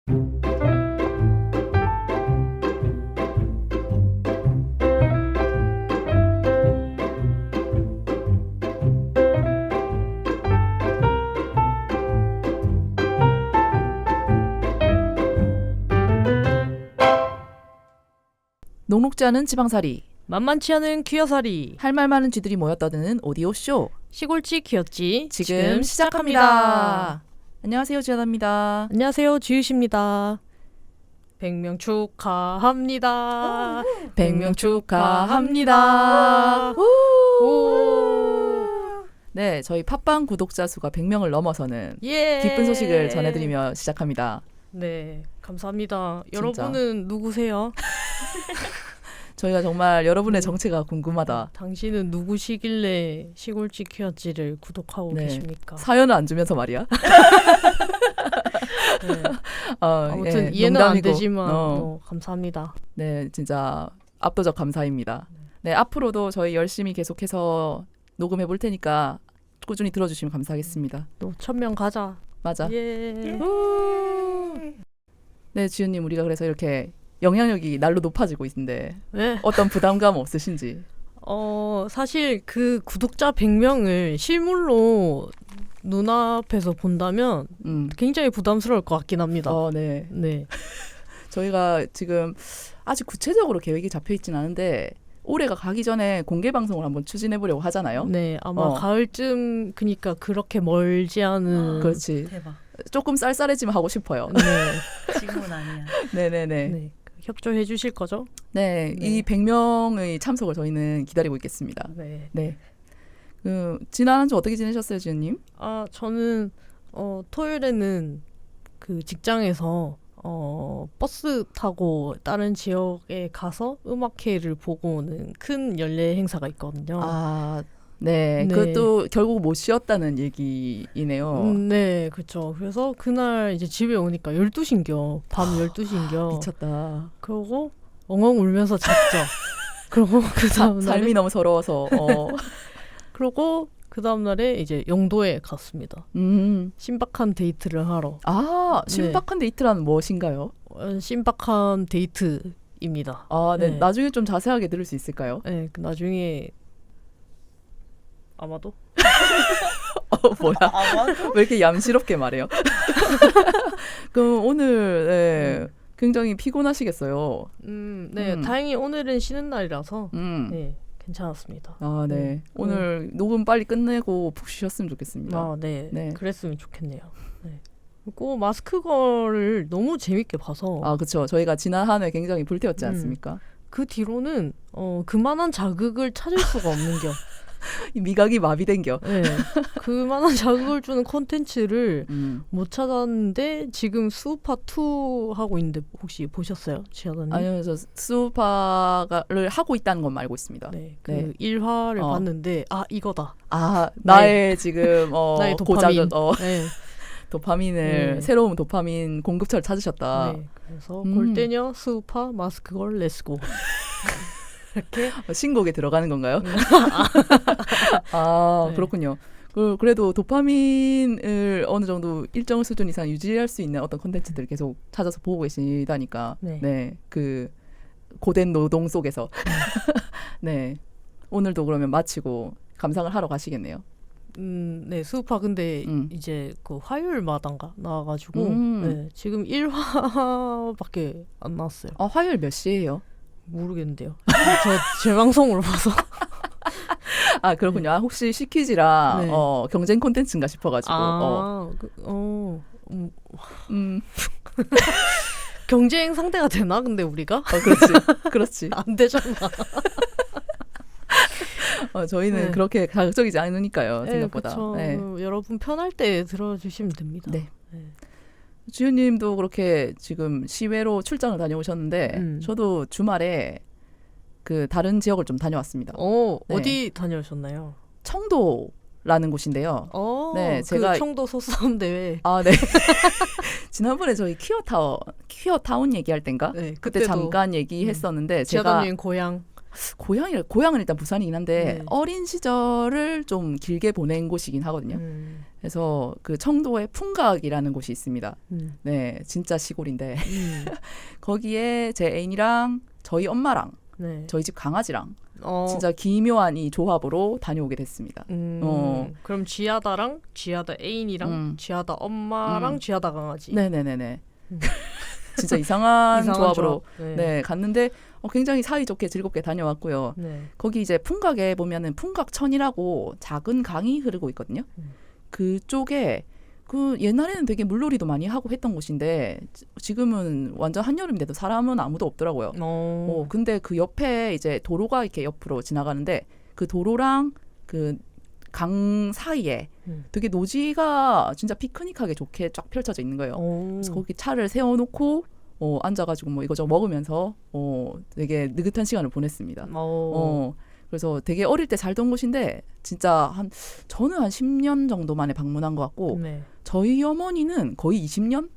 녹록지 않은 지방살이, 만만치 않은 귀여살이, 할 말 많은 쥐들이 모여 떠드는 오디오쇼 시골지 귀엽지 지금 시작합니다. 안녕하세요, 지연아입니다. 안녕하세요, 지읒입니다. 100명 축하합니다. 100명 축하합니다. 네, 저희 팟빵 구독자 수가 100명을 넘어서는 예. 기쁜 소식을 전해드리며 시작합니다. 네, 감사합니다. 진짜. 여러분은 누구세요? 저희가 정말 여러분의 정체가 궁금하다. 당신은 누구시길래 시골지 귀엽지를 구독하고 네. 계십니까? 사연을 안 주면서 말이야. 네. 아무튼 예, 이해는 안 농담이고. 되지만 감사합니다. 네, 진짜 압도적 감사입니다. 네, 앞으로도 저희 열심히 계속해서 녹음해 볼 테니까 꾸준히 들어주시면 감사하겠습니다. 또 1000명 가자. 맞아. 예. 네, 지윤님, 우리가 그래서 이렇게 영향력이 날로 높아지고 있는데 네. 어떤 부담감 없으신지? 사실 그 구독자 100명을 실물로 눈앞에서 본다면 굉장히 부담스러울 것 같긴 합니다. 네. 네. 저희가 지금 아직 구체적으로 계획이 잡혀 있진 않은데 올해가 가기 전에 공개 방송을 한번 추진해 보려고 하잖아요. 네, 아마 가을쯤 그니까 그렇게 멀지 않은. 그렇지. 대박. 조금 쌀쌀해지면 하고 싶어요. 네. 지금은 아니야. 네네네. 네. 협조해 주실 거죠? 네, 네. 이 100명의 참석을 저희는 기다리고 있겠습니다. 네. 네. 지난 한 주 어떻게 지내셨어요, 지은님? 저는 토요일에는 그 직장에서 버스 타고 다른 지역에 가서 음악회를 보고 오는 큰 연례 행사가 있거든요. 네. 네. 그것도 결국 못 쉬었다는 얘기이네요. 네, 그렇죠. 그래서 그날 이제 집에 오니까 12시인겨. 밤 12시인겨. 미쳤다. 그러고 엉엉 울면서 잤죠. 그러고 그 다음 날에 삶이 너무 서러워서. 그러고 그 다음 날에 이제 영도에 갔습니다. 신박한 데이트를 하러. 신박한 데이트란 무엇인가요? 신박한 데이트입니다. 네. 네. 나중에 좀 자세하게 들을 수 있을까요? 네, 그 나중에 아마도. 뭐야? 왜 이렇게 얌시럽게 말해요? 그럼 오늘 굉장히 피곤하시겠어요. 네, 다행히 오늘은 쉬는 날이라서 네, 괜찮았습니다. 네. 오늘 녹음 빨리 끝내고 푹 쉬셨으면 좋겠습니다. 네. 네. 그랬으면 좋겠네요. 네. 그리고 마스크걸을 너무 재밌게 봐서 그렇죠. 저희가 지난 한 해 굉장히 불태웠지 않습니까? 그 뒤로는 그만한 자극을 찾을 수가 없는겨. 이 미각이 마비된겨. 네. 그만한 자극을 주는 콘텐츠를 못 찾았는데 지금 수우파2 하고 있는데 혹시 보셨어요? 지하다님? 아니요. 저 수우파를 하고 있다는 건 알고 있습니다. 네. 그 네. 1화를 봤는데 이거다. 나의 지금 나의 도파민. 고작을 네. 도파민을 새로운 도파민 공급처를 찾으셨다. 네. 그래서 골대녀 수우파 마스크걸 렛츠고. 이렇게 신곡에 들어가는 건가요? 네. 그렇군요. 그래도 도파민을 어느 정도 일정 수준 이상 유지할 수 있는 어떤 콘텐츠들을 계속 찾아서 보고 계시다니까. 네. 그 고된 노동 속에서. 네. 오늘도 그러면 마치고 감상을 하러 가시겠네요. 네, 수우파 근데 이제 그 화요일마다인가 나와가지고 네, 지금 1화밖에 안 나왔어요. 화요일 몇 시예요? 모르겠는데요. 제 방송으로 봐서. 그렇군요. 혹시 시키지라 네. 경쟁 콘텐츠인가 싶어가지고. 경쟁 상대가 되나? 근데 우리가? 그렇지. 안 되잖아. 저희는 그렇게 자극적이지 않으니까요. 생각보다. 네. 여러분 편할 때 들어주시면 됩니다. 네. 주윤님도 그렇게 지금 시외로 출장을 다녀오셨는데 저도 주말에 그 다른 지역을 좀 다녀왔습니다. 네. 어디 다녀오셨나요? 청도라는 곳인데요. 네, 제가 청도 소싸움 대회. 네. 지난번에 저희 퀴어타운 얘기할 땐가? 네, 그때 잠깐 얘기했었는데 제가 지하다님 고향. 고향은 일단 부산이긴 한데 네. 어린 시절을 좀 길게 보낸 곳이긴 하거든요. 그래서 그 청도에 풍각이라는 곳이 있습니다. 네, 진짜 시골인데 거기에 제 애인이랑 저희 엄마랑 네. 저희 집 강아지랑 진짜 기묘한 이 조합으로 다녀오게 됐습니다. 그럼 지하다랑 지하다 애인이랑 지하다 엄마랑 지하다 강아지. 네네네네. 진짜 이상한 조합으로 네. 네, 갔는데 굉장히 사이좋게 즐겁게 다녀왔고요. 네. 거기 이제 풍각에 보면은 풍각천이라고 작은 강이 흐르고 있거든요. 그쪽에 그 옛날에는 되게 물놀이도 많이 하고 했던 곳인데 지금은 완전 한여름인데도 사람은 아무도 없더라고요. 근데 그 옆에 이제 도로가 이렇게 옆으로 지나가는데 그 도로랑 그 강 사이에 되게 노지가 진짜 피크닉하기 좋게 쫙 펼쳐져 있는 거예요. 그래서 거기 차를 세워놓고 앉아가지고 뭐 이거저거 먹으면서 되게 느긋한 시간을 보냈습니다. 그래서 되게 어릴 때 살던 곳인데 진짜 저는 한 10년 정도 만에 방문한 것 같고 네. 저희 어머니는 거의 20년?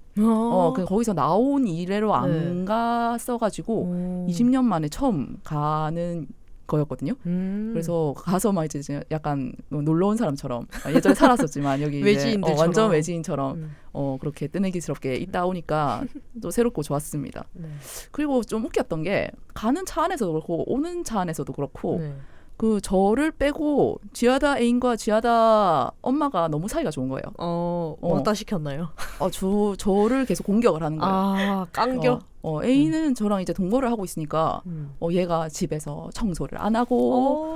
거기서 나온 이래로 안 갔어가지고 20년 만에 처음 가는 거였거든요. 그래서 가서 막 이제 약간 놀러 온 사람처럼 예전에 살았었지만 여기 외지인들처럼 완전 외지인처럼 그렇게 뜨내기스럽게 있다 오니까 또 새롭고 좋았습니다. 네. 그리고 좀 웃겼던 게 가는 차 안에서도 그렇고 오는 차 안에서도 그렇고 네. 그 저를 빼고 지하다 애인과 지하다 엄마가 너무 사이가 좋은 거예요. 왔다 시켰나요? 저를 계속 공격을 하는 거예요. 깡겨? 애인은 저랑 이제 동거를 하고 있으니까 얘가 집에서 청소를 안 하고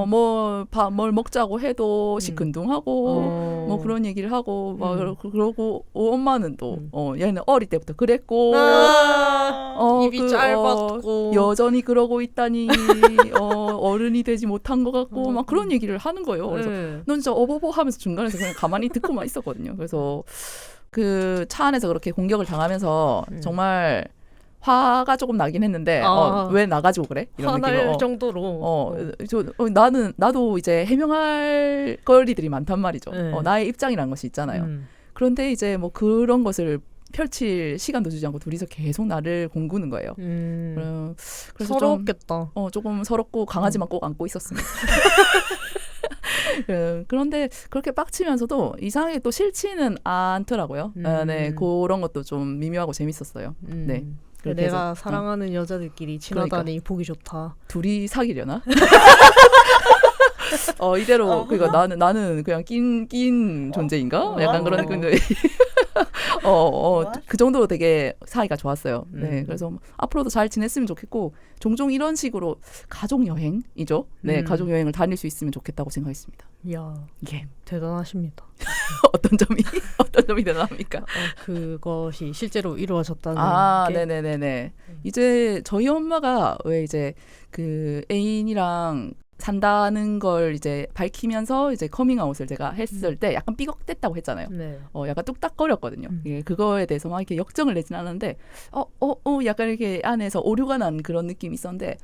뭘 먹자고 해도 시큰둥하고 뭐 그런 얘기를 하고 막 그러고 엄마는 또 얘는 어릴 때부터 그랬고 입이 짧았고 여전히 그러고 있다니 어른이 되지 못한 것 같고 막 그런 얘기를 하는 거예요. 그래서 넌 진짜 어버버 하면서 중간에서 그냥 가만히 듣고만 있었거든요. 그래서 그 차 안에서 그렇게 공격을 당하면서 정말 화가 조금 나긴 했는데 왜 나가지고 그래? 이런 화날 느낌으로 정도로 나도 이제 해명할 거리들이 많단 말이죠. 나의 입장이라는 것이 있잖아요. 그런데 이제 뭐 그런 것을 펼칠 시간도 주지 않고 둘이서 계속 나를 공구는 거예요. 그래서 서러웠겠다. 조금 서럽고 강아지만 꼭 안고 있었습니다. 그런데 그렇게 빡치면서도 이상하게 또 싫지는 않더라고요. 네, 그런 것도 좀 미묘하고 재밌었어요. 네. 내가 사랑하는 여자들끼리 지나다니 보기 좋다. 둘이 사귀려나? 이대로 그러니까 나는 그냥 낀 존재인가? 약간 그런 근데 그 정도로 되게 사이가 좋았어요. 네, 그래서 앞으로도 잘 지냈으면 좋겠고 종종 이런 식으로 가족 여행이죠. 네, 가족 여행을 다닐 수 있으면 좋겠다고 생각했습니다. 이야, 예, 대단하십니다. 어떤 점이 대단합니까? 그것이 실제로 이루어졌다는 게. 네네네네. 이제 저희 엄마가 왜 이제 그 애인이랑 산다는 걸 이제 밝히면서 이제 커밍아웃을 제가 했을 때 약간 삐걱댔다고 했잖아요. 네. 약간 뚝딱거렸거든요. 예, 그거에 대해서 막 이렇게 역정을 내진 않았는데, 약간 이렇게 안에서 오류가 난 그런 느낌이 있었는데,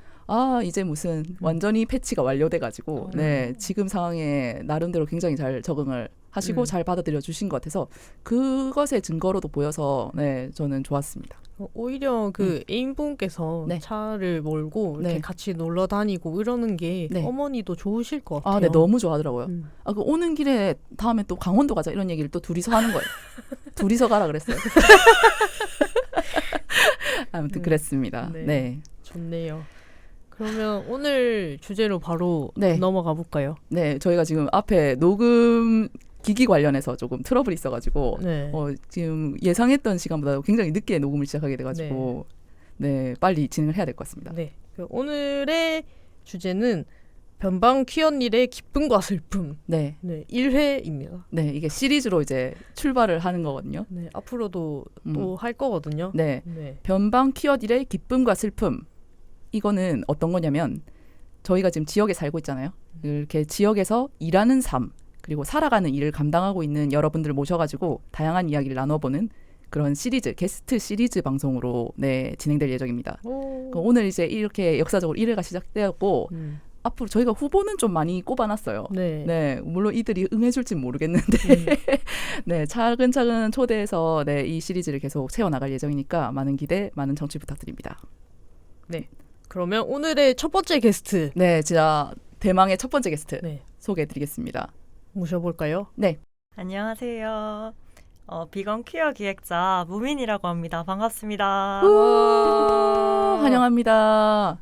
이제 무슨 완전히 패치가 완료돼가지고, 네, 지금 상황에 나름대로 굉장히 잘 적응을 하시고 잘 받아들여 주신 것 같아서 그것의 증거로도 보여서, 네, 저는 좋았습니다. 오히려 그 애인분께서 네. 차를 몰고 이렇게 네. 같이 놀러 다니고 이러는 게 네. 어머니도 좋으실 것 같아요. 네, 너무 좋아하더라고요. 그 오는 길에 다음에 또 강원도 가자 이런 얘기를 또 둘이서 하는 거예요. 둘이서 가라 그랬어요. 아무튼 그랬습니다. 네. 네. 좋네요. 그러면 오늘 주제로 바로 네. 넘어가 볼까요? 네, 저희가 지금 앞에 녹음 기기 관련해서 조금 트러블이 있어가지고 네. 지금 예상했던 시간보다 굉장히 늦게 녹음을 시작하게 돼가지고 네, 빨리 진행을 해야 될 것 같습니다. 네. 오늘의 주제는 변방 퀴언일의 기쁨과 슬픔. 네. 네, 1회입니다. 네, 이게 시리즈로 이제 출발을 하는 거거든요. 네, 앞으로도 또 할 거거든요. 네. 네. 변방 퀴어딜의 기쁨과 슬픔. 이거는 어떤 거냐면 저희가 지금 지역에 살고 있잖아요. 이렇게 지역에서 일하는 삶 그리고 살아가는 일을 감당하고 있는 여러분들을 모셔가지고 다양한 이야기를 나눠보는 그런 시리즈, 게스트 시리즈 방송으로 네, 진행될 예정입니다. 오늘 이제 이렇게 역사적으로 1회가 시작되었고 앞으로 저희가 후보는 좀 많이 꼽아놨어요. 네. 네, 물론 이들이 응해줄진 모르겠는데 네, 차근차근 초대해서 네, 이 시리즈를 계속 채워나갈 예정이니까 많은 기대, 많은 청취 부탁드립니다. 네. 그러면 오늘의 첫 번째 게스트 네, 진짜 대망의 첫 번째 게스트 네. 소개해드리겠습니다. 모셔볼까요? 네. 안녕하세요. 비건 퀴어 기획자 무민이라고 합니다. 반갑습니다. 환영합니다.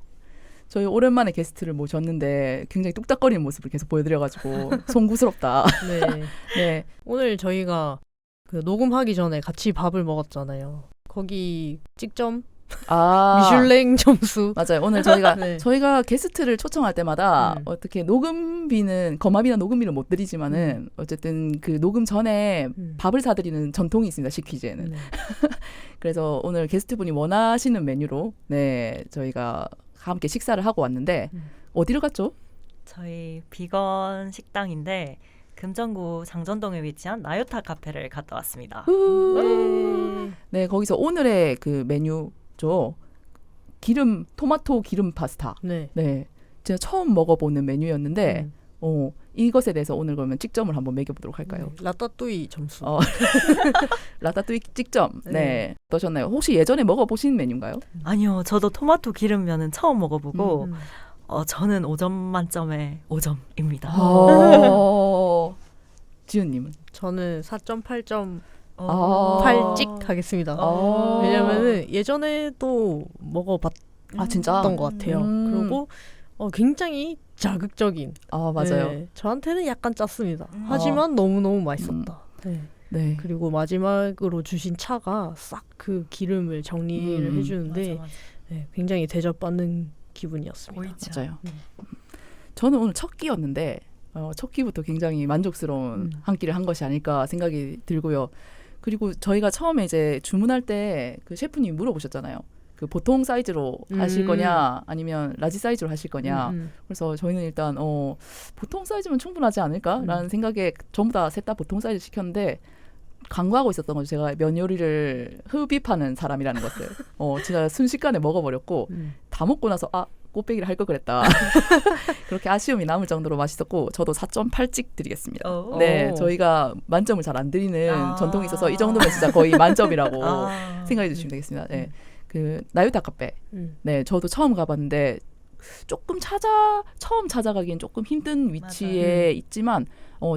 저희 오랜만에 게스트를 모셨는데 굉장히 뚝딱거리는 모습을 계속 보여드려가지고 송구스럽다. 네. 네. 오늘 저희가 그 녹음하기 전에 같이 밥을 먹었잖아요. 거기 찍점 미슐랭 점수. 맞아요. 오늘 저희가 네. 저희가 게스트를 초청할 때마다 어떻게 녹음비는 거마비나 녹음비는 못 드리지만은 어쨌든 그 녹음 전에 밥을 사드리는 전통이 있습니다. 시퀴즈에는. 네. 그래서 오늘 게스트분이 원하시는 메뉴로 네 저희가 함께 식사를 하고 왔는데 어디를 갔죠? 저희 비건 식당인데 금정구 장전동에 위치한 나요타 카페를 갔다 왔습니다. 네, 거기서 오늘의 그 메뉴죠. 토마토 기름 파스타. 네. 네, 제가 처음 먹어보는 메뉴였는데 이것에 대해서 오늘 그러면 찍점을 한번 매겨보도록 할까요? 라따뚜이 점수. 라따뚜이 찍점. 네. 네, 어떠셨나요? 혹시 예전에 먹어보신 메뉴인가요? 아니요, 저도 토마토 기름면은 처음 먹어보고 저는 5점 만점에 5점입니다. 지은님은? 저는 4.8점 오. 8찍 하겠습니다. 왜냐면은 예전에도 먹어봤던 진짜? 것 같아요. 그리고 굉장히 자극적인. 맞아요. 네, 저한테는 약간 짰습니다. 하지만 너무너무 맛있었다. 네. 네. 그리고 마지막으로 주신 차가 싹 그 기름을 정리를 해주는데 맞아. 네, 굉장히 대접받는 기분이었습니다. 보이죠? 맞아요. 저는 오늘 첫 끼였는데 첫 끼부터 굉장히 만족스러운 한 끼를 한 것이 아닐까 생각이 들고요. 그리고 저희가 처음에 이제 주문할 때 그 셰프님이 물어보셨잖아요. 그 보통 사이즈로 하실 거냐 아니면 라지 사이즈로 하실 거냐. 그래서 저희는 일단 보통 사이즈면 충분하지 않을까라는 생각에 전부 다 셋 다 보통 사이즈 시켰는데 간과하고 있었던 거죠. 제가 면 요리를 흡입하는 사람이라는 것을 진짜 순식간에 먹어버렸고 다 먹고 나서 꽃배기를 할 걸 그랬다. 그렇게 아쉬움이 남을 정도로 맛있었고 저도 4.8찍 드리겠습니다. 네, 저희가 만점을 잘 안 드리는 전통이 있어서 이 정도면 진짜 거의 만점이라고 생각해 주시면 되겠습니다. 네, 그 나요타 카페. 네, 저도 처음 가봤는데 조금 처음 찾아가기엔 조금 힘든 위치에 있지만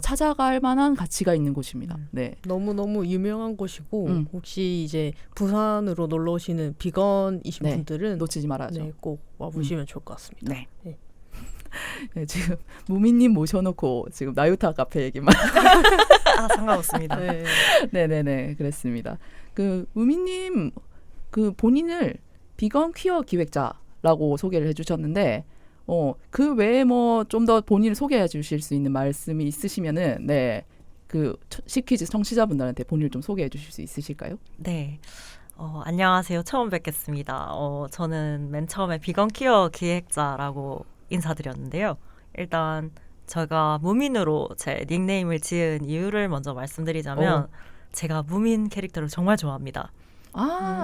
찾아갈 만한 가치가 있는 곳입니다. 네. 너무너무 유명한 곳이고 혹시 이제 부산으로 놀러 오시는 비건이신 네, 분들은 놓치지 말아야죠. 네, 꼭 와보시면 좋을 것 같습니다. 네. 네, 지금 무민님 모셔놓고 지금 나요타 카페 얘기만. 상관없습니다. 네. 네네네, 그랬습니다. 그 무민님 그 본인을 비건 퀴어 기획자라고 소개를 해주셨는데 그 외에 뭐 좀 더 본인을 소개해 주실 수 있는 말씀이 있으시면은 네, 그 시퀴즈 청취자분들한테 본인을 좀 소개해 주실 수 있으실까요? 네. 안녕하세요. 처음 뵙겠습니다. 저는 맨 처음에 비건 퀴어 기획자라고 인사드렸는데요. 일단 제가 무민으로 제 닉네임을 지은 이유를 먼저 말씀드리자면 제가 무민 캐릭터를 정말 좋아합니다.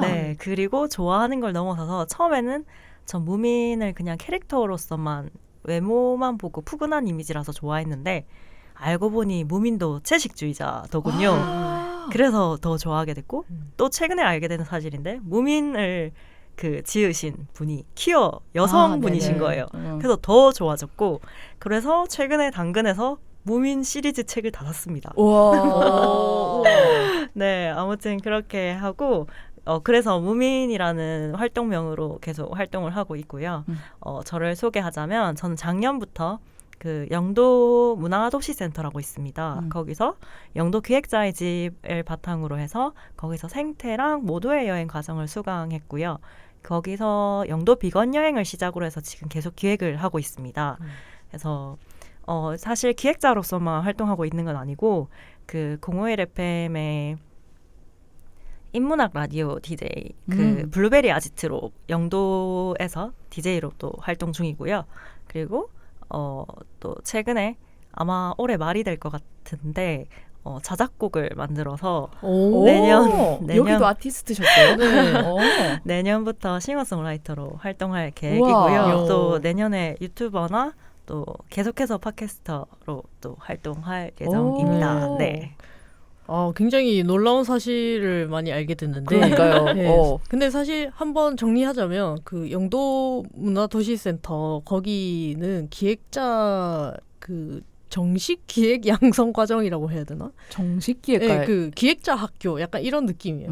네, 그리고 좋아하는 걸 넘어서서 처음에는 전 무민을 그냥 캐릭터로서만 외모만 보고 푸근한 이미지라서 좋아했는데 알고 보니 무민도 채식주의자더군요. 그래서 더 좋아하게 됐고 또 최근에 알게 되는 사실인데 무민을 그 지으신 분이 퀴어 여성분이신 거예요. 그래서 더 좋아졌고 그래서 최근에 당근에서 무민 시리즈 책을 다 샀습니다. 네, 아무튼 그렇게 하고 그래서 무민이라는 활동명으로 계속 활동을 하고 있고요. 저를 소개하자면 저는 작년부터 그 영도 문화도시센터라고 있습니다. 거기서 영도 기획자의 집을 바탕으로 해서 거기서 생태랑 모두의 여행 과정을 수강했고요. 거기서 영도 비건 여행을 시작으로 해서 지금 계속 기획을 하고 있습니다. 그래서 사실 기획자로서만 활동하고 있는 건 아니고 그 051 FM의 인문학 라디오 DJ 그 블루베리 아지트로 영도에서 DJ로 또 활동 중이고요. 그리고 또 최근에 아마 올해 말이 될 것 같은데 자작곡을 만들어서 내년 여기도 아티스트셨어요? 네. 내년부터 싱어송라이터로 활동할 계획이고요. 우와. 또 내년에 유튜버나 또 계속해서 팟캐스터로 또 활동할 예정입니다. 네. 굉장히 놀라운 사실을 많이 알게 됐는데. 그러니까요. 네. 근데 사실 한번 정리하자면 그 영도 문화도시센터 거기는 기획자 그 정식 기획 양성 과정이라고 해야 되나? 정식 기획가. 네, 그 기획자 학교 약간 이런 느낌이에요.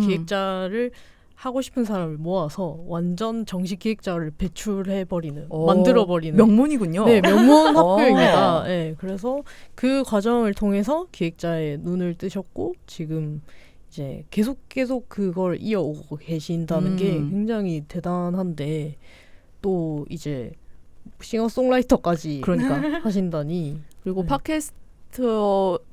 기획자를 하고 싶은 사람을 모아서 완전 정식 기획자를 배출해버리는, 만들어버리는. 명문이군요. 네, 명문 학교입니다. 네, 그래서 그 과정을 통해서 기획자의 눈을 뜨셨고 지금 이제 계속 그걸 이어오고 계신다는 게 굉장히 대단한데 또 이제 싱어송라이터까지 그러니까 하신다니. 그리고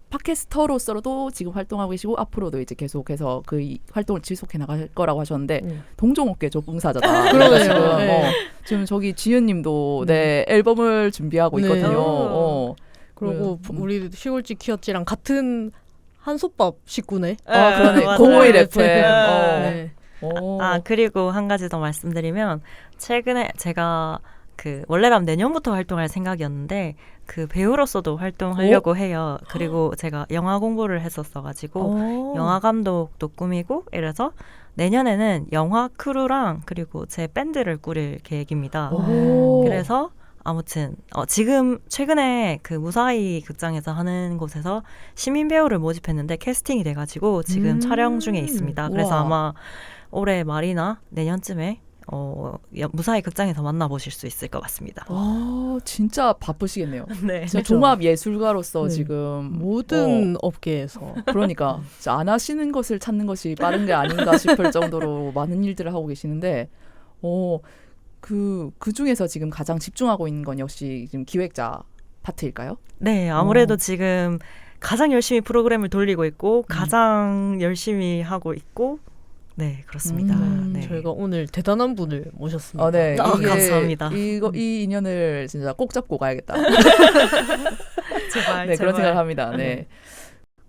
팟캐스터로서도 지금 활동하고 계시고 앞으로도 이제 계속해서 그 활동을 지속해 나갈 거라고 하셨는데 동종업계 적응사자다. 그러네요. 지금 저기 지은님도 네 앨범을 준비하고 있거든요. 그리고 우리 시골집 키웠지랑 같은 한솥밥 식구네. 그러네. 맞아요. 051 FM. 네. 그리고 한 가지 더 말씀드리면 최근에 제가 그 원래라면 내년부터 활동할 생각이었는데 그 배우로서도 활동하려고 해요. 그리고 제가 영화 공부를 했었어가지고 영화 감독도 꾸미고 이래서 내년에는 영화 크루랑 그리고 제 밴드를 꾸릴 계획입니다. 그래서 아무튼 지금 최근에 그 무사히 극장에서 하는 곳에서 시민 배우를 모집했는데 캐스팅이 돼가지고 지금 촬영 중에 있습니다. 그래서 아마 올해 말이나 내년쯤에 무사히 극장에서 만나보실 수 있을 것 같습니다. 진짜 바쁘시겠네요. 네. 진짜 종합 예술가로서 지금 모든 업계에서 그러니까 안 하시는 것을 찾는 것이 빠른 게 아닌가 싶을 정도로 많은 일들을 하고 계시는데 그 중에서 지금 가장 집중하고 있는 건 역시 지금 기획자 파트일까요? 네, 아무래도 지금 가장 열심히 프로그램을 돌리고 있고 가장 열심히 하고 있고 네, 그렇습니다. 네. 저희가 오늘 대단한 분을 모셨습니다. 네. 감사합니다. 이 인연을 진짜 꼭 잡고 가야겠다. 제발, 네, 그런 제발. 생각을 합니다. 네.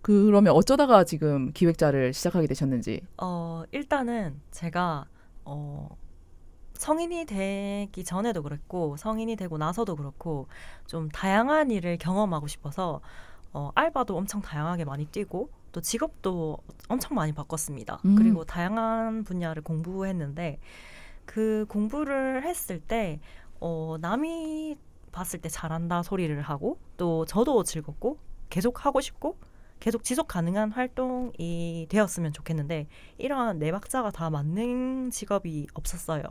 그러면 어쩌다가 지금 기획자를 시작하게 되셨는지? 일단은 제가 성인이 되기 전에도 그랬고 성인이 되고 나서도 그렇고 좀 다양한 일을 경험하고 싶어서 알바도 엄청 다양하게 많이 뛰고 또 직업도 엄청 많이 바꿨습니다. 그리고 다양한 분야를 공부했는데 그 공부를 했을 때 남이 봤을 때 잘한다 소리를 하고 또 저도 즐겁고 계속 하고 싶고 계속 지속 가능한 활동이 되었으면 좋겠는데 이러한 네 박자가 다 맞는 직업이 없었어요.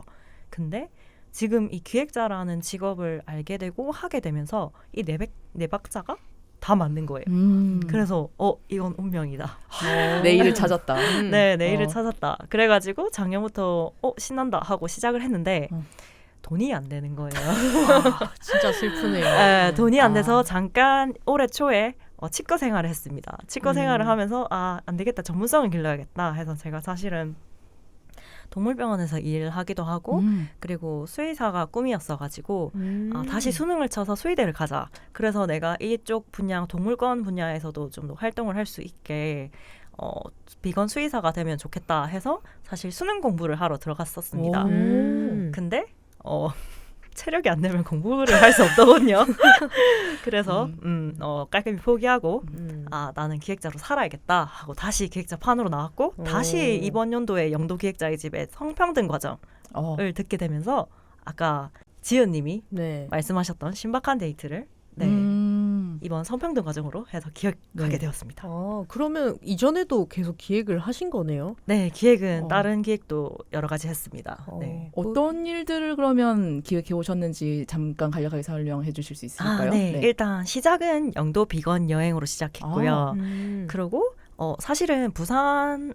근데 지금 이 기획자라는 직업을 알게 되고 하게 되면서 이 네 박자가 다 맞는 거예요. 그래서 이건 운명이다. 내 일을 찾았다. 네, 내 일을 찾았다. 그래가지고 작년부터 신난다 하고 시작을 했는데 돈이 안 되는 거예요. 진짜 슬프네요. 네, 돈이 안 돼서 잠깐 올해 초에 치과 생활을 했습니다. 치과 생활을 하면서 안 되겠다. 전문성을 길러야겠다 해서 제가 사실은 동물병원에서 일하기도 하고 그리고 수의사가 꿈이었어가지고 다시 수능을 쳐서 수의대를 가자. 그래서 내가 이쪽 분야 동물권 분야에서도 좀 더 활동을 할 수 있게 비건 수의사가 되면 좋겠다 해서 사실 수능 공부를 하러 들어갔었습니다. 근데 체력이 안 되면 공부를 할 수 없더군요. 그래서 깔끔히 포기하고 나는 기획자로 살아야겠다 하고 다시 기획자 판으로 나왔고 다시 이번 연도에 영도 기획자의 집에 성평등 과정을 듣게 되면서 아까 지은님이 말씀하셨던 신박한 데이트를 이번 성평등 과정으로 해서 기획하게 되었습니다. 그러면 이전에도 계속 기획을 하신 거네요? 네, 기획은 다른 기획도 여러 가지 했습니다. 네. 어떤 일들을 그러면 기획해 오셨는지 잠깐 간략하게 설명해 주실 수 있을까요? 네. 일단 시작은 영도 비건 여행으로 시작했고요. 그리고 사실은 부산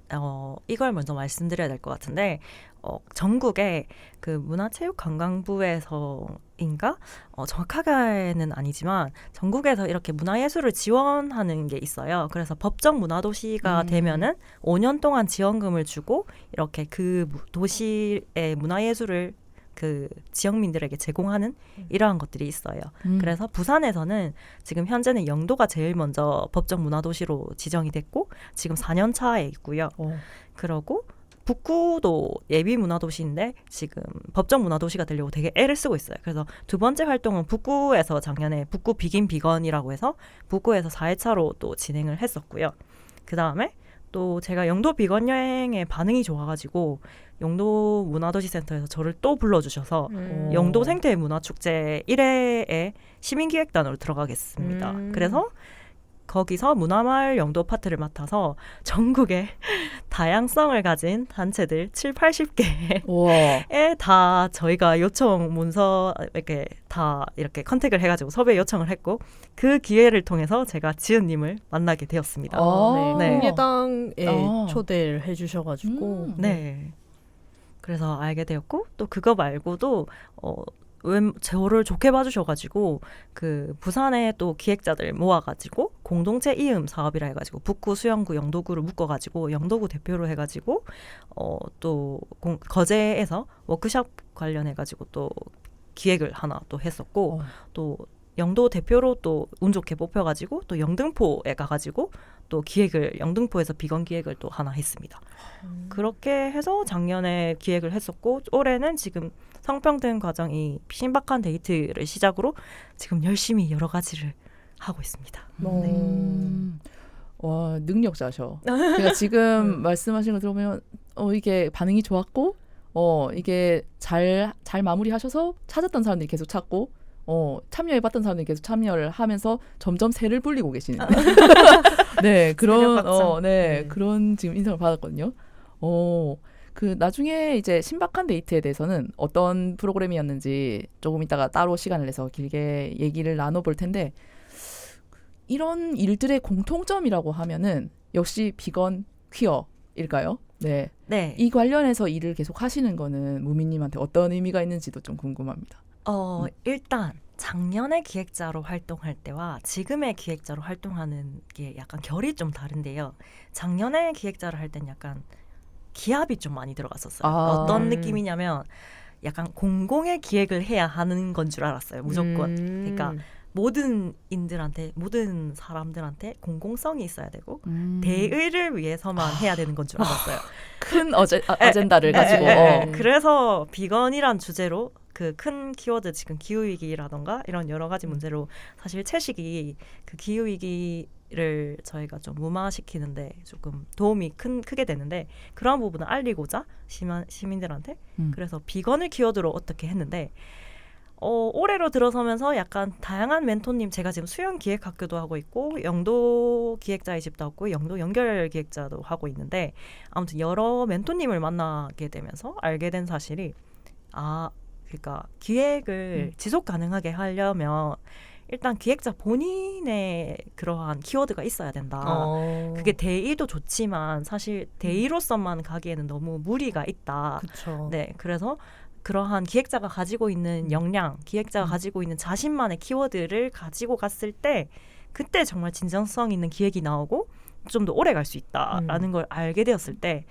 이걸 먼저 말씀드려야 될 것 같은데 전국에 그 문화체육관광부에서인가 정확하게는 아니지만 전국에서 이렇게 문화예술을 지원하는 게 있어요. 그래서 법정 문화도시가 되면은 5년 동안 지원금을 주고 이렇게 그 도시의 문화예술을 그 지역민들에게 제공하는 이러한 것들이 있어요. 그래서 부산에서는 지금 현재는 영도가 제일 먼저 법정 문화도시로 지정이 됐고 지금 4년 차에 있고요. 그러고 북구도 예비 문화도시인데 지금 법정 문화도시가 되려고 되게 애를 쓰고 있어요. 그래서 두 번째 활동은 북구에서 작년에 북구 비긴 비건이라고 해서 북구에서 4회차로 또 진행을 했었고요. 그 다음에 또 제가 영도 비건 여행에 반응이 좋아가지고 영도 문화도시센터에서 저를 또 불러주셔서 영도 생태문화축제 1회에 시민기획단으로 들어가겠습니다. 그래서 거기서 문화마을 영도 파트를 맡아서 전국의 다양성을 가진 단체들 7, 80개에 우와. 다 저희가 요청 문서 이렇게 다 이렇게 컨택을 해가지고 섭외 요청을 했고 그 기회를 통해서 제가 지은님을 만나게 되었습니다. 네. 네. 홍예당에 아. 초대를 해주셔가지고 네. 그래서 알게 되었고 또 그거 말고도 저를 좋게 봐주셔가지고 그 부산에 또 기획자들 모아가지고 공동체 이음 사업이라 해가지고 북구, 수영구, 영도구를 묶어가지고 영도구 대표로 해가지고 또 거제에서 워크숍 관련해가지고 또 기획을 하나 또 했었고 또 영도 대표로 또 운 좋게 뽑혀가지고 또 영등포에 가가지고 또 기획을 영등포에서 비건 기획을 또 하나 했습니다. 그렇게 해서 작년에 기획을 했었고 올해는 지금 성평등 과정이 신박한 데이트를 시작으로 지금 열심히 여러 가지를 하고 있습니다. 와, 능력자셔. 그러니까 지금 말씀하신 거 들어보면 이게 반응이 좋았고 이게 잘 마무리하셔서 찾았던 사람들이 계속 찾고 참여해봤던 사람들이 계속 참여를 하면서 점점 새를 불리고 계시는 네 그런 그런 지금 인상을 받았거든요. 그 나중에 이제 신박한 데이트에 대해서는 어떤 프로그램이었는지 조금 이따가 따로 시간을 내서 길게 얘기를 나눠볼 텐데 이런 일들의 공통점이라고 하면은 역시 비건 퀴어일까요? 네. 네. 이 관련해서 일을 계속 하시는 거는 무민님한테 어떤 의미가 있는지도 좀 궁금합니다. 일단 작년에 기획자로 활동할 때와 지금의 기획자로 활동하는 게 약간 결이 좀 다른데요. 작년에 기획자를 할 땐 약간 기합이 좀 많이 들어갔었어요. 어떤 느낌이냐면 약간 공공의 기획을 해야 하는 건 줄 알았어요. 무조건. 그러니까 모든 사람들한테 공공성이 있어야 되고 대의를 위해서만 해야 되는 건 줄 알았어요. 큰 아젠다를 가지고. 그래서 비건이란 주제로 그 큰 키워드 지금 기후위기라던가 이런 여러 가지 문제로 사실 채식이 그 기후위기를 저희가 좀 무마시키는데 조금 도움이 크게 되는데 그런 부분을 알리고자 시민들한테 그래서 비건을 키워드로 어떻게 했는데 올해로 들어서면서 약간 다양한 멘토님 제가 지금 수영 기획학교도 하고 있고 영도 기획자의 집도 하고 영도 연결 기획자도 하고 있는데 아무튼 여러 멘토님을 만나게 되면서 알게 된 사실이 그러니까 기획을 지속 가능하게 하려면 일단 기획자 본인의 그러한 키워드가 있어야 된다. 그게 대의도 좋지만 사실 대의로서만 가기에는 너무 무리가 있다. 그쵸. 네, 그래서 그러한 기획자가 가지고 있는 역량, 기획자가 가지고 있는 자신만의 키워드를 가지고 갔을 때 그때 정말 진정성 있는 기획이 나오고 좀 더 오래 갈 수 있다라는 걸 알게 되었을 때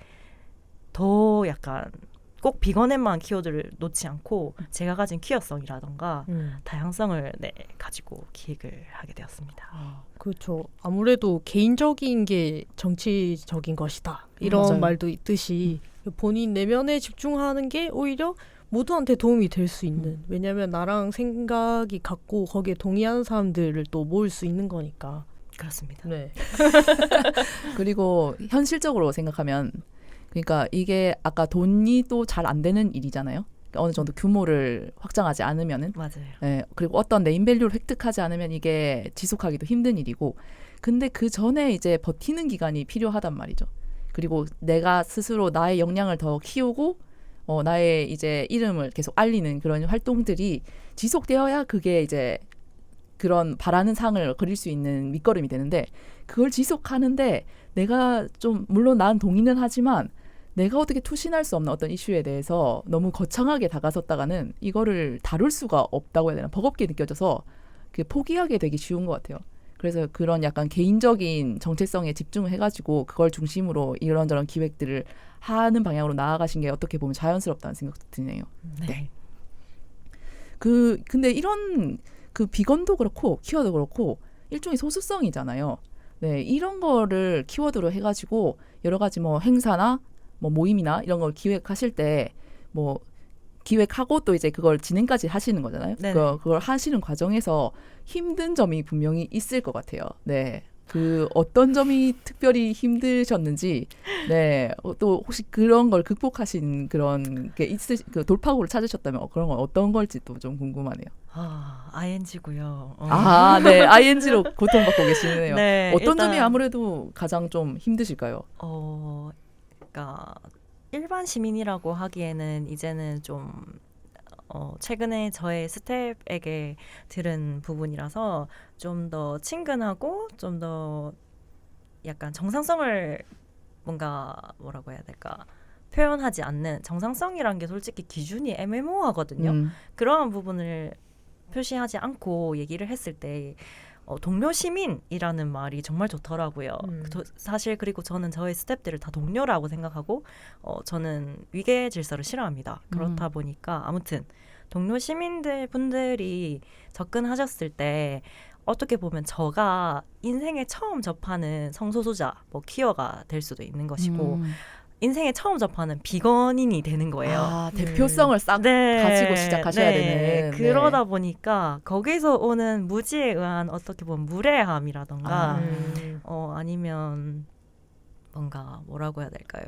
더 약간 꼭 비건에만 키워드를 놓지 않고 제가 가진 퀴어성이라던가 다양성을 가지고 기획을 하게 되었습니다. 그렇죠. 아무래도 개인적인 게 정치적인 것이다. 이런 맞아요. 말도 있듯이 본인 내면에 집중하는 게 오히려 모두한테 도움이 될 수 있는. 왜냐하면 나랑 생각이 같고 거기에 동의하는 사람들을 또 모을 수 있는 거니까. 그렇습니다. 네. 그리고 현실적으로 생각하면 그러니까 이게 아까 돈이 또 잘 안 되는 일이잖아요. 그러니까 어느 정도 규모를 확장하지 않으면은 맞아요. 네, 그리고 어떤 네임밸류를 획득하지 않으면 이게 지속하기도 힘든 일이고 근데 그 전에 이제 버티는 기간이 필요하단 말이죠. 그리고 내가 스스로 나의 역량을 더 키우고 나의 이제 이름을 계속 알리는 그런 활동들이 지속되어야 그게 이제 그런 바라는 상을 그릴 수 있는 밑거름이 되는데 그걸 지속하는데 내가 좀 물론 난 동의는 하지만 내가 어떻게 투신할 수 없는 어떤 이슈에 대해서 너무 거창하게 다가섰다가는 이거를 다룰 수가 없다고 해야 되나 버겁게 느껴져서 포기하게 되기 쉬운 것 같아요. 그래서 그런 약간 개인적인 정체성에 집중을 해가지고 그걸 중심으로 이런저런 기획들을 하는 방향으로 나아가신 게 어떻게 보면 자연스럽다는 생각도 드네요. 네. 근데 이런 비건도 그렇고 키워도 그렇고 일종의 소수성이잖아요. 네, 이런 거를 키워드로 해가지고 여러 가지 뭐 행사나 뭐 모임이나 이런 걸 기획하실 때 뭐 기획하고 또 이제 그걸 진행까지 하시는 거잖아요. 그걸 하시는 과정에서 힘든 점이 분명히 있을 것 같아요. 네, 그 어떤 점이 특별히 힘드셨는지, 네, 또 혹시 그런 걸 극복하신 그런 게 그 돌파구를 찾으셨다면 그런 건 어떤 걸지 또 좀 궁금하네요. ING고요. 네, ING로 고통받고 계시네요. 네, 어떤 일단, 점이 아무래도 가장 좀 힘드실까요? 그러니까 일반 시민이라고 하기에는 이제는 좀 최근에 저의 스텝에게 들은 부분이라서 좀 더 친근하고 좀 더 약간 정상성을 뭔가 뭐라고 해야 될까 표현하지 않는 정상성이란 게 솔직히 기준이 애매모호하거든요. 그러한 부분을 표시하지 않고 얘기를 했을 때 동료 시민이라는 말이 정말 좋더라고요. 사실 그리고 저는 저의 스태프들을 다 동료라고 생각하고 저는 위계 질서를 싫어합니다. 그렇다 보니까 아무튼 동료 시민들 분들이 접근하셨을 때 어떻게 보면 저가 인생에 처음 접하는 성소수자, 뭐 퀴어가 될 수도 있는 것이고 인생에 처음 접하는 비건인이 되는 거예요. 대표성을 싹 가지고 시작하셔야 되는. 그러다 보니까 거기서 오는 무지에 의한 어떻게 보면 무례함이라던가 아니면 뭔가 뭐라고 해야 될까요?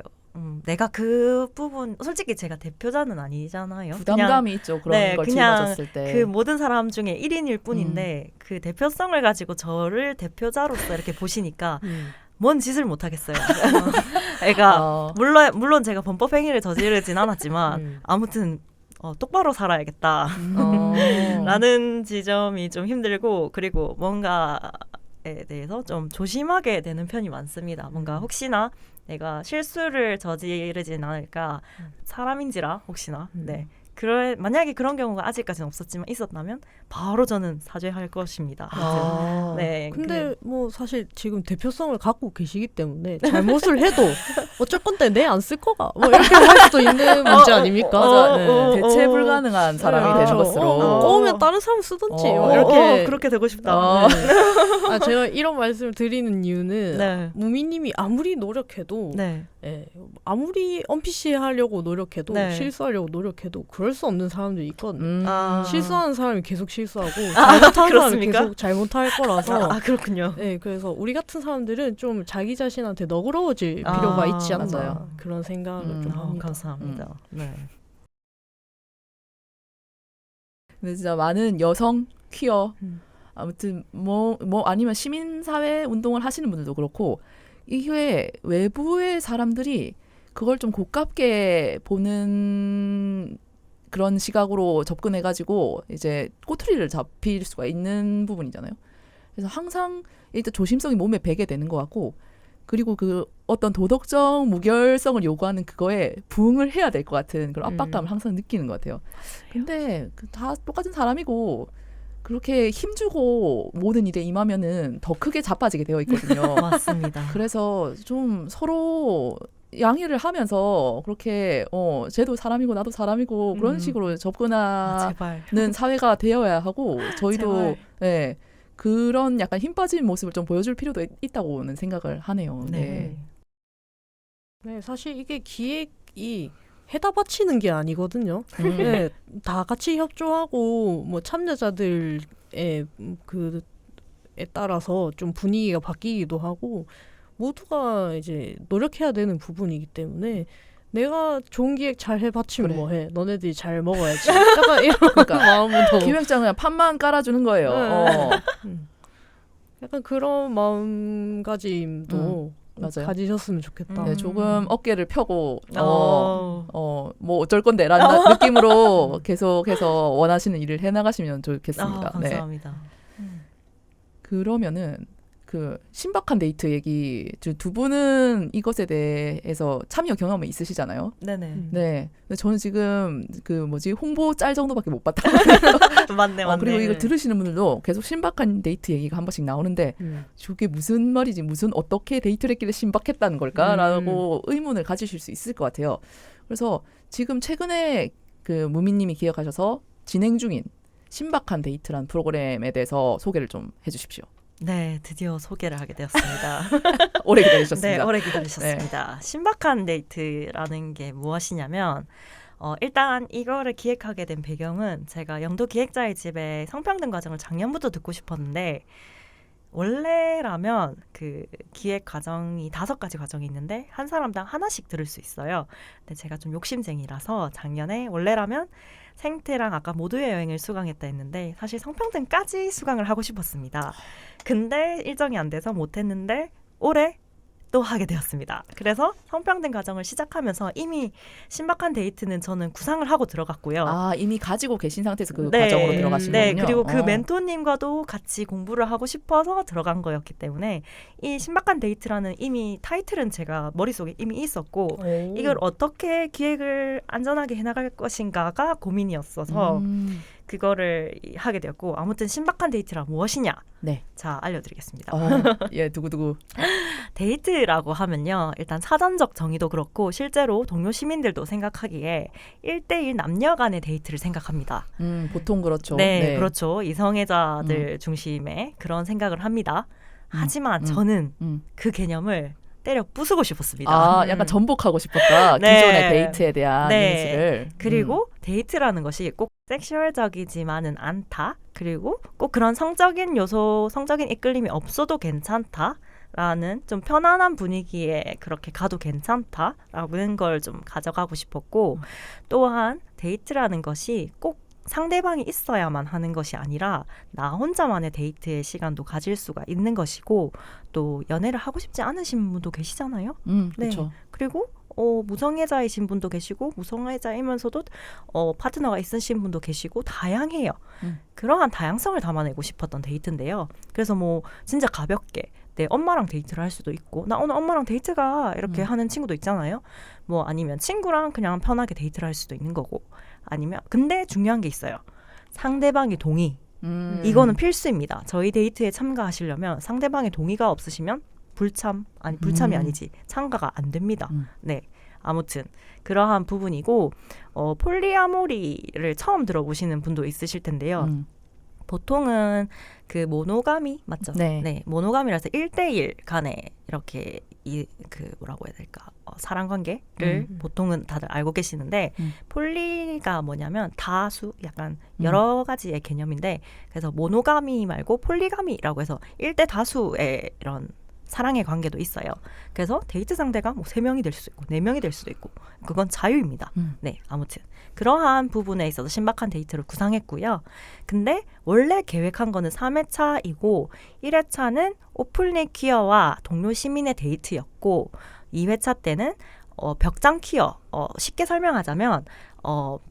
내가 그 부분 솔직히 제가 대표자는 아니잖아요. 부담감이 있죠. 그런 걸 짊어졌을 때. 그 모든 사람 중에 1인일 뿐인데 그 대표성을 가지고 저를 대표자로서 이렇게 보시니까 뭔 짓을 못 하겠어요. 그러니까 물론 제가 범법 행위를 저지르진 않았지만 아무튼 똑바로 살아야겠다. 라는 지점이 좀 힘들고 그리고 뭔가에 대해서 좀 조심하게 되는 편이 많습니다. 뭔가 혹시나 내가 실수를 저지르진 않을까 사람인지라 혹시나 네. 만약에 그런 경우가 아직까지는 없었지만 있었다면 바로 저는 사죄할 것입니다. 네. 근데 뭐 사실 지금 대표성을 갖고 계시기 때문에 잘못을 해도 어쩔 건데 내 안 쓸 거가 뭐 이렇게 할 수도 있는 문제 아닙니까? 맞아. 대체 불가능한 사람이 되는 것으로. 꼬우면 다른 사람 쓰든지 이렇게 그렇게 되고 싶다. 제가 이런 말씀을 드리는 이유는 무미님이 아무리 노력해도 아무리 언피시 하려고 노력해도 실수하려고 노력해도 그럴 수 없는 사람들이 있거든요. 실수하는 사람이 계속 실수하고 잘못하는 사람이 계속 잘못할 거라서 그렇군요. 네, 그래서 우리 같은 사람들은 좀 자기 자신한테 너그러워질 필요가 있지 않나 맞아요. 그런 생각을 좀 합니다. 감사합니다. 네. 근데 진짜 많은 여성 퀴어 아무튼 뭐 아니면 시민사회 운동을 하시는 분들도 그렇고 이게 외부의 사람들이 그걸 좀 고깝게 보는 그런 시각으로 접근해가지고 이제 꼬투리를 잡힐 수가 있는 부분이잖아요. 그래서 항상 일단 조심성이 몸에 배게 되는 것 같고 그리고 그 어떤 도덕적 무결성을 요구하는 그거에 부응을 해야 될 것 같은 그런 압박감을 항상 느끼는 것 같아요. 근데 다 똑같은 사람이고 그렇게 힘주고 모든 일에 임하면은 더 크게 자빠지게 되어 있거든요. 맞습니다. 그래서 좀 서로 양해를 하면서 그렇게 쟤도 사람이고 나도 사람이고 그런 식으로 접근하는 사회가 되어야 하고 저희도 그런 약간 힘 빠진 모습을 좀 보여줄 필요도 있다고는 생각을 하네요. 네. 사실 이게 기획이 해다 바치는 게 아니거든요. 다 같이 협조하고 뭐 참여자들의 그에 따라서 좀 분위기가 바뀌기도 하고 모두가 이제 노력해야 되는 부분이기 때문에 내가 좋은 기획 잘 해바치면 뭐해. 너네들이 잘 먹어야지. 약간 이런 그러니까 마음부터 기획자는 그냥 판만 깔아주는 거예요. 약간 그런 마음가짐도 맞아요. 가지셨으면 좋겠다. 네, 조금 어깨를 펴고 뭐 어쩔 건데라는 느낌으로 계속해서 원하시는 일을 해나가시면 좋겠습니다. 감사합니다. 그러면은 그 신박한 데이트 얘기 두 분은 이것에 대해서 참여 경험이 있으시잖아요. 네네. 네. 근데 저는 지금 그 홍보 짤 정도밖에 못 봤다. 맞네. 그리고 이걸 들으시는 분들도 계속 신박한 데이트 얘기가 한 번씩 나오는데 저게 무슨 말이지? 무슨 어떻게 데이트를 했길래 신박했다는 걸까라고 의문을 가지실 수 있을 것 같아요. 그래서 지금 최근에 그 무민님이 기획하셔서 진행 중인 신박한 데이트라는 프로그램에 대해서 소개를 좀 해주십시오. 네, 드디어 소개를 하게 되었습니다. 오래 기다리셨습니다. 네, 오래 기다리셨습니다. 신박한 데이트라는 게 무엇이냐면 일단 이거를 기획하게 된 배경은 제가 영도 기획자의 집에 성평등 과정을 작년부터 듣고 싶었는데 원래라면 그 기획 과정이 5가지 과정이 있는데 한 사람당 하나씩 들을 수 있어요. 근데 제가 좀 욕심쟁이라서 작년에 원래라면 생태랑 아까 모두의 여행을 수강했다 했는데 사실 성평등까지 수강을 하고 싶었습니다. 근데 일정이 안 돼서 못했는데 올해 또 하게 되었습니다. 그래서 성평등 과정을 시작하면서 이미 신박한 데이트는 저는 구상을 하고 들어갔고요. 아, 이미 가지고 계신 상태에서 그 네. 과정으로 들어가신 네, 거군요. 그리고 그 멘토님과도 같이 공부를 하고 싶어서 들어간 거였기 때문에 이 신박한 데이트라는 이미 타이틀은 제가 머릿속에 이미 있었고 이걸 어떻게 기획을 안전하게 해나갈 것인가가 고민이었어서 그거를 하게 되었고 아무튼 신박한 데이트란 무엇이냐? 네. 자, 알려드리겠습니다. 예, 두구두구. 데이트라고 하면요. 일단 사전적 정의도 그렇고 실제로 동료 시민들도 생각하기에 1대1 남녀 간의 데이트를 생각합니다. 보통 그렇죠. 네, 그렇죠. 이성애자들 중심의 그런 생각을 합니다. 하지만 저는 그 개념을 때려 부수고 싶었습니다. 아, 약간 전복하고 싶었다. 네. 기존의 데이트에 대한 네. 이미지를. 그리고 데이트라는 것이 꼭 섹슈얼적이지만은 않다. 그리고 꼭 그런 성적인 요소, 성적인 이끌림이 없어도 괜찮다라는 좀 편안한 분위기에 그렇게 가도 괜찮다라는 걸 좀 가져가고 싶었고 또한 데이트라는 것이 꼭 상대방이 있어야만 하는 것이 아니라 나 혼자만의 데이트의 시간도 가질 수가 있는 것이고 또 연애를 하고 싶지 않으신 분도 계시잖아요. 그렇죠. 그리고 무성애자이신 분도 계시고 무성애자이면서도 파트너가 있으신 분도 계시고 다양해요. 그러한 다양성을 담아내고 싶었던 데이트인데요. 그래서 뭐 진짜 가볍게 내 엄마랑 데이트를 할 수도 있고 나 오늘 엄마랑 데이트가 이렇게 하는 친구도 있잖아요. 뭐 아니면 친구랑 그냥 편하게 데이트를 할 수도 있는 거고 아니면 근데 중요한 게 있어요. 상대방의 동의. 이거는 필수입니다. 저희 데이트에 참가하시려면 상대방의 동의가 없으시면 불참이 아니지 참가가 안 됩니다. 네, 아무튼 그러한 부분이고 폴리아모리를 처음 들어보시는 분도 있으실 텐데요. 보통은 그 모노가미 맞죠? 네. 모노가미라서 1대1 간에 이렇게 그 뭐라고 해야 될까? 사랑 관계를 보통은 다들 알고 계시는데 폴리가 뭐냐면 다수 약간 여러 가지의 개념인데 그래서 모노가미 말고 폴리가미라고 해서 1대 다수의 이런 사랑의 관계도 있어요. 그래서 데이트 상대가 뭐 3명이 될 수도 있고 4명이 될 수도 있고 그건 자유입니다. 네, 아무튼 그러한 부분에 있어서 신박한 데이트를 구상했고요. 근데 원래 계획한 거는 3회차이고 1회차는 오픈리 퀴어와 동료 시민의 데이트였고 2회차 때는 벽장 퀴어 쉽게 설명하자면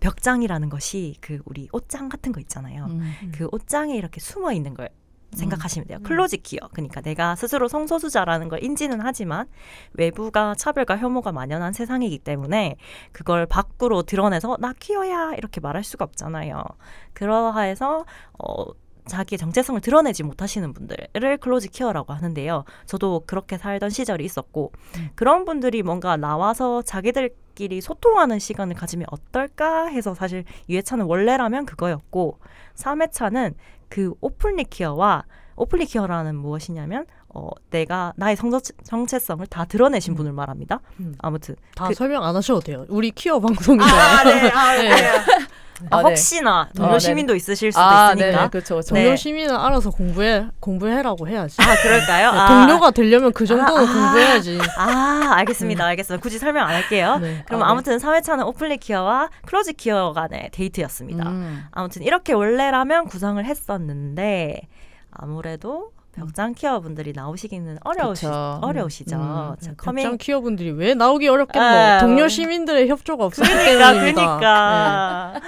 벽장이라는 것이 그 우리 옷장 같은 거 있잖아요. 그 옷장에 이렇게 숨어 있는 걸 생각하시면 돼요. 클로짓 퀴어. 그러니까 내가 스스로 성소수자라는 걸 인지는 하지만 외부가 차별과 혐오가 만연한 세상이기 때문에 그걸 밖으로 드러내서 나 퀴어야 이렇게 말할 수가 없잖아요. 그러해서 자기의 정체성을 드러내지 못하시는 분들을 클로짓 퀴어라고 하는데요. 저도 그렇게 살던 시절이 있었고 그런 분들이 뭔가 나와서 자기들끼리 소통하는 시간을 가지면 어떨까 해서 사실 2회차는 원래라면 그거였고 3회차는 그 오픈리 퀴어라는 무엇이냐면 내가 나의 정체성을 다 드러내신 분을 말합니다. 아무튼 다 설명 안 하셔도 돼요. 우리 퀴어 방송이잖아요. 네. 혹시나 동료 시민도 있으실 수도 있으니까. 네, 그렇죠. 동료 시민은 알아서 공부해라고 해야지. 그럴까요? 동료가 되려면 그 정도는 공부해야지. 알겠습니다. 굳이 설명 안 할게요. 네. 그럼 아무튼 3회차는 오픈리 퀴어와 클로즈 퀴어 간의 데이트였습니다. 아무튼 이렇게 원래라면 구성을 했었는데 아무래도 벽장 퀴어 분들이 나오시기는 어려우시죠. 벽장 퀴어 분들이 왜 나오기 어렵겠노? 동료 시민들의 협조가 없었기 때문입니다. 그러니까.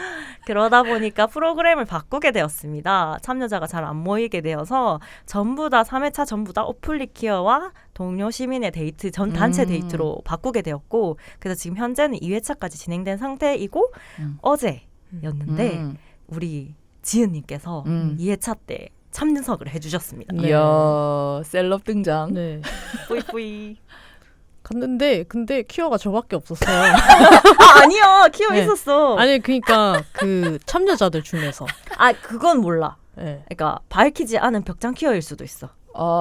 그러다 보니까 프로그램을 바꾸게 되었습니다. 참여자가 잘 안 모이게 되어서 전부 다 3회차 전부 다 오픈리 퀴어와 동료 시민의 데이트 전 단체 데이트로 바꾸게 되었고 그래서 지금 현재는 2회차까지 진행된 상태이고 어제였는데 우리 지은님께서 2회차 때 참석을 해주셨습니다. 네. 이야, 셀럽 등장. 네. 뿌이뿌이. 갔는데 근데 퀴어가 저밖에 없었어요. 아니요, 퀴어 네. 있었어. 아니 그러니까 그 참여자들 중에서. 그건 몰라. 네. 그러니까 밝히지 않은 벽장 퀴어일 수도 있어.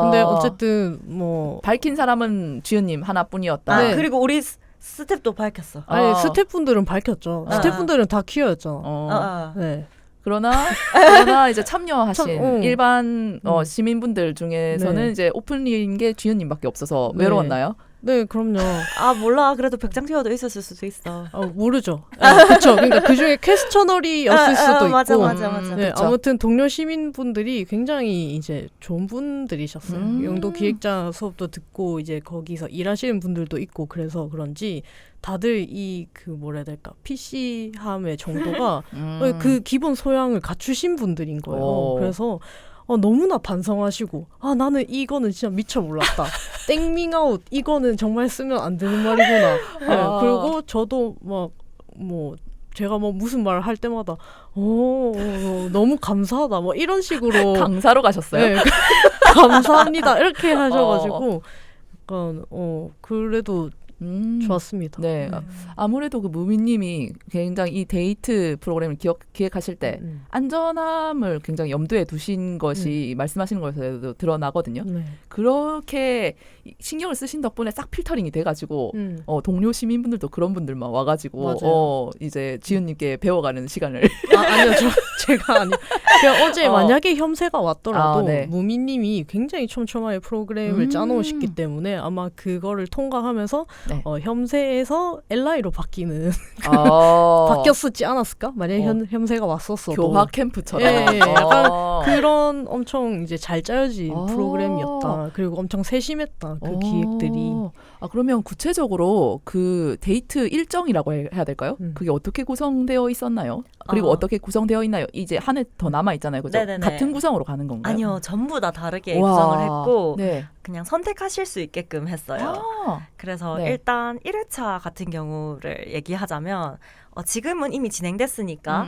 근데 어쨌든 뭐 밝힌 사람은 지은님 하나뿐이었다. 네. 그리고 우리 스텝도 밝혔어. 아니 스태프분들은 밝혔죠. 스태프분들은 다 퀴어였잖아. 어. 네. 그러나 이제 참여하신 일반 시민분들 중에서는 네. 이제 오픈인 게 지연님밖에 없어서 네. 외로웠나요? 네, 그럼요. 아 몰라. 그래도 백장티어도 있었을 수도 있어. 모르죠. 그렇죠. 그러니까 그 중에 퀘스처널이었을 수도 있고. 맞아. 네, 그쵸. 아무튼 동료 시민분들이 굉장히 이제 좋은 분들이셨어요. 영도 기획자 수업도 듣고 이제 거기서 일하시는 분들도 있고 그래서 그런지 다들 이 그 뭐라 해야 될까 PC함의 정도가 그 기본 소양을 갖추신 분들인 거예요. 오. 그래서 너무나 반성하시고 나는 이거는 진짜 미처 몰랐다. 땡밍아웃 이거는 정말 쓰면 안 되는 말이구나. 네, 그리고 저도 막 뭐 제가 뭐 무슨 말을 할 때마다 너무 감사하다 뭐 이런 식으로 강사로 가셨어요? 네, 감사합니다 이렇게 하셔가지고 약간 그래도 좋았습니다. 네. 아무래도 그 무미님이 굉장히 이 데이트 프로그램을 기획하실 때 안전함을 굉장히 염두에 두신 것이 말씀하시는 거에서도 드러나거든요. 네. 그렇게 신경을 쓰신 덕분에 싹 필터링이 돼가지고 동료 시민분들도 그런 분들만 와가지고 이제 지은님께 배워가는 시간을 아니요, 제가 아니요. 그냥 어제 만약에 혐세가 왔더라도 네. 무미님이 굉장히 촘촘하게 프로그램을 짜놓으셨기 때문에 아마 그거를 통과하면서 네. 혐세에서 LI로 바뀌는 아. 바뀌었었지 않았을까? 만약에 혐세가 왔었어도 교화 캠프처럼. 예, 약간 그런 엄청 이제 잘 짜여진 프로그램이었다. 그리고 엄청 세심했다. 그 기획들이. 그러면 구체적으로 그 데이트 일정이라고 해야 될까요? 그게 어떻게 구성되어 있었나요? 그리고 어떻게 구성되어 있나요? 이제 한 해 더 남아 있잖아요. 그죠? 네네네. 같은 구성으로 가는 건가요? 아니요, 전부 다 다르게 와. 구성을 했고 네. 그냥 선택하실 수 있게끔 했어요. 그래서 네. 일단 1회차 같은 경우를 얘기하자면 지금은 이미 진행됐으니까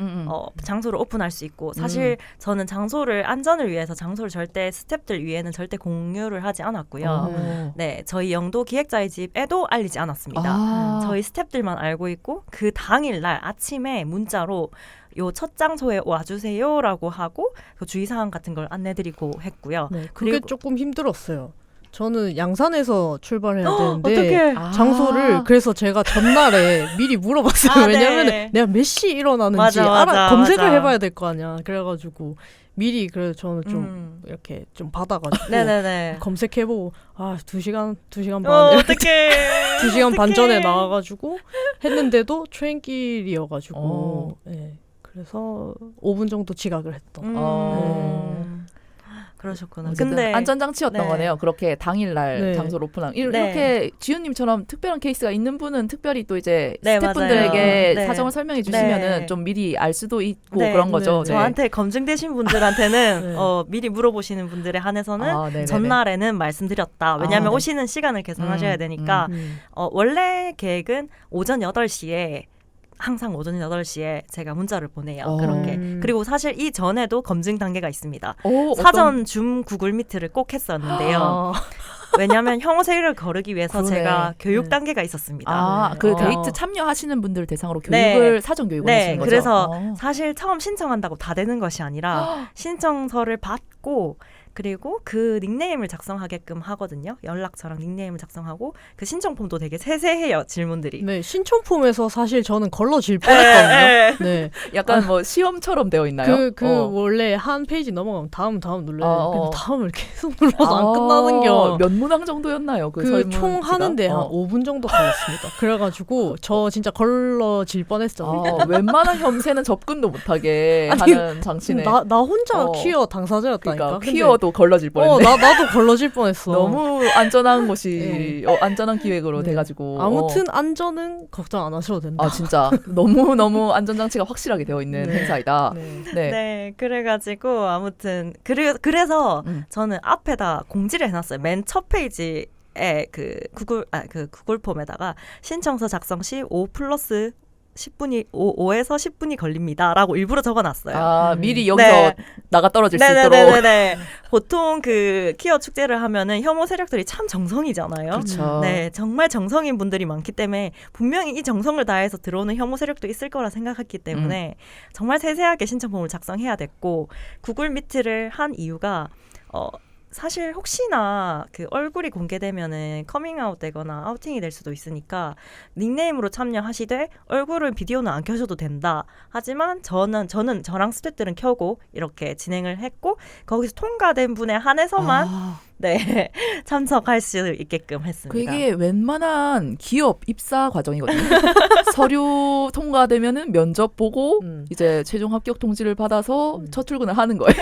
장소를 오픈할 수 있고 사실 저는 장소를 안전을 위해서 장소를 절대 스태프들 위에는 절대 공유를 하지 않았고요. 네, 저희 영도 기획자의 집에도 알리지 않았습니다. 저희 스태프들만 알고 있고 그 당일날 아침에 문자로 요 첫 장소에 와주세요라고 하고 그 주의사항 같은 걸 안내드리고 했고요. 네, 그게 그리고 조금 힘들었어요. 저는 양산에서 출발해야 되는데 어떡해. 장소를 그래서 제가 전날에 미리 물어봤어요. 왜냐면 네. 내가 몇 시 일어나는지 맞아, 검색을 맞아. 해봐야 될 거 아니야. 그래가지고 미리 그래서 저는 좀 이렇게 좀 받아가지고 네네네. 검색해보고 2시간 반 이렇게 어떡해. 2시간 반 어떡해. 전에 나와가지고 했는데도 트렌길이어가지고 네. 그래서 5분 정도 지각을 했던. 그러셨구나. 어쨌든 근데 안전장치였던 네. 거네요. 그렇게 당일날 네. 장소를 오픈한. 네. 이렇게 지훈님처럼 특별한 케이스가 있는 분은 특별히 또 이제 네, 스태프분들에게 맞아요. 네. 사정을 설명해 주시면은 네. 좀 미리 알 수도 있고 네. 그런 거죠. 네. 저한테 검증되신 분들한테는 네. 미리 물어보시는 분들에 한해서는 네네네. 전날에는 말씀드렸다. 왜냐하면 네. 오시는 시간을 계산하셔야 되니까 원래 계획은 오전 8시에 항상 오전 8시에 제가 문자를 보내요. 그렇게. 그리고 사실 이 전에도 검증 단계가 있습니다. 사전 줌 구글 미트를 꼭 했었는데요. 왜냐하면 혐오세를 거르기 위해서 그러네. 제가 교육 단계가 있었습니다. 그 어. 데이트 참여하시는 분들 대상으로 네. 교육을 사전 교육을 네, 하시는 거죠. 그래서 사실 처음 신청한다고 다 되는 것이 아니라 신청서를 받고 그리고 그 닉네임을 작성하게끔 하거든요. 연락처랑 닉네임을 작성하고 그 신청폼도 되게 세세해요. 질문들이. 네, 신청폼에서 사실 저는 걸러질 뻔했거든요. 네. 약간 뭐 시험처럼 되어 있나요? 원래 한 페이지 넘어가면 다음 눌러요. 근데 다음을 계속 눌러서 안 끝나는 겨. 몇 문항 정도였나요? 그 설문지가? 총 하는데 한 5분 정도 걸렸습니다. 그래가지고 저 진짜 걸러질 뻔했어요. 웬만한 혐세는 접근도 못하게 아니, 하는 장치네. 나 혼자 퀴어 당사자였다니까. 그러니까 근데 퀴어도 걸러질 뻔했네. 나도 걸러질 뻔했어. 너무 안전한 곳이 안전한 기획으로 돼가지고 아무튼 안전은 걱정 안 하셔도 된다. 진짜 너무 안전장치가 확실하게 되어 있는 네. 행사이다. 네. 네, 그래가지고 아무튼 그래서 저는 앞에다 공지를 해놨어요. 맨 첫 페이지에 그 구글 폼에다가 신청서 작성 시 5+10 10분이 5에서 10분이 걸립니다라고 일부러 적어놨어요. 미리 여기서 네. 나가 떨어질 수 있도록. 네네네네. 보통 그 퀴어 축제를 하면은 혐오 세력들이 참 정성이잖아요. 그렇죠. 네, 정말 정성인 분들이 많기 때문에 분명히 이 정성을 다해서 들어오는 혐오 세력도 있을 거라 생각했기 때문에 정말 세세하게 신청폼을 작성해야 됐고 구글 미트를 한 이유가 사실 혹시나 그 얼굴이 공개되면은 커밍아웃 되거나 아우팅이 될 수도 있으니까 닉네임으로 참여하시되 얼굴은 비디오는 안 켜셔도 된다. 하지만 저는 저랑 스태프들은 켜고 이렇게 진행을 했고 거기서 통과된 분에 한해서만 네 참석할 수 있게끔 했습니다. 그게 웬만한 기업 입사 과정이거든요. 서류 통과되면은 면접 보고 이제 최종 합격 통지를 받아서 첫 출근을 하는 거예요.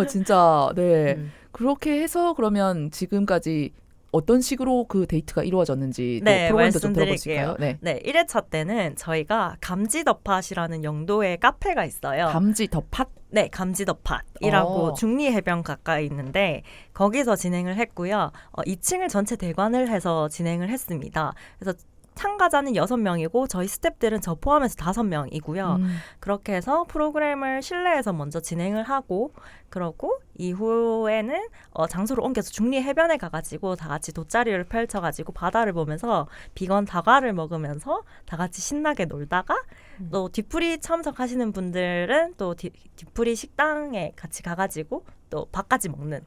진짜 네. 그렇게 해서 그러면 지금까지 어떤 식으로 그 데이트가 이루어졌는지 네, 또 프로그램도 좀 들어볼 수 말씀드릴게요. 있을까요? 네. 네, 1회차 때는 저희가 감지더팟이라는 영도의 카페가 있어요. 감지 더 팟? 네, 감지더팟이라고 어. 중리해변 가까이 있는데 거기서 진행을 했고요. 2층을 전체 대관을 해서 진행을 했습니다. 그래서 참가자는 6명이고 저희 스태프들은 저 포함해서 5명이고요. 그렇게 해서 프로그램을 실내에서 먼저 진행을 하고 그러고 이후에는 장소를 옮겨서 중리해변에 가가지고 다 같이 돗자리를 펼쳐가지고 바다를 보면서 비건 다과를 먹으면서 다 같이 신나게 놀다가 또 뒤풀이 참석하시는 분들은 또 뒤풀이 식당에 같이 가가지고 또 밥까지 먹는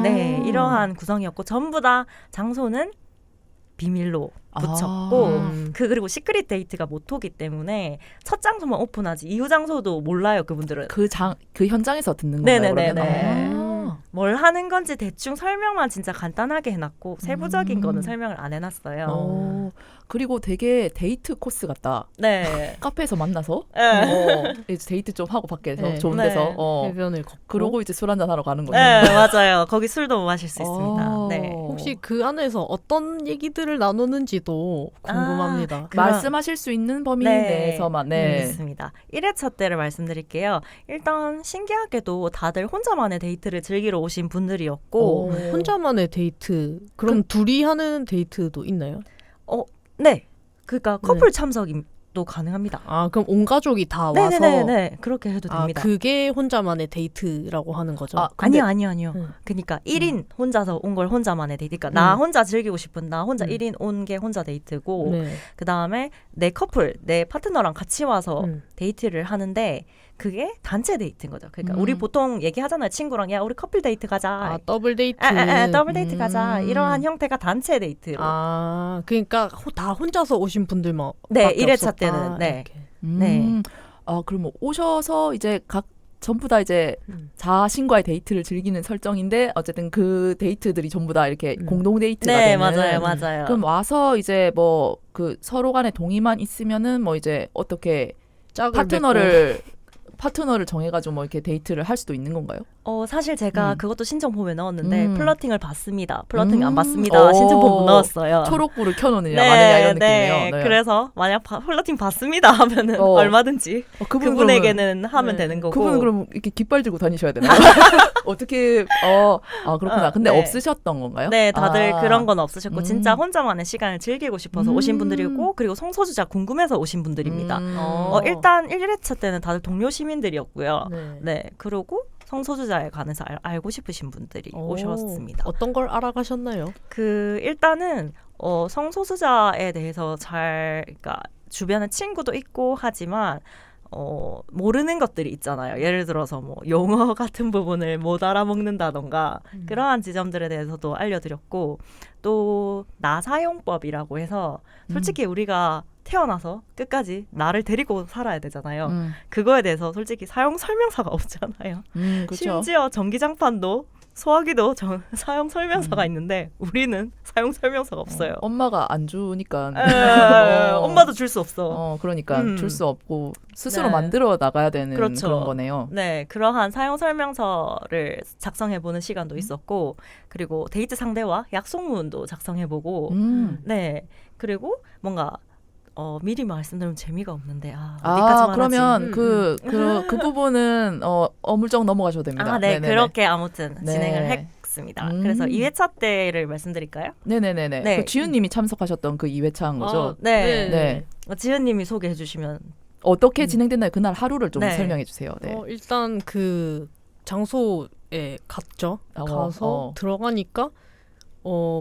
네 이러한 구성이었고 전부 다 장소는 비밀로 붙였고 그리고 시크릿 데이트가 모토기 때문에 첫 장소만 오픈하지 이후 장소도 몰라요 그분들은. 그 현장에서 듣는 건가요? 네네네네. 그러면? 뭘 하는 건지 대충 설명만 진짜 간단하게 해놨고 세부적인 거는 설명을 안 해놨어요. 그리고 되게 데이트 코스 같다. 네. 카페에서 만나서 네. 이제 데이트 좀 하고 밖에서 네. 좋은 네. 데서 해변을 걷고 그러고 이제 술 한잔 하러 가는 거죠. 네, 맞아요. 거기 술도 마실 수 있습니다. 네. 혹시 그 안에서 어떤 얘기들을 나누는지도 궁금합니다. 말씀하실 수 있는 범위 네. 내에서만 네. 있습니다. 1회차 때를 말씀드릴게요. 일단 신기하게도 다들 혼자만의 데이트를 즐기러 오신 분들이었고 혼자만의 데이트 그럼 둘이 하는 데이트도 있나요? 네. 그러니까 커플 참석도 가능합니다. 아 그럼 온 가족이 다 와서 네네네. 그렇게 해도 됩니다. 그게 혼자만의 데이트라고 하는 거죠? 아니요. 그러니까 1인 혼자서 온 걸 혼자만의 데이트. 그러니까 나 혼자 즐기고 싶은 나 혼자 1인 온 게 혼자 데이트고 네. 그다음에 내 커플, 내 파트너랑 같이 와서 데이트를 하는데 그게 단체 데이트인 거죠. 그러니까 우리 보통 얘기하잖아요. 친구랑 야 우리 커플 데이트 가자. 더블 데이트. 더블 데이트 가자. 이러한 형태가 단체 데이트로. 그러니까 다 혼자서 오신 분들만 네, 1회차 때는 네. 네. 그럼 오셔서 이제 각 전부 다 이제 자신과의 데이트를 즐기는 설정인데 어쨌든 그 데이트들이 전부 다 이렇게 공동 데이트가 네, 되는. 맞아요. 그럼 와서 이제 뭐 그 서로 간에 동의만 있으면은 뭐 이제 어떻게 파트너를 정해가지고 뭐 이렇게 데이트를 할 수도 있는 건가요? 사실 제가 그것도 신청폼에 넣었는데 플러팅을 받습니다. 플러팅 안 받습니다. 신청폼 넣었어요. 초록불을 켜놓느냐 마느냐 이런 느낌이에요. 네. 그래서 만약 플러팅 받습니다 하면은 얼마든지 그분에게는 하면 되는 거고. 그분은 그럼 이렇게 깃발 들고 다니셔야 되나요? 어떻게 그렇구나. 근데 없으셨던 건가요? 네, 다들 그런 건 없으셨고 진짜 혼자만의 시간을 즐기고 싶어서 오신 분들이고 그리고 성소수자 궁금해서 오신 분들입니다. 일단 1회차 때는 다들 동료 시민들이었고요. 네, 그리고 성소수자에 관해서 알고 싶으신 분들이 오셨습니다. 어떤 걸 알아가셨나요? 일단은 성소수자에 대해서 그러니까 주변에 친구도 있고 하지만 모르는 것들이 있잖아요. 예를 들어서 뭐 용어 같은 부분을 못 알아먹는다던가 그러한 지점들에 대해서도 알려드렸고 또 나사용법이라고 해서 솔직히 우리가 태어나서 끝까지 나를 데리고 살아야 되잖아요. 그거에 대해서 솔직히 사용 설명서가 없잖아요. 그쵸. 심지어 전기장판도 소화기도 사용 설명서가 있는데 우리는 사용 설명서가 없어요. 엄마가 안 주니까 엄마도 줄 수 없어. 그러니까 줄 수 없고 스스로 만들어 나가야 되는 그렇죠. 그런 거네요. 네, 그러한 사용 설명서를 작성해보는 시간도 있었고 그리고 데이트 상대와 약속문도 작성해보고 네, 그리고 뭔가 미리 말씀드리면 재미가 없는데 어디까지만 그러면 하지? 그 부분은 어물쩍 넘어가셔도 됩니다. 네, 네네네. 그렇게 아무튼 네. 진행을 했습니다. 그래서 2회차 때를 말씀드릴까요? 네네네네. 네. 그 지윤님이 참석하셨던 그 2회차인 거죠? 네. 네. 지은님이 소개해 주시면 어떻게 진행됐나요? 그날 하루를 좀 네. 설명해 주세요. 네. 일단 그 장소에 갔죠. 가서 들어가니까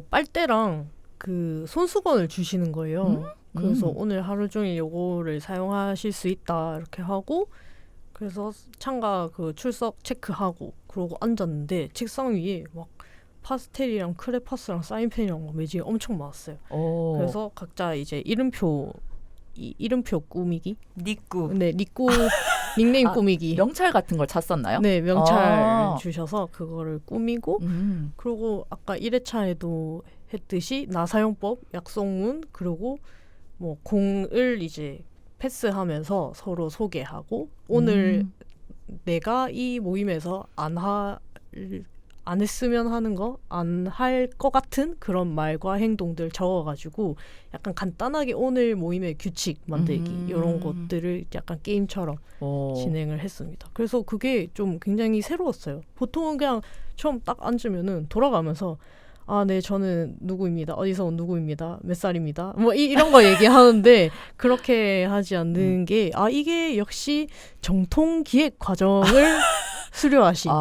빨대랑 그 손수건을 주시는 거예요. 그래서 오늘 하루 종일 요거를 사용하실 수 있다 이렇게 하고 그래서 참가 그 출석 체크하고 그러고 앉았는데 책상 위에 막 파스텔이랑 크레파스랑 사인펜이랑 막 매직이 엄청 많았어요. 오. 그래서 각자 이제 이름표 꾸미기? 니꾸. 네, 니꾸 닉네임 꾸미기. 명찰 같은 걸 찼었나요? 네, 명찰 아. 주셔서 그거를 꾸미고 음. 그리고 아까 1회차에도 했듯이 나사용법, 약속문 그리고 뭐 공을 이제 패스하면서 서로 소개하고 오늘 내가 이 모임에서 안 했으면 하는 거, 안 할 것 같은 그런 말과 행동들 적어가지고 약간 간단하게 오늘 모임의 규칙 만들기 이런 것들을 약간 게임처럼 오. 진행을 했습니다. 그래서 그게 좀 굉장히 새로웠어요. 보통은 그냥 처음 딱 앉으면은 돌아가면서 아, 네, 저는 누구입니다. 어디서 온 누구입니다. 몇 살입니다. 뭐 이런 거 얘기하는데 그렇게 하지 않는 게 이게 역시 정통 기획 과정을 수료하신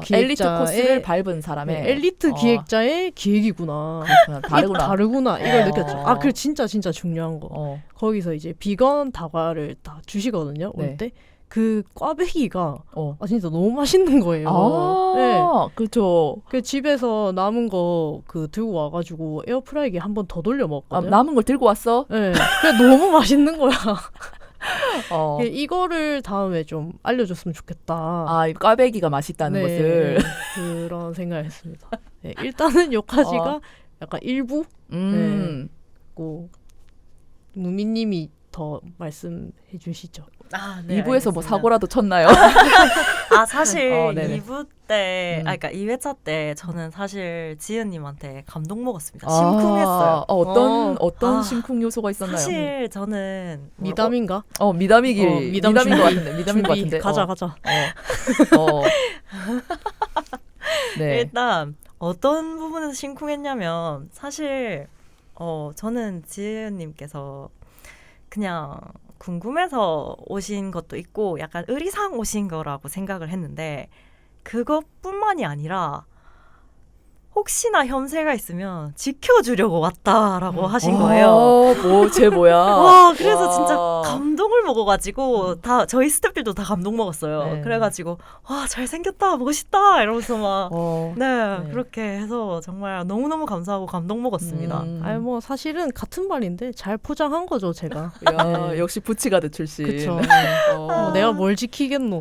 네, 엘리트 코스를 밟은 사람의 엘리트 기획자의 기획이구나. 그렇구나. 다르구나. 이걸 느꼈죠. 어. 그 진짜 중요한 거. 거기서 이제 비건 다과를 다 주시거든요. 네. 올 때. 그 꽈배기가 진짜 너무 맛있는 거예요. 네. 그렇죠. 그 집에서 남은 거 그 들고 와가지고 에어프라이기에 한 번 더 돌려 먹었거든요. 남은 걸 들고 왔어? 네. 그게 너무 맛있는 거야. 어. 이거를 다음에 좀 알려줬으면 좋겠다. 이 꽈배기가 맛있다는 것을. 그런 생각을 했습니다. 네, 일단은 여기까지가 약간 일부. 고 무미님이 더 말씀해 주시죠. 네, 2부에서 뭐 사고라도 쳤나요? 사실 네네. 2부 때, 그러니까 2회차 때 저는 사실 지은님한테 감동 먹었습니다. 심쿵했어요. 어떤 심쿵 요소가 있었나요? 사실 저는 미담인가? 미담인 것 같은데. 미담인 것 같은데. 가자. 네. 일단 어떤 부분에서 심쿵했냐면 사실 저는 지은님께서 그냥 궁금해서 오신 것도 있고 약간 의리상 오신 거라고 생각을 했는데 그것뿐만이 아니라 혹시나 혐세가 있으면 지켜주려고 왔다라고 하신 거예요. 쟤 뭐야? 와, 그래서 진짜 감동을 먹어가지고 다 저희 스태프들도 다 감동 먹었어요. 네. 그래가지고 와, 잘생겼다, 멋있다 이러면서 막 네. 그렇게 해서 정말 너무너무 감사하고 감동 먹었습니다. 뭐 사실은 같은 말인데 잘 포장한 거죠, 제가. 야, 역시 부치가드 출신. 그쵸. 내가 뭘 지키겠노.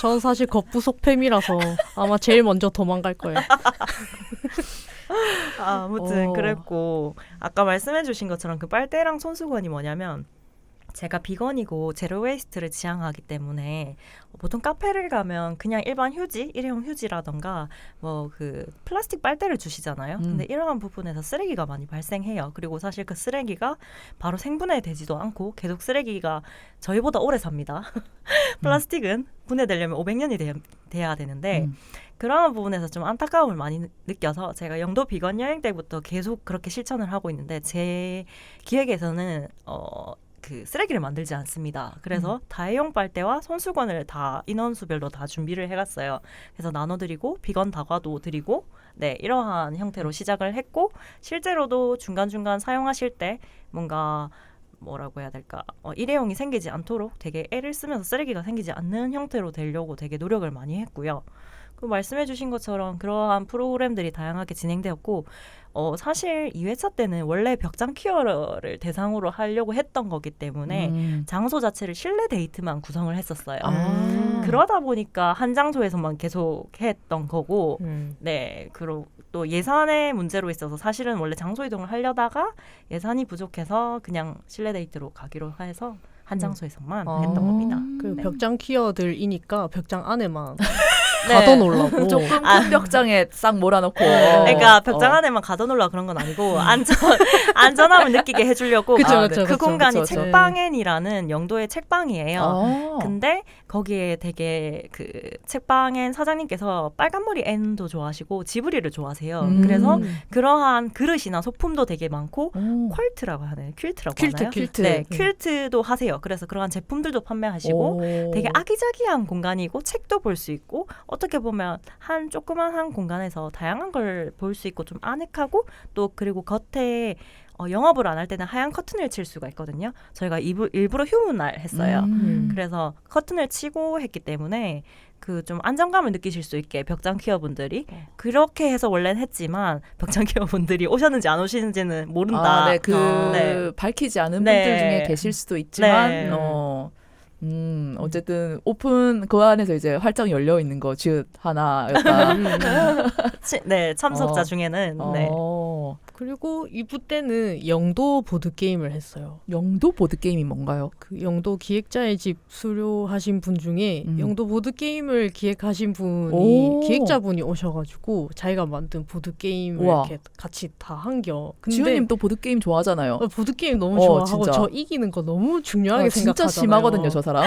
전 사실 겉부속팸이라서 아마 제일 먼저 도망갈 거예요. 아무튼 그랬고 아까 말씀해주신 것처럼 그 빨대랑 손수건이 뭐냐면 제가 비건이고 제로 웨이스트를 지향하기 때문에 보통 카페를 가면 그냥 일반 휴지, 일회용 휴지라던가 뭐 그 플라스틱 빨대를 주시잖아요. 근데 이러한 부분에서 쓰레기가 많이 발생해요. 그리고 사실 그 쓰레기가 바로 생분해되지도 않고 계속 쓰레기가 저희보다 오래 삽니다. 플라스틱은 분해되려면 500년이 돼야 되는데 그런 부분에서 좀 안타까움을 많이 느껴서 제가 영도 비건 여행 때부터 계속 그렇게 실천을 하고 있는데 제 기획에서는 그 쓰레기를 만들지 않습니다. 그래서 다회용 빨대와 손수건을 다 인원수별로 다 준비를 해갔어요. 그래서 나눠드리고 비건 다과도 드리고 이러한 형태로 시작을 했고 실제로도 중간중간 사용하실 때 뭔가 뭐라고 해야 될까 일회용이 생기지 않도록 되게 애를 쓰면서 쓰레기가 생기지 않는 형태로 되려고 되게 노력을 많이 했고요. 그 말씀해 주신 것처럼 그러한 프로그램들이 다양하게 진행되었고 사실 2회차 때는 원래 벽장 퀴어를 대상으로 하려고 했던 거기 때문에 장소 자체를 실내 데이트만 구성을 했었어요. 그러다 보니까 한 장소에서만 계속 했던 거고 그리고 또 예산의 문제로 있어서 사실은 원래 장소 이동을 하려다가 예산이 부족해서 그냥 실내 데이트로 가기로 해서 한 장소에서만 했던 겁니다. 그 벽장 키어들이니까 벽장 안에만 가둬놓으려고. 조금 큰 벽장에 싹 몰아넣고. 그러니까 벽장 안에만 가둬놓으려고 그런 건 아니고 안전함을 느끼게 해주려고 그 공간이 책방엔이라는 영도의 책방이에요. 근데 거기에 되게 그 책방엔 사장님께서 빨간머리 앤도 좋아하시고 지브리를 좋아하세요. 그래서 그러한 그릇이나 소품도 되게 많고 퀄트라고 하나요? 퀼트라고 하나요? 네, 퀼트도 하세요. 그래서 그러한 제품들도 판매하시고 되게 아기자기한 공간이고 책도 볼 수 있고 어떻게 보면 한 조그만 한 공간에서 다양한 걸 볼 수 있고 좀 아늑하고 또 그리고 겉에 영업을 안 할 때는 하얀 커튼을 칠 수가 있거든요. 저희가 일부러 휴무 날 했어요. 그래서 커튼을 치고 했기 때문에 그 좀 안정감을 느끼실 수 있게 벽장 퀴어분들이 그렇게 해서 원래는 했지만 벽장 퀴어분들이 오셨는지 안 오시는지는 모른다. 네, 네. 밝히지 않은 네. 분들 중에 계실 수도 있지만 네. 어쨌든 오픈 그 안에서 이제 활짝 열려 있는 거 즉 하나였다. 네, 참석자 중에는 네. 그리고 2부 때는 영도 보드게임을 했어요. 영도 보드게임이 뭔가요? 그 영도 기획자의 집 수료하신 분 중에 영도 보드게임을 기획하신 분이 기획자분이 오셔가지고 자기가 만든 보드게임을 우와. 이렇게 같이 다 한겨. 근데 지훈님 또 보드게임 좋아하잖아요. 보드게임 너무 좋아하고 진짜. 저 이기는 거 너무 중요하게 진짜 생각하잖아요. 심하거든요, 저 사람.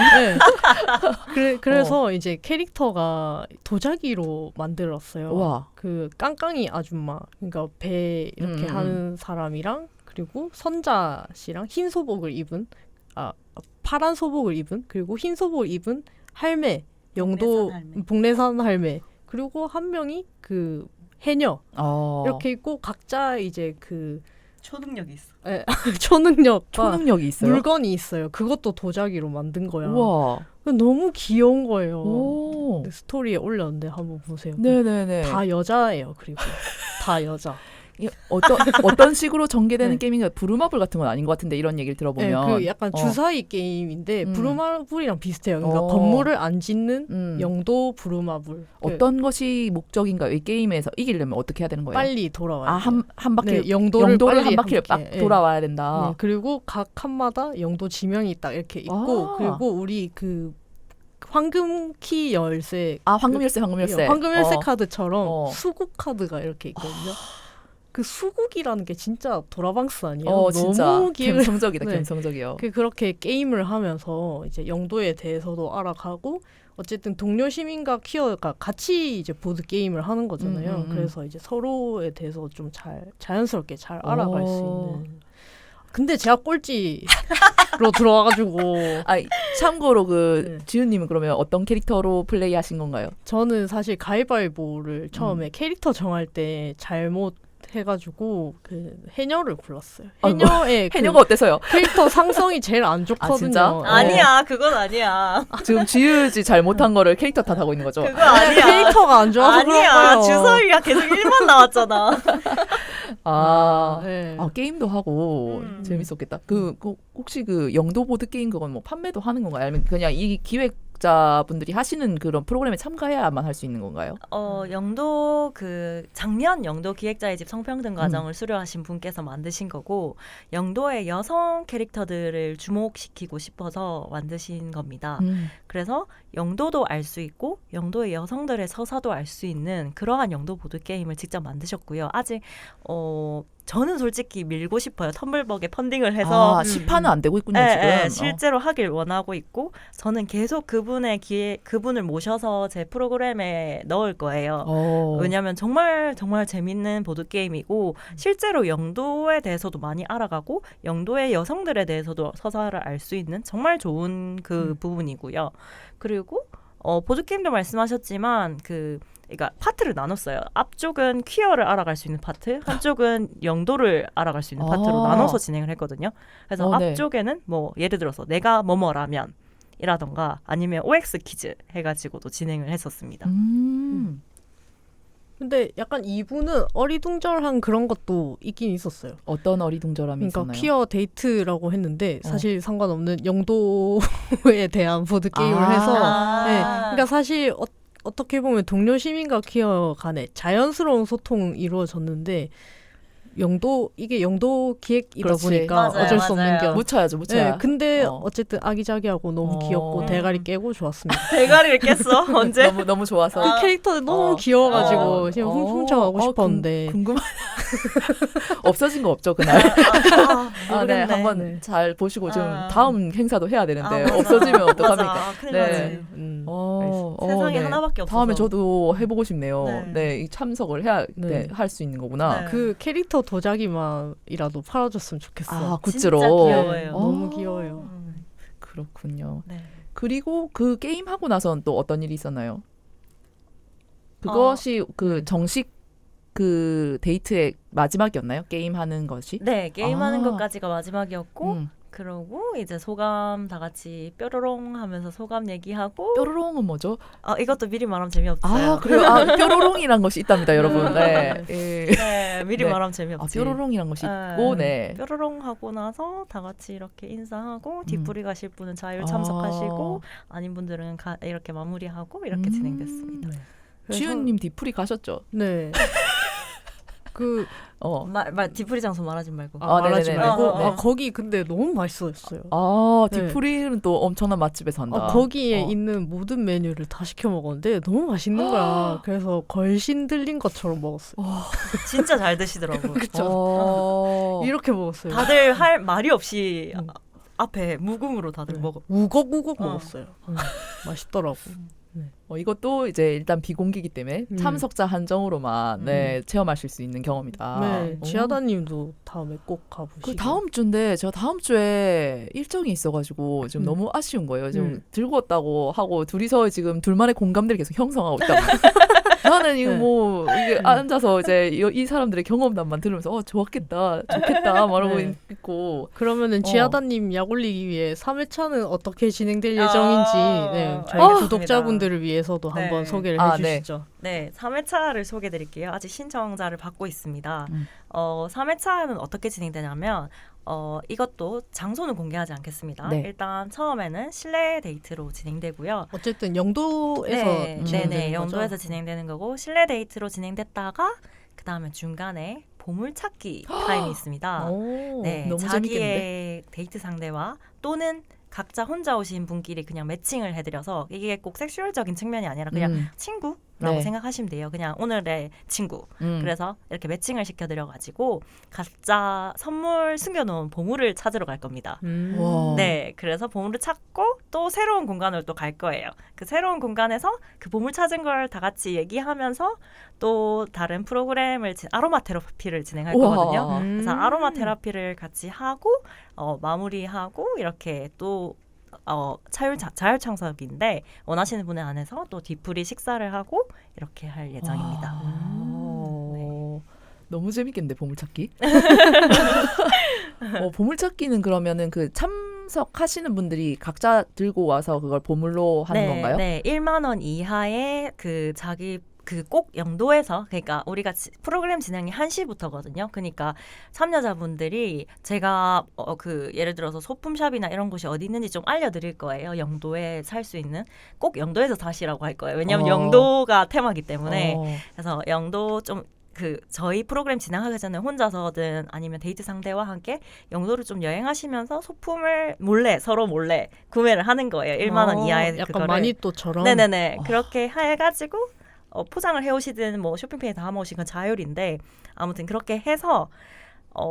네. 그래서 이제 캐릭터가 도자기로 만들었어요. 와. 그 깡깡이 아줌마, 그러니까 배 이렇게 하는 사람이랑 그리고 선자 씨랑 흰 소복을 입은 파란 소복을 입은 그리고 흰 소복을 입은 할매, 영도 복례산 할매, 그리고 한 명이 그 해녀 이렇게 있고 각자 이제 그 초능력이 있어. 초능력이 있어요. 물건이 있어요. 그것도 도자기로 만든 거야. 우와. 너무 귀여운 거예요. 오. 근데 스토리에 올렸는데 한번 보세요. 네네네. 다 여자예요. 그리고 다 여자. 어떤 식으로 전개되는 네. 게임인가? 부루마블 같은 건 아닌 것 같은데 이런 얘기를 들어보면 네, 그 약간 주사위 게임인데 부루마블이랑 비슷해요. 그러니까 건물을 안 짓는 영도 부루마블. 어떤 것이 목적인가요? 이 게임에서 이기려면 어떻게 해야 되는 거예요? 빨리 돌아와요. 한 바퀴 네, 영도를 한 바퀴를 막 네. 돌아와야 된다. 네, 그리고 각 칸마다 영도 지명이 딱 이렇게 있고 그리고 우리 그 황금키 열쇠. 황금 열쇠. 황금 열쇠 카드처럼 수국 카드가 이렇게 있거든요. 그 수국이라는 게 진짜 도라방스 아니에요? 진짜 너무 감성적이다. 네. 감성적이요. 그렇게 게임을 하면서 이제 영도에 대해서도 알아가고 어쨌든 동료 시민과 퀴어가 같이 이제 보드 게임을 하는 거잖아요. 그래서 이제 서로에 대해서 좀 자연스럽게 잘 알아갈 수 있는. 근데 제가 꼴찌로 들어와가지고. 참고로 지훈님은 그러면 어떤 캐릭터로 플레이하신 건가요? 저는 사실 가위바위보를 처음에 캐릭터 정할 때 잘못 해가지고 그 해녀를 골랐어요. 해녀의 해녀가 어때서요? 캐릭터 상성이 제일 안 좋거든요. 진짜? 아니야, 그건 아니야. 지금 지으지 잘못한 거를 캐릭터 탓하고 있는 거죠? 그거 아니야. 캐릭터가 안 좋아서 아니야. 그런 거예요. 주서위가 계속 1번 나왔잖아. 네. 게임도 하고 재밌었겠다. 혹시 영도 보드 게임 그건 뭐 판매도 하는 건가요? 아니면 그냥 이 기획자분들이 하시는 그런 프로그램에 참가해야만 할 수 있는 건가요? 영도 작년 영도 기획자의 집 성평등 과정을 수료하신 분께서 만드신 거고 영도의 여성 캐릭터들을 주목시키고 싶어서 만드신 겁니다. 그래서 영도도 알 수 있고 영도의 여성들의 서사도 알 수 있는 그러한 영도 보드 게임을 직접 만드셨고요. 아직 저는 솔직히 밀고 싶어요. 텀블벅에 펀딩을 해서 시판은 안 되고 있군요. 지금. 네, 실제로 하길 원하고 있고 저는 계속 그분을 모셔서 제 프로그램에 넣을 거예요. 왜냐하면 정말 정말 재밌는 보드 게임이고 실제로 영도에 대해서도 많이 알아가고 영도의 여성들에 대해서도 서사를 알 수 있는 정말 좋은 부분이고요. 그리고 보드 게임도 말씀하셨지만 그러니까 파트를 나눴어요. 앞쪽은 퀴어를 알아갈 수 있는 파트, 한쪽은 영도를 알아갈 수 있는 파트로 나눠서 진행을 했거든요. 그래서 앞쪽에는 뭐 예를 들어서 내가 뭐뭐라면 이라던가 아니면 OX 퀴즈 해가지고도 진행을 했었습니다. 근데 약간 2부는 어리둥절한 그런 것도 있긴 있었어요. 어떤 어리둥절함이 그러니까 있었나요? 퀴어 데이트라고 했는데 사실 상관없는 영도에 대한 보드 게임을 해서 네, 그러니까 사실 어떻게 보면 동료 시민과 퀴어 간에 자연스러운 소통이 이루어졌는데 이게 영도 기획이다 그렇지. 보니까 맞아요, 어쩔 수 없는 맞아요. 겨. 묻혀야죠. 네, 근데 어쨌든 아기자기하고 너무 귀엽고 대가리 깨고 좋았습니다. 대가리를 깼어? 언제? 너무 좋아서 그 캐릭터들 너무 귀여워가지고 지금 훔쳐가고 싶었는데 궁금한 없어진 거 없죠 그날? 모르겠네. 네, 한번 잘 보시고 지금 다음 행사도 해야 되는데 없어지면 어떡합니까? 큰일 네. 나지. 세상에 하나밖에 없어서. 다음에 저도 해보고 싶네요. 네. 이 참석을 해야 할 수 있는 거구나. 네. 그 캐릭터 도자기만이라도 팔아줬으면 좋겠어. 굿즈로. 진짜 귀여워요. 너무 귀여워요. 그렇군요. 네. 그리고 그 게임 하고 나선 또 어떤 일이 있었나요? 그것이 정식 그 데이트의 마지막이었나요? 게임 하는 것이? 네, 게임하는 아. 것까지가 마지막이었고 음. 그러고 이제 소감 다 같이 뾰로롱 하면서 소감 얘기하고 뾰로롱은 뭐죠? 이것도 미리 말하면 재미없어요. 아, 그래요? 아, 뾰로롱이란 것이 있답니다, 여러분. 네. 예. 네, 미리 네. 말하면 아, 재미없지. 뾰로롱이란 것이 네. 있고, 네. 뾰로롱 하고 나서 다 같이 이렇게 인사하고 뒷풀이 가실 분은 자유 아. 참석하시고 아닌 분들은 이렇게 마무리하고 이렇게 진행됐습니다. 그래서- 지은님 뒤풀이 가셨죠? 네. 그 뒷풀이 장소 말하지 말고. 말하지 네네네. 말고 네. 거기 근데 너무 맛있었어요. 아, 네. 뒤풀이는 또 엄청난 맛집에서 한다. 거기에 어. 있는 모든 메뉴를 다 시켜 먹었는데 너무 맛있는 거야. 그래서 걸신 들린 것처럼 먹었어요. 진짜 잘 드시더라고요. 어. 이렇게 먹었어요. 다들 할 말이 없이 음. 앞에 무금으로 다들 네. 먹어. 우걱우걱 먹었어요. 맛있더라고. 이것도 이제 일단 비공개이기 때문에 참석자 한정으로만 네, 체험하실 수 있는 경험이다. 네, 지하다님도 다음에 꼭 가보시고. 그 다음 주인데 제가 다음 주에 일정이 있어가지고 좀 너무 아쉬운 거예요. 좀 들고 왔다고 하고 둘이서 지금 둘만의 공감대를 계속 형성하고 있다. 나는 이거 네. 뭐 이게 앉아서 이제 이 사람들의 경험담만 들으면서 좋겠다 말하고 네. 있고. 그러면은 지하다님 약 올리기 위해 3회차는 어떻게 진행될 예정인지 네, 저희 알겠습니다. 구독자분들을 위해서도 네. 한번 소개를 아, 해주시죠. 네, 3회차를 소개해드릴게요. 아직 신청자를 받고 있습니다. 3회차는 어떻게 진행되냐면 이것도 장소는 공개하지 않겠습니다. 네. 일단 처음에는 실내 데이트로 진행되고요. 어쨌든 영도에서 네, 진행되는 영도에서 거죠? 진행되는 거고 실내 데이트로 진행됐다가 그 다음에 중간에 보물찾기 타임이 있습니다. 오, 네, 너무 자기의 재밌겠는데? 데이트 상대와 또는 각자 혼자 오신 분끼리 그냥 매칭을 해드려서 이게 꼭 섹슈얼적인 측면이 아니라 그냥 친구라고 네. 생각하시면 돼요. 그냥 오늘의 친구. 음. 그래서 이렇게 매칭을 시켜드려가지고 각자 선물 숨겨놓은 보물을 찾으러 갈 겁니다. 와. 네, 그래서 보물을 찾고 또 새로운 공간으로 또 갈 거예요. 그 새로운 공간에서 그 보물 찾은 걸 다 같이 얘기하면서 또 다른 프로그램을 아로마 테라피를 진행할 우와. 거거든요. 그래서 아로마 테라피를 같이 하고 마무리하고 이렇게 또 자율창석인데 원하시는 분에 안에서 또 뒤풀이 식사를 하고 이렇게 할 예정입니다. 네. 너무 재밌겠는데 보물찾기. 보물찾기는 그러면은 그 참석하시는 분들이 각자 들고 와서 그걸 보물로 하는 건가요? 네, 1만 원 이하의 꼭 영도에서 그러니까 우리가 프로그램 진행이 1시부터거든요. 그러니까 참여자분들이 제가 예를 들어서 소품샵이나 이런 곳이 어디 있는지 좀 알려드릴 거예요. 영도에 살 수 있는 꼭 영도에서 사시라고 할 거예요. 왜냐하면 영도가 테마기 때문에 그래서 영도 좀 저희 프로그램 진행하기 전에 혼자서든 아니면 데이트 상대와 함께 영도를 좀 여행하시면서 소품을 서로 몰래 구매를 하는 거예요. 1만 원 이하의 약간 그거를. 마니또처럼. 네네네. 그렇게 해가지고 포장을 해오시든 뭐 쇼핑백에 담아오시건 자율인데 아무튼 그렇게 해서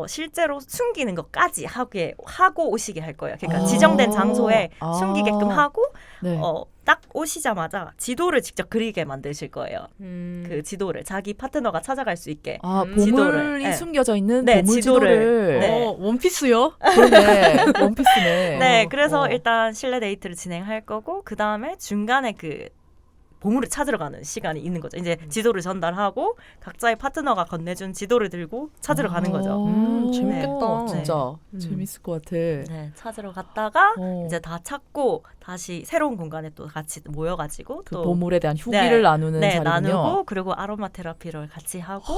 실제로 숨기는 것까지 하고 오시게 할 거예요. 그러니까 지정된 장소에 숨기게끔 하고 네. 딱 오시자마자 지도를 직접 그리게 만드실 거예요. 그 지도를 자기 파트너가 찾아갈 수 있게. 보물이 지도를, 네. 숨겨져 있는 네, 보물 지도를. 지도를. 네. 원피스요? 그러네. 원피스네. 네, 그래서 일단 실내 데이트를 진행할 거고 그 다음에 중간에 보물을 찾으러 가는 시간이 있는 거죠. 이제 지도를 전달하고 각자의 파트너가 건네준 지도를 들고 찾으러 가는 거죠. 재밌겠다. 진짜 재밌을 것 같아. 네, 찾으러 갔다가 어. 이제 다 찾고 다시 새로운 공간에 또 같이 모여가지고 그 또 보물에 대한 후기를 나누는 네, 자리군요. 나누고 그리고 아로마 테라피를 같이 하고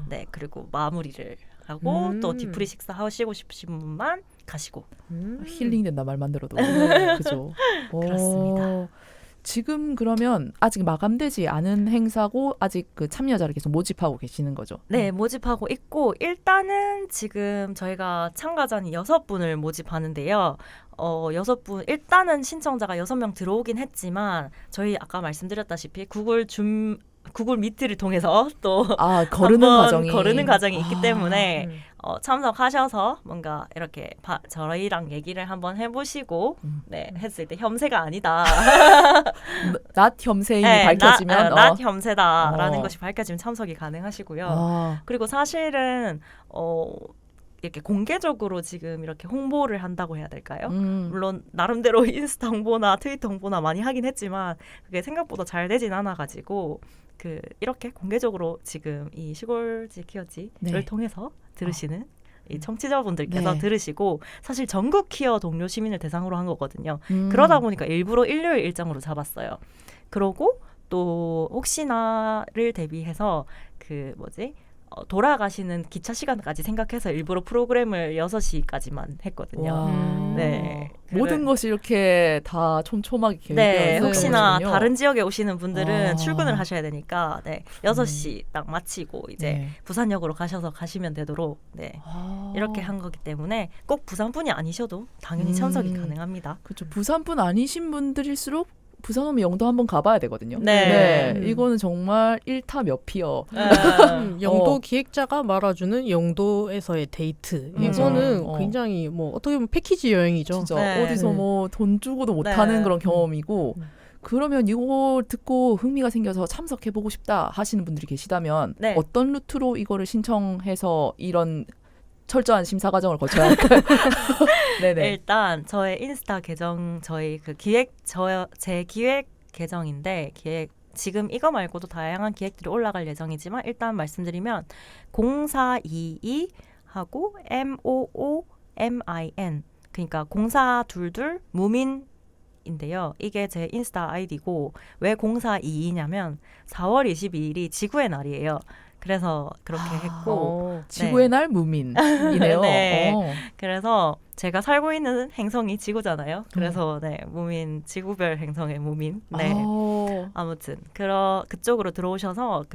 네, 그리고 마무리를 하고 또 뒤풀이 식사 하시고 싶으신 분만 가시고 힐링된다 말만 들어도. 그죠. 그렇습니다. 지금 그러면 아직 마감되지 않은 행사고 아직 그 참여자를 계속 모집하고 계시는 거죠? 네, 모집하고 있고 일단은 지금 저희가 참가자는 6분을 모집하는데요. 6분 일단은 신청자가 6명 들어오긴 했지만 저희 아까 말씀드렸다시피 구글 미트를 통해서 또 거르는 과정이 있기 때문에 참석하셔서 뭔가 이렇게 저희랑 얘기를 한번 해보시고 네, 했을 때 혐세가 아니다. 낫 혐세임이 네, 밝혀지면 낫 혐세다라는 것이 밝혀지면 참석이 가능하시고요. 그리고 사실은 이렇게 공개적으로 지금 이렇게 홍보를 한다고 해야 될까요? 음. 물론 나름대로 인스타 홍보나 트위터 홍보나 많이 하긴 했지만 그게 생각보다 잘 되진 않아가지고 이렇게 공개적으로 지금 이 시골지 키어지를 네. 통해서 들으시는 이 청취자분들께서 네. 들으시고 사실 전국 키어 동료 시민을 대상으로 한 거거든요. 그러다 보니까 일부러 일요일 일정으로 잡았어요. 그러고 또 혹시나를 대비해서 돌아가시는 기차 시간까지 생각해서 일부러 프로그램을 6시까지만 했거든요. 와. 네. 모든 것이 이렇게 다 촘촘하게 계획되어 네, 있었던 혹시나 거군요. 다른 지역에 오시는 분들은 아. 출근을 하셔야 되니까 6시 딱 마치고 이제 네. 부산역으로 가시면 되도록 아. 이렇게 한 거기 때문에 꼭 부산분이 아니셔도 당연히 참석이 가능합니다. 그렇죠. 부산분 아니신 분들일수록 부산 오면 영도 한번 가봐야 되거든요. 네. 이거는 정말 일타 몇 피어. 영도 기획자가 말아주는 영도에서의 데이트. 이거는 어. 굉장히 뭐 어떻게 보면 패키지 여행이죠. 진짜 네. 어디서 뭐 돈 주고도 못하는 네. 그런 경험이고 그러면 이거 듣고 흥미가 생겨서 참석해보고 싶다 하시는 분들이 계시다면 네. 어떤 루트로 이거를 신청해서 이런 철저한 심사 과정을 거쳐야 할까요? 네네. 일단 저의 인스타 계정 저희 제 기획 계정인데 지금 이거 말고도 다양한 기획들이 올라갈 예정이지만 일단 말씀드리면 0422 하고 MOOMIN 그러니까 0422 무민인데요. 이게 제 인스타 아이디고 왜 0422냐면 4월 22일이 지구의 날이에요. 그래서 그렇게 했고 지구의 날 무민이네요. 네. 어. 그래서 제가 살고 있는 행성이 지구잖아요. 그래서 무민 지구별 행성의 무민. 네. 아무튼 그쪽으로 들어오셔서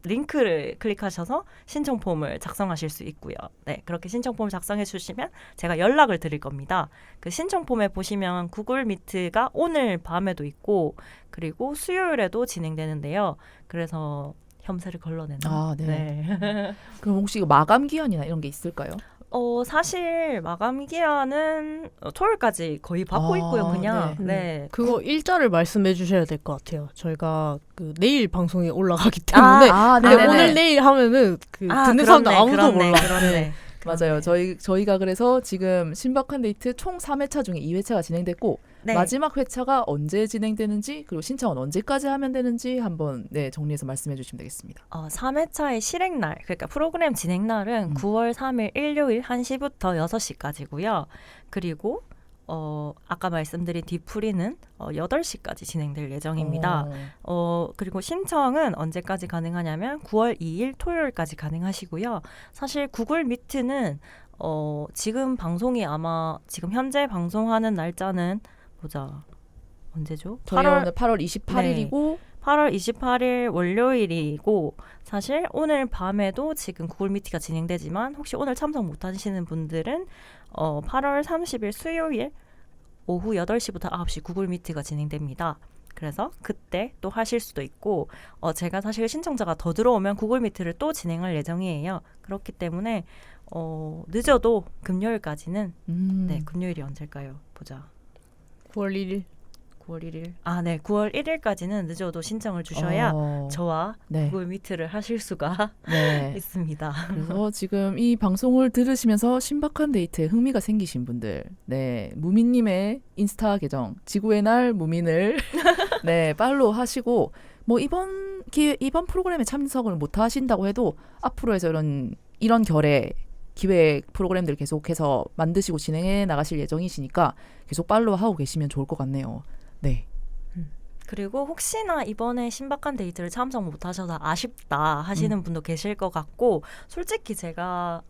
링크를 클릭하셔서 신청 폼을 작성하실 수 있고요. 네, 그렇게 신청 폼을 작성해 주시면 제가 연락을 드릴 겁니다. 그 신청 폼에 보시면 구글 미트가 오늘 밤에도 있고 그리고 수요일에도 진행되는데요. 그래서 혐세를 걸러내는. 네. 그럼 혹시 이거 마감 기한이나 이런 게 있을까요? 사실 마감 기한은 토요일까지 거의 받고 있고요. 그냥. 네. 그거 일자를 말씀해 주셔야 될 것 같아요. 저희가 내일 방송에 올라가기 때문에 근데 오늘 내일 하면은 듣는 사람도 아무도 몰라. 그렇네. 맞아요. 저희가 그래서 지금 신박한 데이트 총 3회차 중에 2회차가 진행됐고 마지막 회차가 언제 진행되는지 그리고 신청은 언제까지 하면 되는지 한번 정리해서 말씀해 주시면 되겠습니다. 3회차의 실행날 그러니까 프로그램 진행날은 9월 3일 일요일 1시부터 6시까지고요. 그리고 아까 말씀드린 뒤풀이는 8시까지 진행될 예정입니다. 그리고 신청은 언제까지 가능하냐면 9월 2일 토요일까지 가능하시고요. 사실 구글 미트는 지금 방송이 아마 지금 현재 방송하는 날짜는 보자. 언제죠? 저희는 8월 28일이고 8월 28일 월요일이고 사실 오늘 밤에도 지금 구글 미트가 진행되지만 혹시 오늘 참석 못하시는 분들은 8월 30일 수요일 오후 8시부터 9시 구글 미트가 진행됩니다. 그래서 그때 또 하실 수도 있고 제가 사실 신청자가 더 들어오면 구글 미트를 또 진행할 예정이에요. 그렇기 때문에 늦어도 금요일까지는 금요일이 언제일까요? 보자. 9월 1일. 9월 1일. 9월 1일까지는 늦어도 신청을 주셔야 저와 구글 미트를 하실 수가 있습니다. 그래서 지금 이 방송을 들으시면서 신박한 데이트에 흥미가 생기신 분들, 무민님의 인스타 계정 지구의 날 무민을 팔로우 하시고 뭐 이번 프로그램에 참석을 못 하신다고 해도 앞으로 해서 이런 결의 기획 프로그램들 계속해서 만드시고 진행해 나가실 예정이시니까 계속 팔로우하고 계시면 좋을 것 같네요. 네. 그리고 혹시나 이번에 신박한 데이트를 참석 못하셔서 아쉽다 하시는 분도 계실 것 같고 솔직히 제가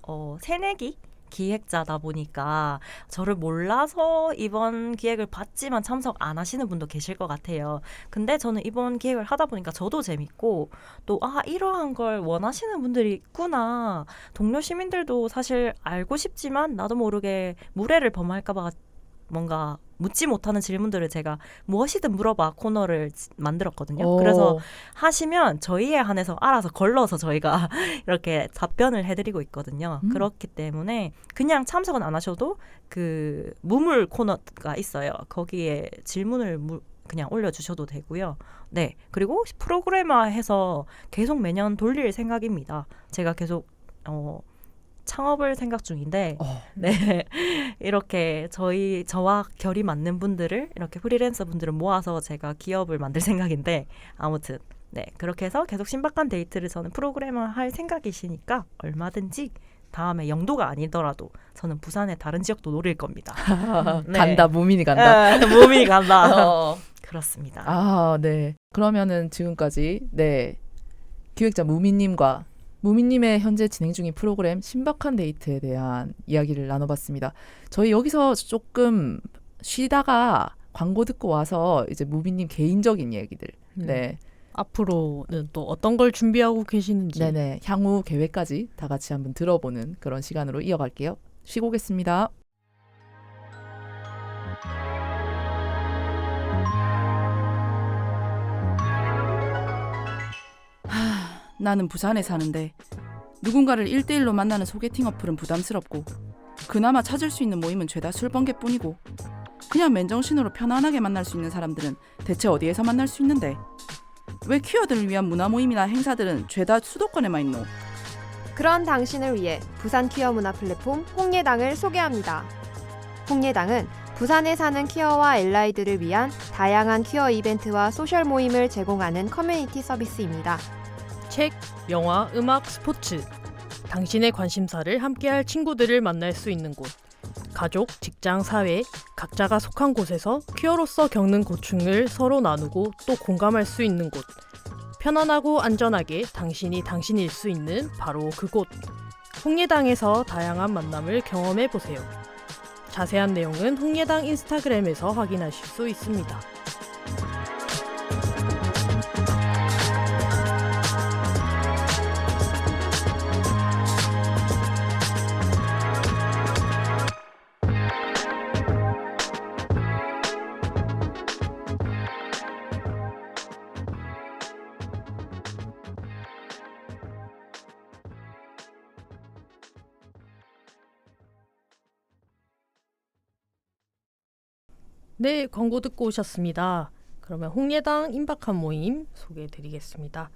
새내기 기획자다 보니까 저를 몰라서 이번 기획을 받지만 참석 안 하시는 분도 계실 것 같아요. 근데 저는 이번 기획을 하다 보니까 저도 재밌고 또 이러한 걸 원하시는 분들이 있구나. 동료 시민들도 사실 알고 싶지만 나도 모르게 무례를 범할까 봐 뭔가 묻지 못하는 질문들을 제가 무엇이든 물어봐 코너를 만들었거든요. 그래서 하시면 저희에 한해서 알아서 걸러서 저희가 이렇게 답변을 해드리고 있거든요. 그렇기 때문에 그냥 참석은 안 하셔도 그 무물 코너가 있어요. 거기에 질문을 그냥 올려주셔도 되고요. 네, 그리고 프로그래머해서 계속 매년 돌릴 생각입니다. 제가 계속 창업을 생각 중인데 어. 네 이렇게 저와 결이 맞는 분들을 이렇게 프리랜서 분들을 모아서 제가 기업을 만들 생각인데 아무튼 네 그렇게 해서 계속 신박한 데이트를 저는 프로그래머 할 생각이시니까 얼마든지 다음에 영도가 아니더라도 저는 부산의 다른 지역도 노릴 겁니다. 네. 간다, 무민이 간다. 몸이 간다. 어. 그렇습니다. 아, 네. 그러면은 지금까지 네 기획자 무민님과 무민님의 현재 진행 중인 프로그램 신박한 데이트에 대한 이야기를 나눠봤습니다. 저희 여기서 조금 쉬다가 광고 듣고 와서 이제 무민님 개인적인 얘기들, 네, 앞으로는 또 어떤 걸 준비하고 계시는지. 네네, 향후 계획까지 다 같이 한번 들어보는 그런 시간으로 이어갈게요. 쉬고 오겠습니다. 나는 부산에 사는데 누군가를 1대1로 만나는 소개팅 어플은 부담스럽고 그나마 찾을 수 있는 모임은 죄다 술번개뿐이고 그냥 맨정신으로 편안하게 만날 수 있는 사람들은 대체 어디에서 만날 수 있는데 왜 퀴어들을 위한 문화 모임이나 행사들은 죄다 수도권에만 있노? 그런 당신을 위해 부산 퀴어 문화 플랫폼 홍예당을 소개합니다. 홍예당은 부산에 사는 퀴어와 엘라이들을 위한 다양한 퀴어 이벤트와 소셜 모임을 제공하는 커뮤니티 서비스입니다. 책, 영화, 음악, 스포츠. 당신의 관심사를 함께할 친구들을 만날 수 있는 곳. 가족, 직장, 사회, 각자가 속한 곳에서 퀴어로서 겪는 고충을 서로 나누고 또 공감할 수 있는 곳. 편안하고 안전하게 당신이 당신일 수 있는 바로 그곳. 홍예당에서 다양한 만남을 경험해보세요. 자세한 내용은 홍예당 인스타그램에서 확인하실 수 있습니다. 네, 광고 듣고 오셨습니다. 그러면 홍예당 임박한 모임 소개해드리겠습니다.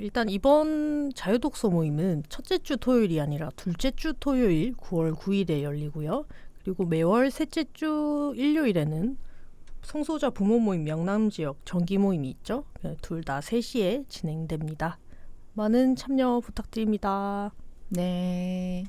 일단 이번 자유독서 모임은 첫째 주 토요일이 아니라 둘째 주 토요일 9월 9일에 열리고요. 그리고 매월 셋째 주 일요일에는 성소자 부모 모임 명남지역 정기 모임이 있죠. 둘 다 3시에 진행됩니다. 많은 참여 부탁드립니다. 네,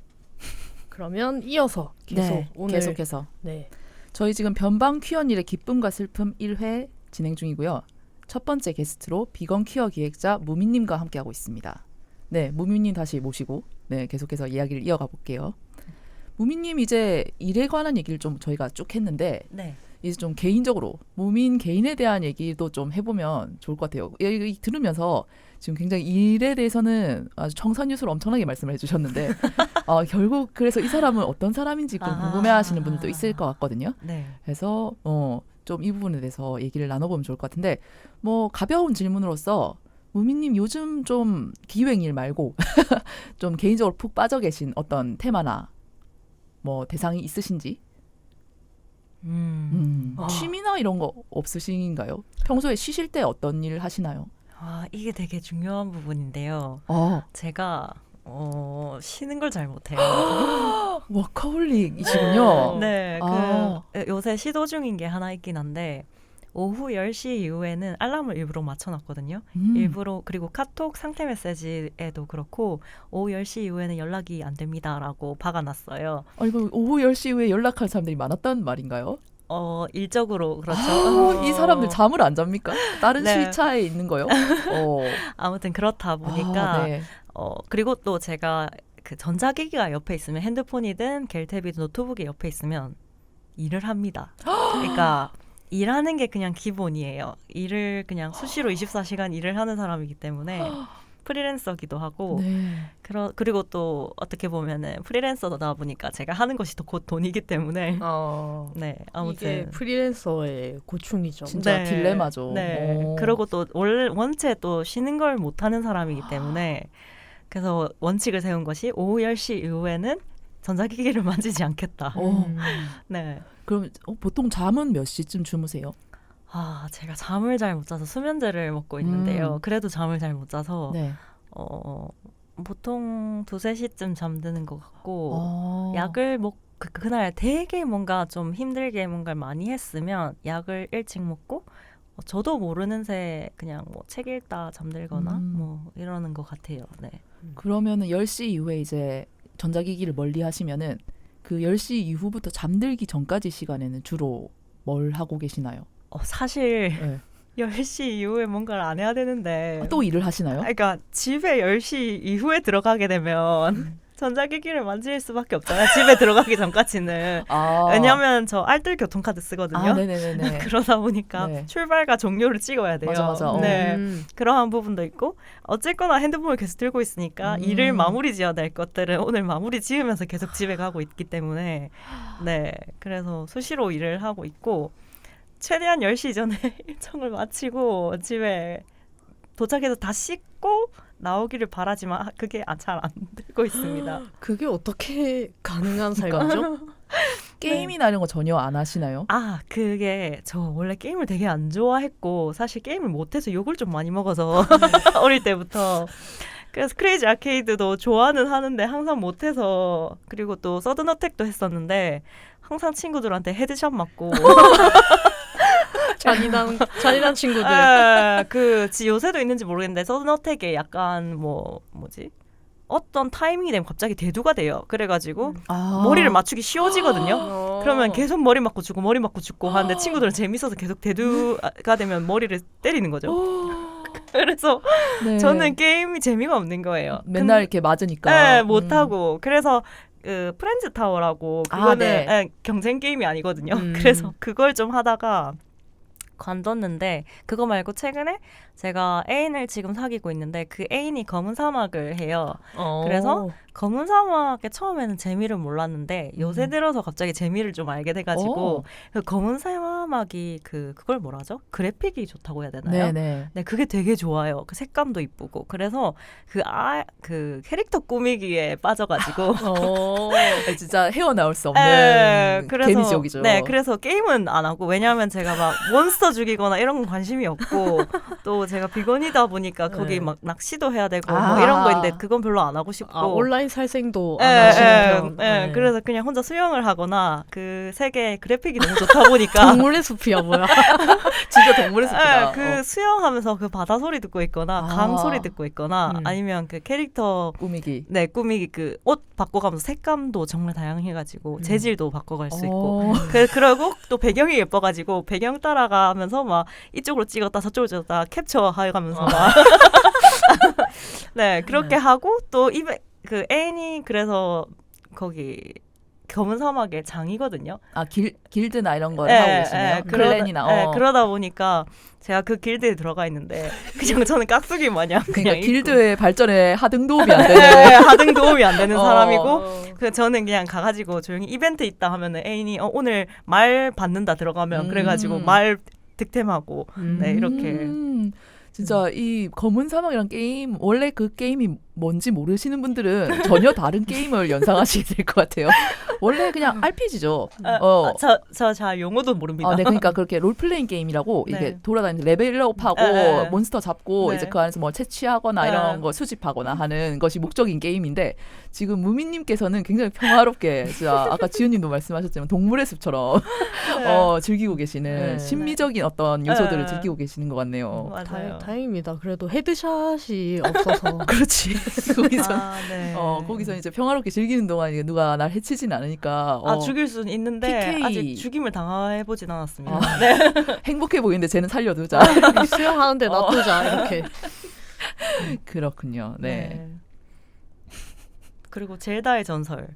그러면 이어서 계속 네, 오늘 계속해서 네. 저희 지금 변방 퀴어일의 기쁨과 슬픔 1회 진행 중이고요. 첫 번째 게스트로 비건 퀴어 기획자 무민님과 함께하고 있습니다. 네, 무민님 다시 모시고 네 계속해서 이야기를 이어가 볼게요. 무민님 이제 일에 관한 얘기를 좀 저희가 쭉 했는데 네. 이제 좀 개인적으로 무민 개인에 대한 얘기도 좀 해보면 좋을 것 같아요. 여기 들으면서 지금 굉장히 일에 대해서는 아주 청산유수를 엄청나게 말씀을 해주셨는데 결국 그래서 이 사람은 어떤 사람인지 좀 궁금해하시는 분들도 있을 것 같거든요. 네. 그래서 좀 이 부분에 대해서 얘기를 나눠보면 좋을 것 같은데 뭐 가벼운 질문으로서 무민님 요즘 좀 기획일 말고 좀 개인적으로 푹 빠져 계신 어떤 테마나 뭐 대상이 있으신지 취미나 이런 거 없으신가요? 평소에 쉬실 때 어떤 일 하시나요? 이게 되게 중요한 부분인데요. 제가 쉬는 걸 잘 못해요. 워커홀릭이시군요. 네, 요새 시도 중인 게 하나 있긴 한데 오후 10시 이후에는 알람을 일부러 맞춰놨거든요. 일부러 그리고 카톡 상태 메시지에도 그렇고 오후 10시 이후에는 연락이 안 됩니다라고 박아놨어요. 이거 오후 10시 이후에 연락할 사람들이 많았다는 말인가요? 일적으로 그렇죠. 이 사람들 잠을 안 잡니까? 다른 네. 시차에 있는 거요? 아무튼 그렇다 보니까 네. 그리고 또 제가 그 전자기기가 옆에 있으면 핸드폰이든 갤탭이든 노트북이 옆에 있으면 일을 합니다. 그러니까 일하는 게 그냥 기본이에요. 일을 그냥 수시로 24시간 일을 하는 사람이기 때문에 프리랜서기도 하고 네. 그리고 또 어떻게 보면은 프리랜서다 보니까 제가 하는 것이 더 곧 돈이기 때문에 네 아무튼 이게 프리랜서의 고충이죠. 진짜 딜레마죠. 네. 그리고 또 원체 또 쉬는 걸 못하는 사람이기 때문에 그래서 원칙을 세운 것이 오후 10시 이후에는 전자기기를 만지지 않겠다. 네. 그럼 보통 잠은 몇 시쯤 주무세요? 제가 잠을 잘 못 자서 수면제를 먹고 있는데요. 그래도 잠을 잘 못 자서 네. 보통 2-3시쯤 잠드는 것 같고 아. 약을 그날 되게 뭔가 좀 힘들게 뭔가를 많이 했으면 약을 일찍 먹고 저도 모르는 새 그냥 뭐 책 읽다 잠들거나 뭐 이러는 것 같아요. 네. 그러면은 10시 이후에 이제 전자기기를 멀리 하시면은 그 10시 이후부터 잠들기 전까지 시간에는 주로 뭘 하고 계시나요? 사실 네. 10시 이후에 뭔가를 안 해야 되는데 또 일을 하시나요? 그러니까 집에 10시 이후에 들어가게 되면 전자기기를 만질 수밖에 없잖아요. 집에 들어가기 전까지는. 아. 왜냐하면 저 알뜰 교통카드 쓰거든요. 아, 네네네. 그러다 보니까 네. 출발과 종료를 찍어야 돼요. 맞아. 네. 그러한 부분도 있고 어쨌거나 핸드폰을 계속 들고 있으니까 일을 마무리 지어야 될 것들은 오늘 마무리 지으면서 계속 집에 가고 있기 때문에 네. 그래서 수시로 일을 하고 있고 최대한 10시 전에 일정을 마치고 집에 도착해서 다 씻고 나오기를 바라지만 그게 잘 안 되고 있습니다. 그게 어떻게 가능한 그러니까. 삶이죠? 게임이나 이런 거 전혀 안 하시나요? 그게 저 원래 게임을 되게 안 좋아했고 사실 게임을 못해서 욕을 좀 많이 먹어서 어릴 때부터 그래서 크레이지 아케이드도 좋아는 하는데 항상 못해서 그리고 또 서든 어택도 했었는데 항상 친구들한테 헤드샷 맞고 잔인한 친구들. 요새도 있는지 모르겠는데 서든 어택에 약간 뭐지? 어떤 타이밍이 되면 갑자기 대두가 돼요. 그래가지고 머리를 맞추기 쉬워지거든요. 그러면 계속 머리 맞고 죽고 하는데 친구들은 재밌어서 계속 대두가 되면 머리를 때리는 거죠. 그래서 네. 저는 게임이 재미가 없는 거예요. 맨날 이렇게 맞으니까. 네, 못하고. 그래서 프렌즈 타워라고 그거는 네. 경쟁 게임이 아니거든요. 그래서 그걸 좀 하다가 관뒀는데 그거 말고 최근에 제가 애인을 지금 사귀고 있는데 그 애인이 검은 사막을 해요. 그래서 검은 사막에 처음에는 재미를 몰랐는데 요새 들어서 갑자기 재미를 좀 알게 돼가지고 그 검은 사막이 그걸 뭐라죠? 그래픽이 좋다고 해야 되나요? 네네. 네, 그게 되게 좋아요. 그 색감도 이쁘고 그래서 그 캐릭터 꾸미기에 빠져가지고 진짜 헤어나올 수 없는 그래서, 개미지옥이죠. 네, 그래서 게임은 안 하고 왜냐하면 제가 막 몬스터 죽이거나 이런 건 관심이 없고 또 제가 비건이다 보니까 거기 막 낚시도 해야 되고 뭐 이런 거 있는데 그건 별로 안 하고 싶고 온라인 살생도 안 하시는 편. 네. 그래서 그냥 혼자 수영을 하거나 그 세계 그래픽이 너무 좋다 보니까 동물의 숲이야 뭐야. 진짜 동물의 숲이다. 그 수영하면서 그 바다 소리 듣고 있거나 강 소리 듣고 있거나 아니면 그 캐릭터 꾸미기. 네, 꾸미기 그 옷 바꿔가면서 색감도 정말 다양해가지고 재질도 바꿔갈 수 있고 그러고 또 배경이 예뻐가지고 배경 따라가면서 막 이쪽으로 찍었다 저쪽으로 찍었다 캡처해가면서 막 네, 그렇게 하고 또 그 애인이 그래서 거기 검은 사막의 장이거든요. 길드나 이런 걸 하고 계시네요. 클랜이나. 그러다 보니까 제가 그 길드에 들어가 있는데 그냥 저는 깍두기 마냥 그러니까 그냥 길드의 발전에 하등 도움이 안 되는. 네, 하등 도움이 안 되는 사람이고 저는 그냥 가가지고 조용히 이벤트 있다 하면은 애인이 오늘 말 받는다 들어가면 그래가지고 말 득템하고 네 이렇게 진짜 이 검은 사막이란 게임 원래 그 게임이 뭔지 모르시는 분들은 전혀 다른 게임을 연상하시게 될 것 같아요. 원래 그냥 RPG죠. 저 잘 용어도 모릅니다. 네, 그러니까 그렇게 롤플레잉 게임이라고 네. 이게 돌아다니는 레벨업하고 몬스터 잡고 네. 이제 그 안에서 뭐 채취하거나 이런 거 수집하거나 하는 것이 목적인 게임인데 지금 무민님께서는 굉장히 평화롭게 진짜 아까 지은님도 말씀하셨지만 동물의 숲처럼 즐기고 계시는 심미적인 어떤 요소들을 즐기고 계시는 것 같네요. 맞아요. 다행입니다. 그래도 헤드샷이 없어서. 그렇지. 거기서 네. 거기서 이제 평화롭게 즐기는 동안 이게 누가 날 해치진 않으니까 죽일 수는 있는데 PK. 아직 죽임을 당해보진 않았습니다. 행복해 보이는데 쟤는 살려두자. 수영하는데 놔두자 이렇게. 그렇군요. 네. 그리고 젤다의 전설.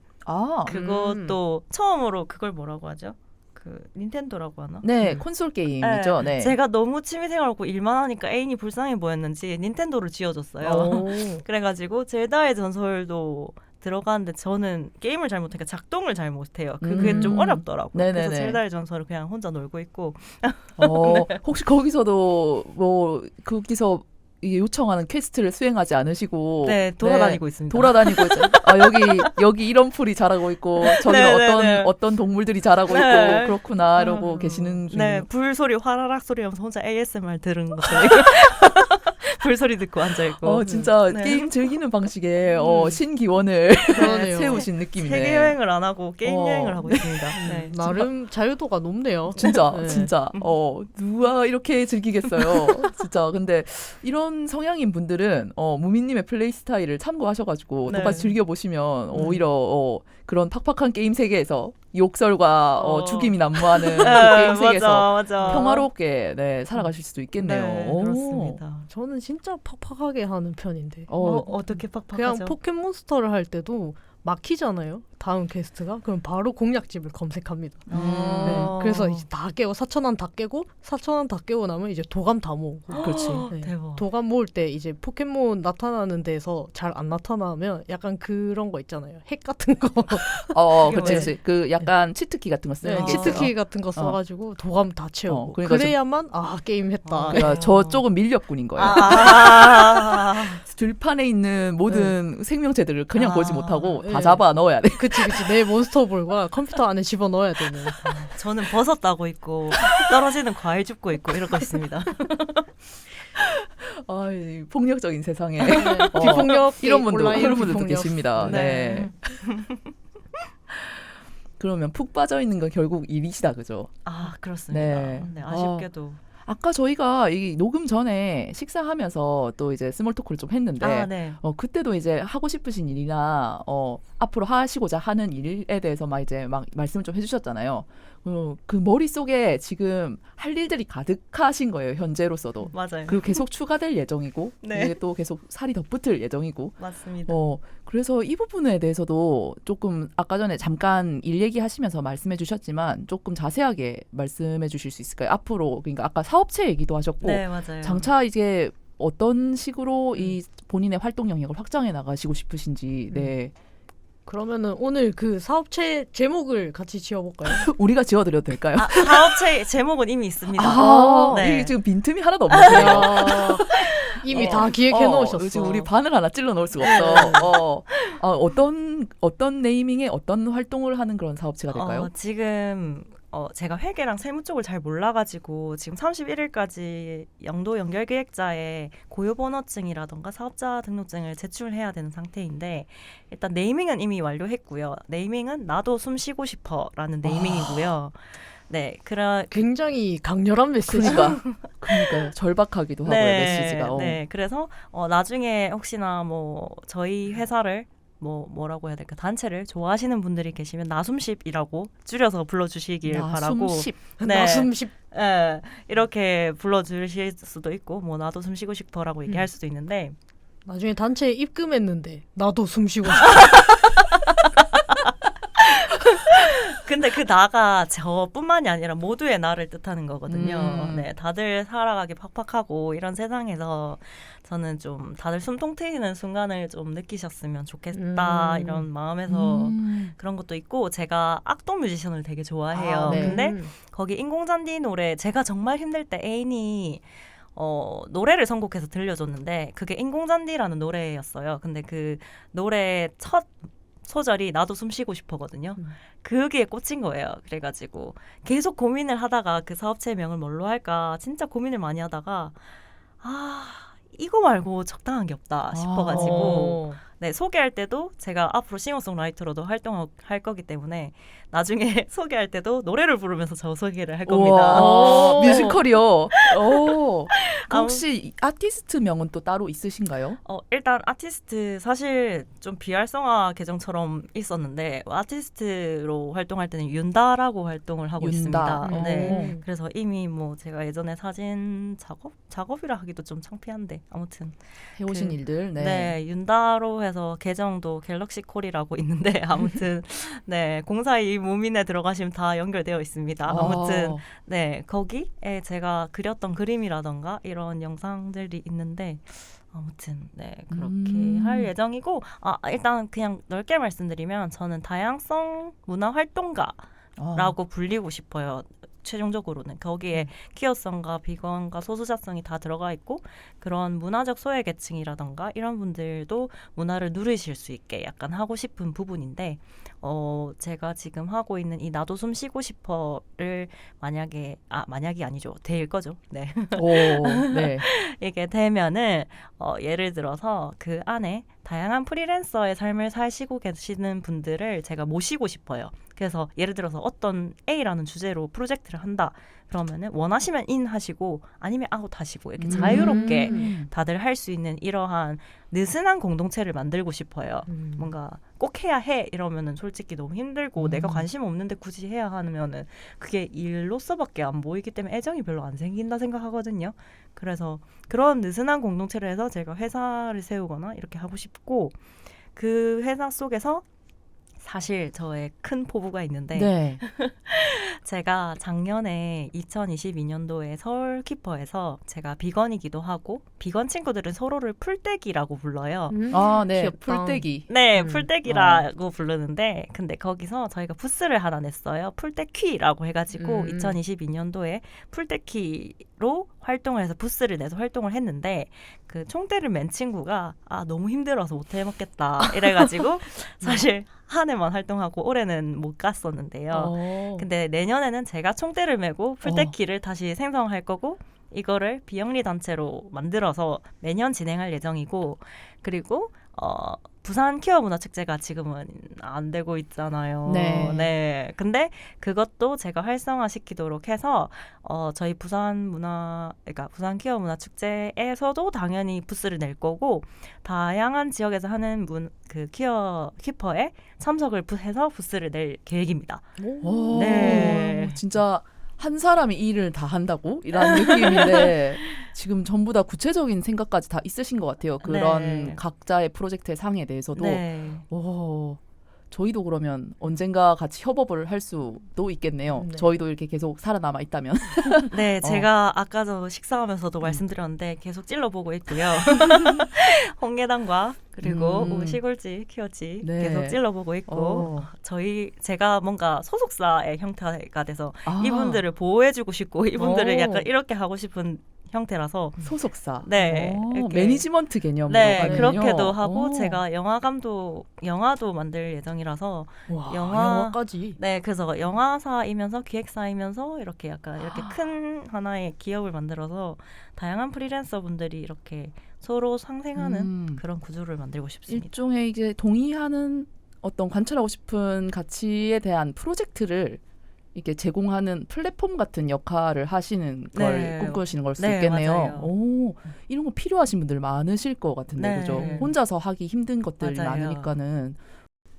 그것도 처음으로 그걸 뭐라고 하죠? 그 닌텐도라고 하나? 네, 콘솔 게임이죠. 네. 제가 너무 취미생활하고 일만 하니까 애인이 불쌍해 보였는지 닌텐도를 지어줬어요. 그래가지고 젤다의 전설도 들어가는데 저는 게임을 잘 못하니까 작동을 잘 못해요. 그게 좀 어렵더라고요. 네네네. 그래서 젤다의 전설을 그냥 혼자 놀고 있고. 혹시 거기서도 뭐 거기서 이게 요청하는 퀘스트를 수행하지 않으시고 돌아다니고 있습니다. 돌아다니고 이제 여기 이런 풀이 자라고 있고 저기는 어떤 동물들이 자라고 있고 그렇구나 이러고 계시는 중. 네, 불 소리 화라락 소리 하면서 혼자 ASMR 들은 것처럼 불소리 듣고 앉아 있고. 진짜 네. 게임 즐기는 방식에 신기원을 그러네요. 세우신 느낌이네. 세계 여행을 안 하고 게임 어. 여행을 하고 있습니다. 네. 나름 자유도가 높네요. 진짜 네. 진짜 누가 이렇게 즐기겠어요. 진짜 근데 이런 성향인 분들은 무민님의 플레이 스타일을 참고하셔가지고 네. 똑같이 즐겨보시면 오히려 그런 팍팍한 게임 세계에서 욕설과 죽임이 난무하는 그 게임 세계에서 맞아. 평화롭게 살아가실 수도 있겠네요. 네, 오. 그렇습니다. 저는 진짜 팍팍하게 하는 편인데. 어떻게 그냥 팍팍하죠? 포켓몬스터를 할 때도 막히잖아요. 다음 퀘스트가. 그럼 바로 공략집을 검색합니다. 네, 그래서 이제 다 깨고 4,000원 다 깨고 4,000원 다 깨고 나면 이제 도감 다 모으고. 그렇지. 네. 대박. 도감 모을 때 이제 포켓몬 나타나는 데서 잘 안 나타나면 약간 그런 거 있잖아요. 핵 같은 거. 그렇지, 그렇지. 그 약간 치트키 같은 거 쓰는 네, 게 치트키 있어요. 같은 거 써가지고 도감 다 채우고. 그러니까 그래야만 게임 했다. 그러니까 저쪽은 밀렵꾼인 거예요. 들판에 있는 모든 생명체들을 그냥 보지 못하고 다 네. 잡아 넣어야 돼. 그치. 내 몬스터볼과 컴퓨터 안에 집어넣어야 되는. 저는 버섯 따고 있고 떨어지는 과일 줍고 있고 이러고 있습니다. 이 폭력적인 세상에 비폭력 이런 분들도 비폭력. 계십니다. 네. 네. 그러면 푹 빠져 있는 건 결국 일이시다, 그죠? 그렇습니다. 네. 네, 아쉽게도. 아까 저희가 이 녹음 전에 식사하면서 또 이제 스몰 토크를 좀 했는데 네. 그때도 이제 하고 싶으신 일이나 앞으로 하시고자 하는 일에 대해서 막 이제 막 말씀을 좀 해주셨잖아요. 그 머릿속에 지금 할 일들이 가득하신 거예요, 현재로서도. 맞아요. 그리고 계속 추가될 예정이고 네. 이게 또 계속 살이 덧붙을 예정이고 맞습니다. 그래서 이 부분에 대해서도 조금 아까 전에 잠깐 일 얘기하시면서 말씀해 주셨지만 조금 자세하게 말씀해 주실 수 있을까요? 앞으로 그러니까 아까 사업체 얘기도 하셨고 네, 맞아요. 장차 이제 어떤 식으로 이 본인의 활동 영역을 확장해 나가시고 싶으신지 네. 그러면은 오늘 그 사업체 제목을 같이 지어볼까요? 우리가 지어드려도 될까요? 사업체 제목은 이미 있습니다. 이게 네. 지금 빈틈이 하나도 없네요. 이미 다 기획해 놓으셨어. 지금 우리 바늘 하나 찔러 넣을 수가 없어. 어떤 네이밍에 어떤 활동을 하는 그런 사업체가 될까요? 지금 제가 회계랑 세무 쪽을 잘 몰라가지고 지금 31일까지 영도 연결기획자의 고유번호증이라던가 사업자 등록증을 제출해야 되는 상태인데 일단 네이밍은 이미 완료했고요. 네이밍은 나도 숨 쉬고 싶어라는 네이밍이고요. 네, 굉장히 강렬한 메시지. 그러니까 절박하기도 하고요, 메시지가. 네, 그래서 나중에 혹시나 뭐 저희 회사를 뭐라고 해야 될까 단체를 좋아하시는 분들이 계시면 나숨십이라고 줄여서 불러주시길 바라고. 네. 나숨십. 네, 이렇게 불러주실 수도 있고 뭐 나도 숨 쉬고 싶어라고 얘기할 수도 있는데 나중에 단체에 입금했는데 나도 숨 쉬고 싶어. 근데 그 나가 저뿐만이 아니라 모두의 나를 뜻하는 거거든요. 네, 다들 살아가기 팍팍하고 이런 세상에서 저는 좀 다들 숨통 트이는 순간을 좀 느끼셨으면 좋겠다 이런 마음에서 그런 것도 있고 제가 악동 뮤지션을 되게 좋아해요. 네. 근데 거기 인공잔디 노래 제가 정말 힘들 때 애인이 노래를 선곡해서 들려줬는데 그게 인공잔디라는 노래였어요. 근데 그 노래 첫 소절이 나도 숨 쉬고 싶어거든요. 그게 꽂힌 거예요. 그래가지고 계속 고민을 하다가 그 사업체 명을 뭘로 할까 진짜 고민을 많이 하다가 이거 말고 적당한 게 없다 싶어가지고 네, 소개할 때도 제가 앞으로 싱어송라이터로도 활동할 거기 때문에 나중에 소개할 때도 노래를 부르면서 저 소개를 할 겁니다. 뮤지컬이요. 혹시 아티스트 명은 또 따로 있으신가요? 일단 아티스트 사실 좀 비활성화 계정처럼 있었는데 아티스트로 활동할 때는 윤다라고 활동을 하고 있습니다. 네, 그래서 이미 뭐 제가 예전에 사진 작업이라 하기도 좀 창피한데 아무튼 해오신 일들. 네, 윤다로 해서 계정도 갤럭시 콜이라고 있는데 아무튼 네, 공사이 무민에 들어가시면 다 연결되어 있습니다. 아무튼 네, 거기에 제가 그렸던 그림이라던가 이런 영상들이 있는데 아무튼 네, 그렇게 할 예정이고 일단 그냥 넓게 말씀드리면 저는 다양성 문화 활동가라고 불리고 싶어요. 최종적으로는 거기에 퀴어성과 비건과 소수자성이 다 들어가 있고 그런 문화적 소외계층이라던가 이런 분들도 문화를 누리실 수 있게 약간 하고 싶은 부분인데 제가 지금 하고 있는 이 나도 숨 쉬고 싶어를 만약이 아니죠. 될 거죠. 네. 오, 네. 이게 되면은 예를 들어서 그 안에 다양한 프리랜서의 삶을 사시고 계시는 분들을 제가 모시고 싶어요. 그래서 예를 들어서 어떤 A라는 주제로 프로젝트를 한다. 그러면은 원하시면 인 하시고 아니면 아웃 하시고 이렇게 자유롭게 다들 할 수 있는 이러한 느슨한 공동체를 만들고 싶어요. 뭔가 꼭 해야 해 이러면은 솔직히 너무 힘들고 내가 관심 없는데 굳이 해야 하면은 그게 일로서밖에 안 보이기 때문에 애정이 별로 안 생긴다 생각하거든요. 그래서 그런 느슨한 공동체를 해서 제가 회사를 세우거나 이렇게 하고 싶고 그 회사 속에서 사실 저의 큰 포부가 있는데 네. 제가 작년에 2022년도에 서울 키퍼에서 제가 비건이기도 하고 비건 친구들은 서로를 풀떼기라고 불러요. 아, 네. 귀엽다. 풀떼기. 네, 풀떼기라고 부르는데 근데 거기서 저희가 부스를 하나 냈어요. 풀떼퀴라고 해가지고 2022년도에 풀떼퀴로 활동을 해서 부스를 내서 활동을 했는데 그 총대를 맨 친구가 너무 힘들어서 못 해먹겠다 이래가지고 사실 한 해만 활동하고 올해는 못 갔었는데요. 근데 내년에는 제가 총대를 메고 풀떼키를 다시 생성할 거고 이거를 비영리 단체로 만들어서 매년 진행할 예정이고 그리고 부산 퀴어 문화 축제가 지금은 안 되고 있잖아요. 네. 네. 근데 그것도 제가 활성화시키도록 해서 저희 그러니까 부산 퀴어 문화 축제에서도 당연히 부스를 낼 거고 다양한 지역에서 하는 그 퀴퍼에 참석을 해서 부스를 낼 계획입니다. 오, 네. 진짜 한 사람이 이 일을 다 한다고? 이런 느낌인데 지금 전부 다 구체적인 생각까지 다 있으신 것 같아요. 그런 네. 각자의 프로젝트의 상에 대해서도. 네. 오, 저희도 그러면 언젠가 같이 협업을 할 수도 있겠네요. 네. 저희도 이렇게 계속 살아남아 있다면. 네, 제가 아까 저 식사하면서도 말씀드렸는데 계속 찔러보고 있고요. 홍계단과 그리고 시골지, 키워지 네. 계속 찔러보고 있고 제가 뭔가 소속사의 형태가 돼서 이분들을 보호해주고 싶고 이분들을 약간 이렇게 하고 싶은 형태라서 소속사. 네, 이렇게. 매니지먼트 개념으로 네, 가면요. 그렇게도 하고 제가 영화도 만들 예정이라서 와, 영화- 영화까지. 네, 그래서 영화사이면서 기획사이면서 이렇게 약간 이렇게 큰 하나의 기업을 만들어서 다양한 프리랜서 분들이 이렇게 서로 상생하는 그런 구조를 만들고 싶습니다. 일종의 이제 동의하는 어떤 관철하고 싶은 가치에 대한 프로젝트를 이렇게 제공하는 플랫폼 같은 역할을 하시는 걸 네. 꿈꾸시는 걸 수 네, 있겠네요. 맞아요. 오, 이런 거 필요하신 분들 많으실 것 같은데, 네. 그죠? 혼자서 하기 힘든 것들이 맞아요. 많으니까는.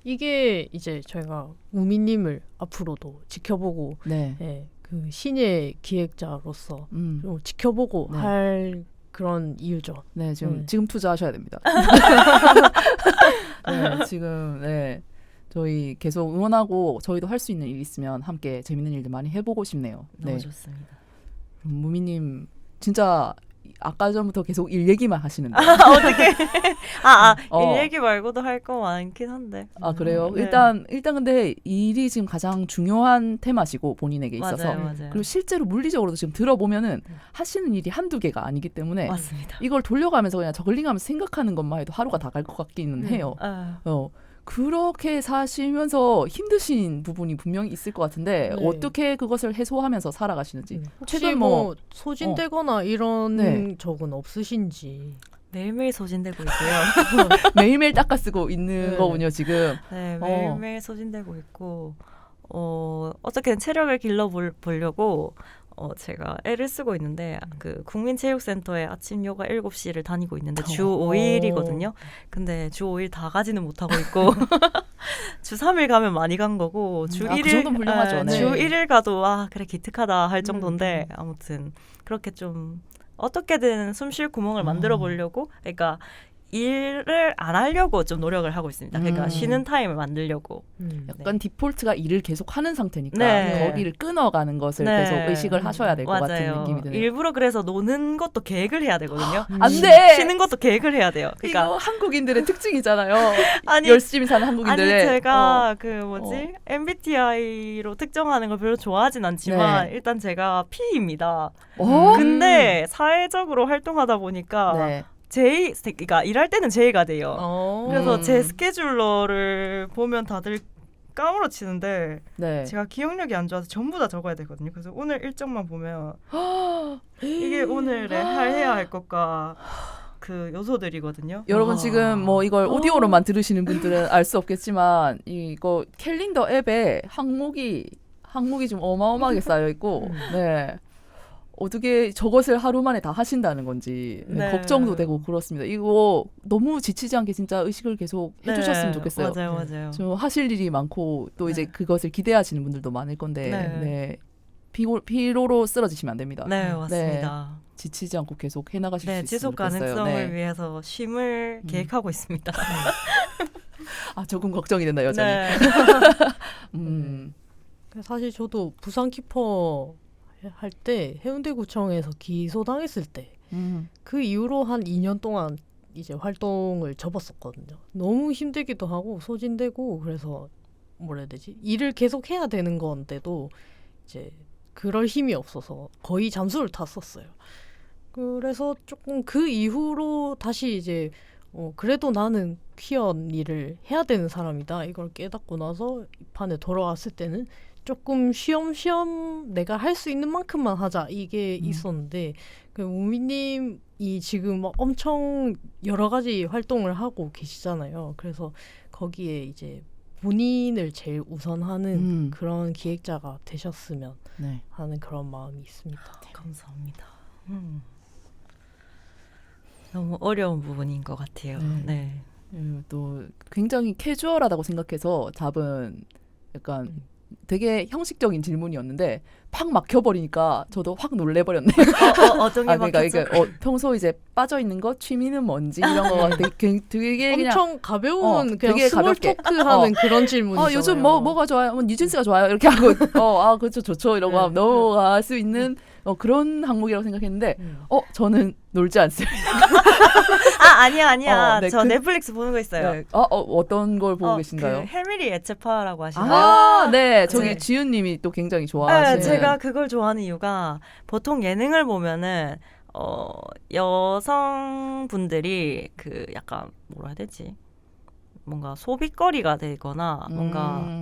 이게 이제 저희가 우미님을 앞으로도 지켜보고 네. 예, 그 신예 기획자로서 좀 지켜보고 네. 할 그런 이유죠. 네, 지금 투자하셔야 됩니다. 네, 지금 네. 저희 계속 응원하고 저희도 할 수 있는 일 있으면 함께 재밌는 일들 많이 해보고 싶네요. 너무 네. 좋습니다. 무미님 진짜 아까 전부터 계속 일 얘기만 하시는데. 어떻게? 어. 일 얘기 말고도 할 거 많긴 한데. 아 그래요? 네. 일단 근데 일이 지금 가장 중요한 테마시고 본인에게 있어서 맞아요. 그리고 실제로 물리적으로도 지금 들어보면은 하시는 일이 한두 개가 아니기 때문에 맞습니다. 이걸 돌려가면서 그냥 저글링하면서 생각하는 것만 해도 하루가 다 갈 것 같기는 해요. 그렇게 사시면서 힘드신 부분이 분명히 있을 것 같은데 네. 어떻게 그것을 해소하면서 살아가시는지. 혹시 최근 뭐 소진되거나 이런 네. 적은 없으신지. 매일매일 소진되고 있고요. 매일매일 닦아 쓰고 있는 네. 거군요, 지금. 네, 매일매일 소진되고 있고 어떻게든 체력을 길러보려고 제가 애를 쓰고 있는데 그 국민체육센터에 아침 요가 7시를 다니고 있는데 주 5일이거든요. 근데 주 5일 다 가지는 못하고 있고 주 3일 가면 많이 간 거고 주 그 1일 정도는 훌륭하죠. 네. 주 1일 가도 그래 기특하다 할 정도인데 아무튼 그렇게 좀 어떻게든 숨 쉴 구멍을 만들어 보려고 그러니까 일을 안 하려고 좀 노력을 하고 있습니다. 그러니까 음. 쉬는 타임을 만들려고. 약간 디폴트가 일을 계속 하는 상태니까 네. 거기를 끊어가는 것을 네. 계속 의식을 하셔야 될 것 같은 맞아요. 느낌이 드네요. 일부러 그래서 노는 것도 계획을 해야 되거든요. 안 돼! 쉬는 것도 계획을 해야 돼요. 그러니까 이거 한국인들의 특징이잖아요. 아니 열심히 사는 아니 한국인들의 제가 그 뭐지 MBTI로 특정하는 걸 별로 좋아하진 않지만 네. 일단 제가 P입니다. 어? 근데 사회적으로 활동하다 보니까 네. 그러니까 일할 때는 J가 돼요. 그래서 음. 제 스케줄러를 보면 다들 까무러치는데 네. 제가 기억력이 안 좋아서 전부 다 적어야 되거든요. 그래서 오늘 일정만 보면 이게 오늘에 해야 할 것과 그 요소들이거든요. 여러분 지금 뭐 이걸 오디오로만 들으시는 분들은 알 수 없겠지만 이거 캘린더 앱에 항목이 좀 어마어마하게 쌓여 있고 네. 어떻게 저것을 하루 만에 다 하신다는 건지 네. 걱정도 되고 그렇습니다. 이거 너무 지치지 않게 진짜 의식을 계속 해주셨으면 좋겠어요. 맞아요. 좀 하실 일이 많고 또 이제 그것을 기대하시는 분들도 많을 건데 네. 피로로 쓰러지시면 안 됩니다. 네, 맞습니다. 지치지 않고 계속 해나가실 수 네, 있으면 지속 좋겠어요. 가능성을 네. 위해서 쉼을 계획하고 있습니다. 아 조금 걱정이 된다 여전히. 네. 사실 저도 부산 키퍼 할 때 해운대구청에서 기소당했을 때 그 이후로 한 2년 동안 이제 활동을 접었었거든요. 너무 힘들기도 하고 소진되고 그래서 뭐라 해야 되지? 일을 계속 해야 되는 건데도 이제 그럴 힘이 없어서 거의 잠수를 탔었어요. 그래서 조금 그 이후로 다시 이제 그래도 나는 퀴어 일을 해야 되는 사람이다. 이걸 깨닫고 나서 이 판에 돌아왔을 때는 조금 쉬엄쉬엄 내가 할 수 있는 만큼만 하자 이게 있었는데 그 우미님이 지금 막 엄청 여러 가지 활동을 하고 계시잖아요. 그래서 거기에 이제 본인을 제일 우선하는 그런 기획자가 되셨으면 네. 하는 그런 마음이 있습니다. 감사합니다. 너무 어려운 부분인 것 같아요. 네. 또 굉장히 캐주얼하다고 생각해서 답은 약간 되게 형식적인 질문이었는데 팍 막혀버리니까 저도 확 놀래버렸네. 어떤 게 그러니까 바뀌었죠? 이게 평소 이제 빠져 있는 거 취미는 뭔지 이런 거 되게 그냥 엄청 가벼운 그냥 되게 스몰 가볍게. 토크하는 그런 질문이잖아요. 요즘 뭐가 좋아요? 뉴진스가 좋아요? 이렇게 하고 그렇죠 좋죠 이러고 하면 넘어갈 수 있는 그런 항목이라고 생각했는데 저는 놀지 않습니다. 아니야. 네, 저 넷플릭스 보는 거 있어요. 네. 어떤 걸 보고 계신가요? 그 해밀리 에체파라고 하시나요? 네. 저기 네. 지은님이 또 굉장히 좋아하시는. 네, 제가 그걸 좋아하는 이유가 보통 예능을 보면은 여성분들이 그 약간 뭐라 해야 되지? 뭔가 소비거리가 되거나 뭔가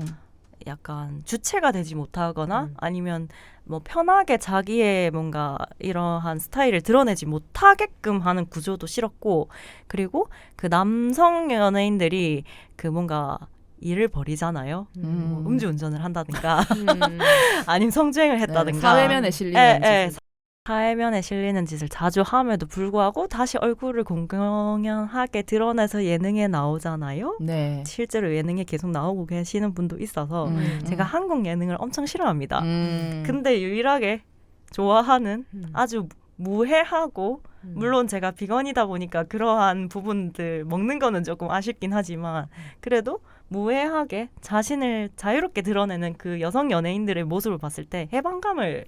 약간 주체가 되지 못하거나 아니면 뭐 편하게 자기의 뭔가 이러한 스타일을 드러내지 못하게끔 하는 구조도 싫었고 그리고 그 남성 연예인들이 그 뭔가 일을 벌이잖아요. 뭐 음주운전을 한다든가 아니면 성추행을 했다든가 사회면에 실리는 짓을. 사회면에 실리는 짓을 자주 함에도 불구하고 다시 얼굴을 공공연하게 드러내서 예능에 나오잖아요. 네. 실제로 예능에 계속 나오고 계시는 분도 있어서 제가 한국 예능을 엄청 싫어합니다. 근데 유일하게 좋아하는 아주 무해하고 물론 제가 비건이다 보니까 그러한 부분들 먹는 거는 조금 아쉽긴 하지만 그래도 무해하게 자신을 자유롭게 드러내는 그 여성 연예인들의 모습을 봤을 때 해방감을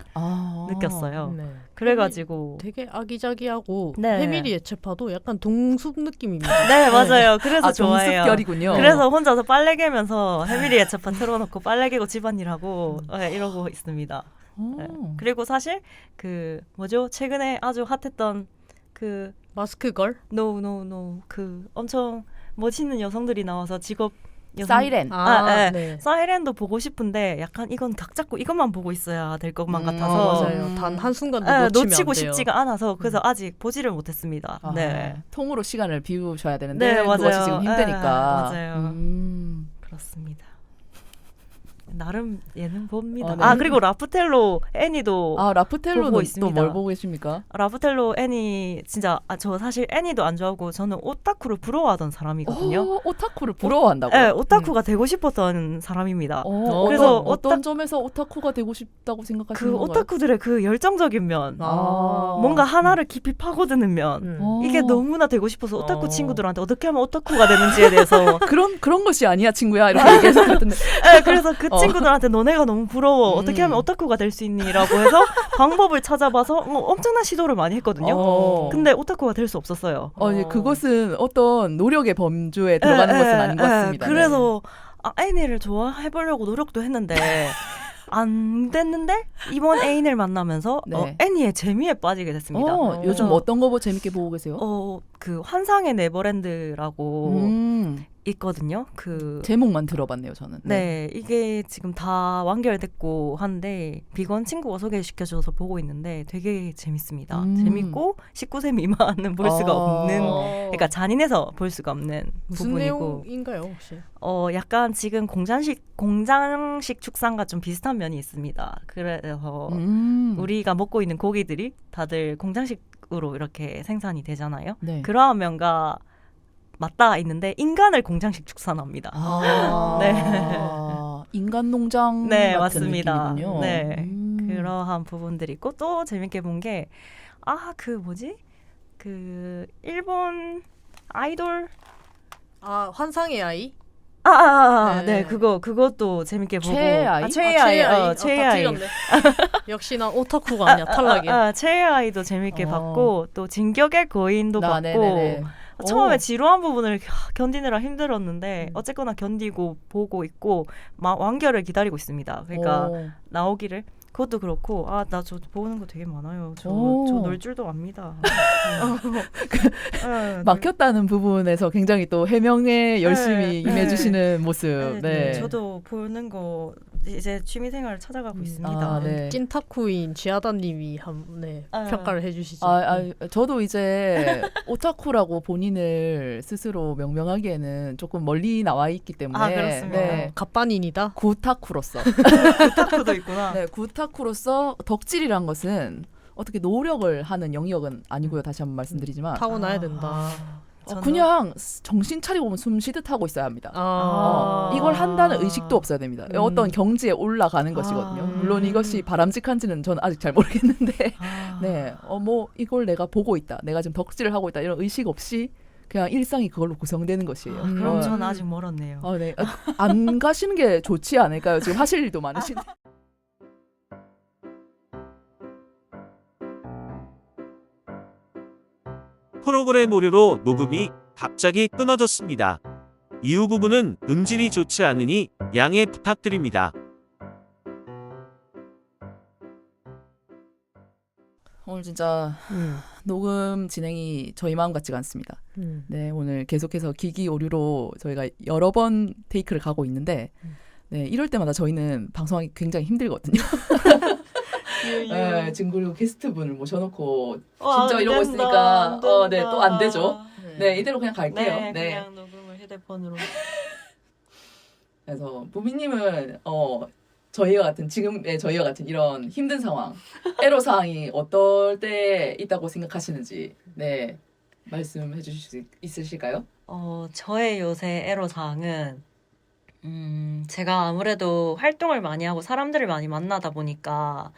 느꼈어요. 네. 그래가지고 되게 아기자기하고 네. 해밀리 예체파도 약간 동숲 느낌입니다. 네 맞아요. 그래서 좋아해요. 동습결이군요. 그래서 혼자서 빨래 개면서 해밀리 예체파 틀어놓고 빨래 개고 집안일하고 이러고 있습니다. 네. 그리고 사실 그 뭐죠? 최근에 아주 핫했던 그 마스크걸? No 그 엄청 멋있는 여성들이 나와서 직업 사이렌. 네. 사이렌도 보고 싶은데 약간 이건 각 잡고 이것만 보고 있어야 될 것만 같아서 맞아요. 단 한순간도 놓치고 놓치면 안 돼요. 싶지가 않아서 그래서 아직 보지를 못했습니다. 네. 통으로 시간을 비우셔야 되는데 네, 맞아요. 그것이 지금 힘드니까. 네, 맞아요. 음. 그렇습니다. 나름 예능 봅니다. 네. 그리고 라프텔로 애니도 보고 라프텔로는 또 있습니다. 뭘 보고 계십니까? 라프텔로 애니 진짜 저 사실 애니도 안 좋아하고 저는 오타쿠를 부러워하던 사람이거든요. 오타쿠를 부러워한다고요? 네, 오타쿠가 되고 싶었던 사람입니다. 그래서 그래서 어떤 점에서 오타쿠가 되고 싶다고 생각하시는 그 건가요? 오타쿠들의 그 열정적인 면, 아. 뭔가 하나를 깊이 파고드는 면, 이게 너무나 되고 싶어서 오타쿠 친구들한테 어떻게 하면 오타쿠가 되는지에 대해서 그런 것이 아니야 친구야 이렇게 얘기해서 그랬던데 네, 그래서 그 친구들한테 너네가 너무 부러워. 어떻게 하면 오타쿠가 될 수 있니?라고 해서 방법을 찾아봐서 엄청난 시도를 많이 했거든요. 근데 오타쿠가 될 수 없었어요. 이제 그것은 어떤 노력의 범주에 들어가는 것은 아닌 것 같습니다. 그래서 애니를 좋아해보려고 노력도 했는데 안 됐는데 이번 애인을 만나면서 네. 애니의 재미에 빠지게 됐습니다. 요즘 어떤 거 재밌게 보고 계세요? 그 환상의 네버랜드라고 있거든요. 제목만 들어봤네요, 저는. 네, 이게 지금 다 완결됐고 한데 비건 친구가 소개시켜줘서 보고 있는데 되게 재밌습니다. 재밌고 19세 미만은 볼 수가 없는, 그러니까 잔인해서 볼 수가 없는 무슨 부분이고. 내용인가요 혹시? 약간 지금 공장식 축산과 좀 비슷한 면이 있습니다. 그래서 우리가 먹고 있는 고기들이 다들 공장식으로 이렇게 생산이 되잖아요. 네. 그러한 면과 맞닿아 있는데 인간을 공장식 축산합니다. 네. 인간 농장 네, 같은 맞습니다. 느낌이군요. 네. 그러한 부분들이 있고 또 재밌게 본 게 일본 아이돌 환상의 아이? 네, 그것도 재밌게 보고. 최애아이? 최애아이. 역시나 오타쿠가 아니야, 탈락이야. 최애아이도 재밌게 봤고 또 진격의 거인도 봤고. 네네네. 처음에 지루한 부분을 견디느라 힘들었는데 어쨌거나 견디고 보고 있고 완결을 기다리고 있습니다. 그러니까 나오기를. 그것도 그렇고 나 저 보는 거 되게 많아요. 저 놀 줄도 압니다. 막혔다는 부분에서 굉장히 또 해명에 열심히 임해주시는 모습. 네. 저도 보는 거 이제 취미생활 찾아가고 있습니다. 네. 찐타쿠인 지하다님이 평가를 해주시죠. 저도 이제 오타쿠라고 본인을 스스로 명명하기에는 조금 멀리 나와 있기 때문에 그렇습니다. 네. 갑반인이다. 구타쿠로서 구타쿠도 있구나. 네, 구타쿠로서 덕질이란 것은 어떻게 노력을 하는 영역은 아니고요. 다시 한번 말씀드리지만 타고나야 된다. 그냥 정신 차리고 보면 숨 쉬듯 하고 있어야 합니다. 이걸 한다는 의식도 없어야 됩니다. 어떤 경지에 올라가는 것이거든요. 물론 이것이 바람직한지는 저는 아직 잘 모르겠는데 네, 이걸 내가 보고 있다. 내가 지금 덕질을 하고 있다. 이런 의식 없이 그냥 일상이 그걸로 구성되는 것이에요. 그럼 저는 아직 멀었네요. 네. 안 가시는 게 좋지 않을까요? 지금 하실 일도 많으신데. 프로그램 오류로 녹음이 갑자기 끊어졌습니다. 이후 부분은 음질이 좋지 않으니 양해 부탁드립니다. 오늘 진짜 녹음 진행이 저희 마음 같지가 않습니다. 네, 오늘 계속해서 기기 오류로 저희가 여러 번 테이크를 가고 있는데 네, 이럴 때마다 저희는 방송하기 굉장히 힘들거든요. 네, 지금 그리고 게스트분을 모셔놓고 진짜 이러고 있으니까 네, 또 안 되죠. 네, 이대로 그냥 갈게요. 네. 그냥 녹음을 휴대폰으로. 그래서 부미님은 저희와 같은 이런 힘든 상황, 애로 사항이 어떨 때 있다고 생각하시는지 네, 말씀해 주실 수 있으실까요? 저의 요새 애로사항은 제가 아무래도 활동을 많이 하고 사람들을 많이 만나다 보니까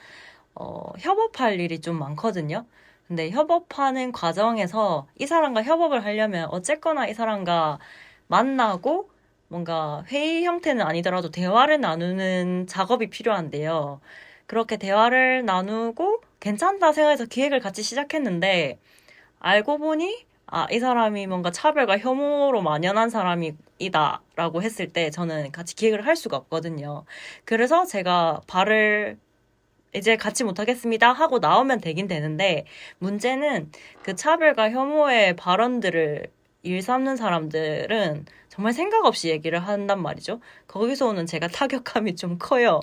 협업할 일이 좀 많거든요. 근데 협업하는 과정에서 이 사람과 협업을 하려면 어쨌거나 이 사람과 만나고 뭔가 회의 형태는 아니더라도 대화를 나누는 작업이 필요한데요. 그렇게 대화를 나누고 괜찮다 생각해서 기획을 같이 시작했는데 알고 보니 이 사람이 뭔가 차별과 혐오로 만연한 사람이다라고 했을 때 저는 같이 기획을 할 수가 없거든요. 그래서 제가 발을 이제 같이 못하겠습니다 하고 나오면 되긴 되는데 문제는 그 차별과 혐오의 발언들을 일삼는 사람들은 정말 생각 없이 얘기를 한단 말이죠. 거기서 오는 제가 타격감이 좀 커요.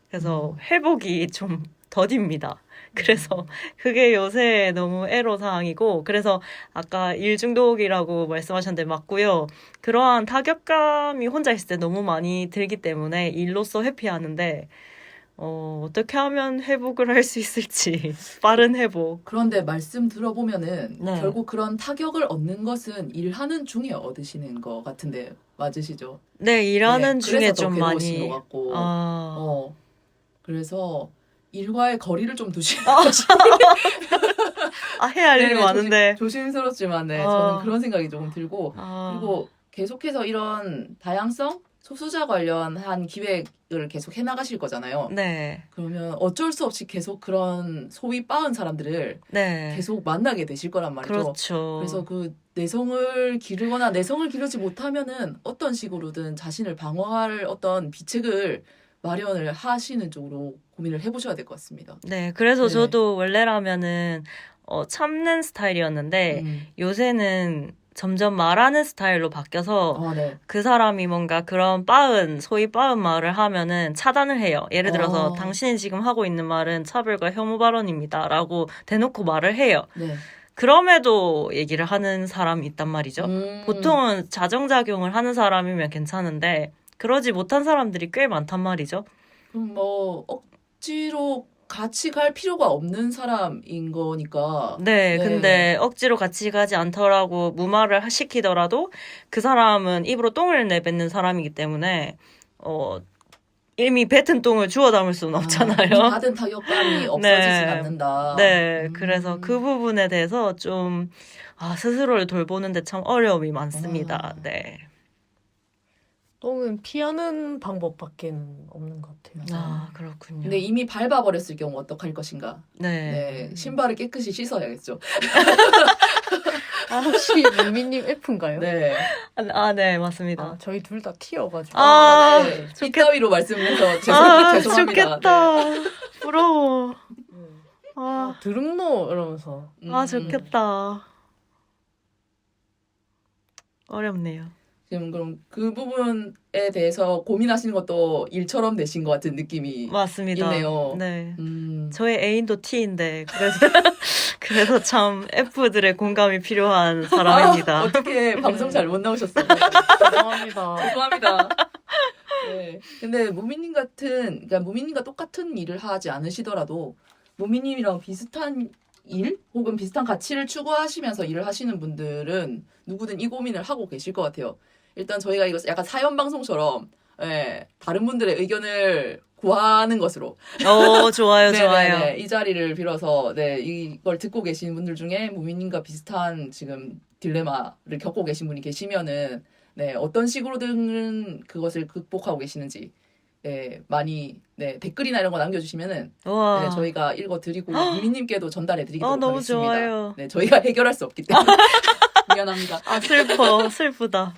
그래서 회복이 좀 더딥니다. 그래서 그게 요새 너무 애로사항이고, 그래서 아까 일 중독이라고 말씀하셨는데 맞고요. 그러한 타격감이 혼자 있을 때 너무 많이 들기 때문에 일로서 회피하는데 어떻게 하면 회복을 할 수 있을지 빠른 회복. 그런데 말씀 들어보면은 네. 결국 그런 타격을 얻는 것은 일하는 중에 얻으시는 것 같은데 맞으시죠? 네, 일하는 네, 중에 그래서 더 좀 괴로우신 많이 것 같고 아, 그래서 일과의 거리를 좀 두시고 해야 할 일이 네, 많은데. 조심스럽지만 네, 아. 저는 그런 생각이 조금 들고 아, 그리고 계속해서 이런 다양성 소수자 관련한 기획을 계속 해나가실 거잖아요. 네, 그러면 어쩔 수 없이 계속 그런 소위 빠은 사람들을 네, 계속 만나게 되실 거란 말이죠. 그렇죠. 그래서 그 내성을 기르거나 내성을 기르지 못하면은 어떤 식으로든 자신을 방어할 어떤 비책을 마련을 하시는 쪽으로 고민을 해보셔야 될 것 같습니다. 네, 그래서 네. 저도 원래라면은 참는 스타일이었는데 요새는 점점 말하는 스타일로 바뀌어서 네. 그 사람이 뭔가 그런 소위 빠은 말을 하면은 차단을 해요. 예를 들어서 당신이 지금 하고 있는 말은 차별과 혐오 발언입니다. 라고 대놓고 말을 해요. 네. 그럼에도 얘기를 하는 사람이 있단 말이죠. 음. 보통은 자정작용을 하는 사람이면 괜찮은데 그러지 못한 사람들이 꽤 많단 말이죠. 그럼 뭐 억지로 같이 갈 필요가 없는 사람인 거니까. 네, 네. 근데 억지로 같이 가지 않더라고 무마를 시키더라도 그 사람은 입으로 똥을 내뱉는 사람이기 때문에 이미 뱉은 똥을 주워 담을 수는 없잖아요. 이 받은 타격감이 없어지진 않는다. 네, 그래서 그 부분에 대해서 좀 스스로를 돌보는데 참 어려움이 많습니다. 네. 똥은 피하는 방법밖에 없는 것 같아요. 그렇군요. 근데 이미 밟아버렸을 경우 어떡할 것인가? 네. 네, 신발을 깨끗이 씻어야겠죠. 혹시 무미님 F인가요? 네. 네, 맞습니다. 저희 둘 다 T여가지고. 네. 좋겠- 이따위로 말씀해서 죄송합니다. 좋겠다. 부러워. 드름노 이러면서. 좋겠다. 어렵네요. 지금 그럼 그 부분에 대해서 고민하시는 것도 일처럼 되신 것 같은 느낌이 맞습니다. 있네요. 네. 음. 저의 애인도 T인데 그래서 참 F들의 공감이 필요한 사람입니다. 어떻게 방송 잘못 나오셨어요? 죄송합니다. 죄송합니다. 네. 근데 그러니까 무민님과 똑같은 일을 하지 않으시더라도 무민님이랑 비슷한 일 혹은 비슷한 가치를 추구하시면서 일을 하시는 분들은 누구든 이 고민을 하고 계실 것 같아요. 일단 저희가 이거 약간 사연 방송처럼 다른 분들의 의견을 구하는 것으로 좋아요, 네, 좋아요. 네, 네. 이 자리를 빌어서 이걸 듣고 계신 분들 중에 무민님과 비슷한 지금 딜레마를 겪고 계신 분이 계시면은 어떤 식으로든 그것을 극복하고 계시는지 많이 댓글이나 이런 거 남겨주시면은 우와. 저희가 읽어드리고 무민님께도 전달해드리도록 너무 하겠습니다. 좋아요. 네, 저희가 해결할 수 없기 때문에 미안합니다. 슬프다.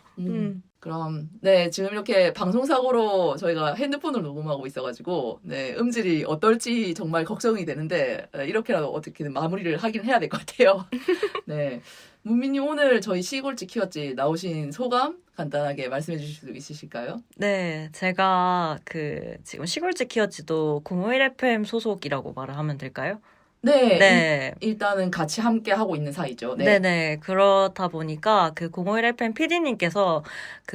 그럼 지금 이렇게 방송사고로 저희가 핸드폰을 녹음하고 있어가지고 음질이 어떨지 정말 걱정이 되는데 이렇게라도 어떻게든 마무리를 하긴 해야 될 것 같아요. 네, 문미님 오늘 저희 시골집 키웠지 나오신 소감 간단하게 말씀해 주실 수 있으실까요? 네, 제가 지금 시골집 키웠지도 051 FM 소속이라고 말을 하면 될까요? 네. 일단은 같이 함께 하고 있는 사이죠. 네네. 그렇다 보니까 051 FM PD님께서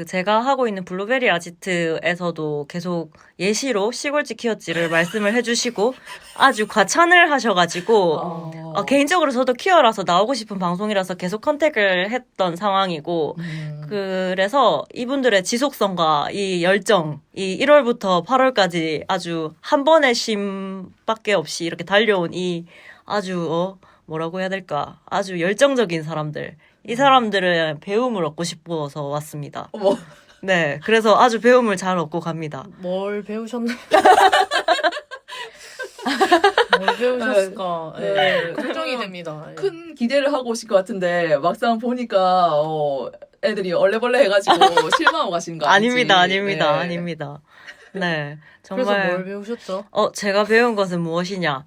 제가 하고 있는 블루베리 아지트에서도 계속 예시로 시골집 키웠지를 말씀을 해주시고 아주 과찬을 하셔가지고 개인적으로 저도 키워라서 나오고 싶은 방송이라서 계속 컨택을 했던 상황이고 그래서 이분들의 지속성과 이 열정, 이 1월부터 8월까지 아주 한 번의 쉼밖에 없이 이렇게 달려온 이 아주 뭐라고 해야 될까? 아주 열정적인 사람들. 이 사람들은 배움을 얻고 싶어서 왔습니다. 어머. 네, 그래서 아주 배움을 잘 얻고 갑니다. 뭘 배우셨나요? 뭘 배우셨을까? 걱정이 됩니다. 큰 기대를 하고 오실 것 같은데 막상 보니까 애들이 얼레벌레 해가지고 실망하고 가시는 거 아닌지. 아닙니다. 네, 정말. 그래서 뭘 배우셨죠? 제가 배운 것은 무엇이냐?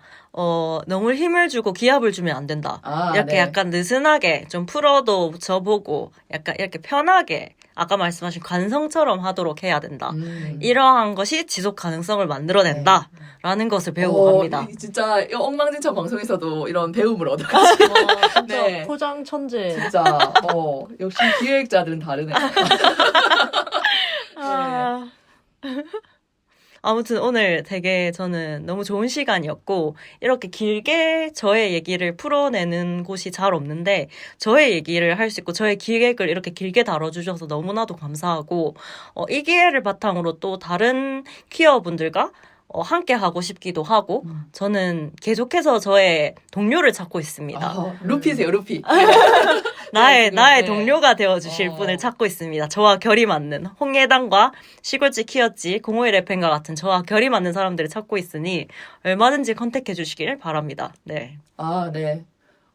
너무 힘을 주고 기합을 주면 안 된다. 이렇게 약간 느슨하게 좀 풀어도 져보고 약간 이렇게 편하게 아까 말씀하신 관성처럼 하도록 해야 된다. 음. 이러한 것이 지속 가능성을 만들어낸다. 라는 것을 배우고 갑니다. 진짜 이 엉망진창 방송에서도 이런 배움을 얻어가지고 진짜 네. 포장 천재. 진짜 역시 기획자들은 다르네. 아. 아무튼 오늘 되게 저는 너무 좋은 시간이었고 이렇게 길게 저의 얘기를 풀어내는 곳이 잘 없는데 저의 얘기를 할 수 있고 저의 기획을 이렇게 길게 다뤄주셔서 너무나도 감사하고 이 기회를 바탕으로 또 다른 퀴어분들과 함께 하고 싶기도 하고 저는 계속해서 저의 동료를 찾고 있습니다. 루피세요, 루피. 나의 네. 동료가 되어주실 분을 찾고 있습니다. 저와 결이 맞는 홍예당과 시골지 키웠지 051FM과 같은 저와 결이 맞는 사람들을 찾고 있으니 얼마든지 컨택해 주시길 바랍니다. 네. 아, 네.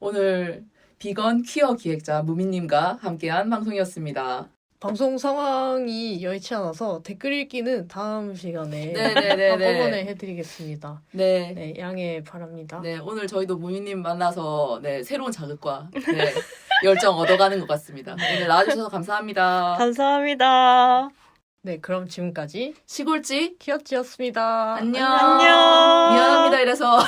오늘 비건 퀴어 기획자 무민님과 함께한 방송이었습니다. 방송 상황이 여의치 않아서 댓글 읽기는 다음 시간에 네네네네. 한꺼번에 해드리겠습니다. 네. 네, 양해 바랍니다. 네, 오늘 저희도 무민님 만나서 네, 새로운 자극과 네, 열정 얻어가는 것 같습니다. 오늘 나와주셔서 감사합니다. 감사합니다. 네, 그럼 지금까지 시골지 키웠지였습니다. 안녕. 안녕. 미안합니다. 이래서.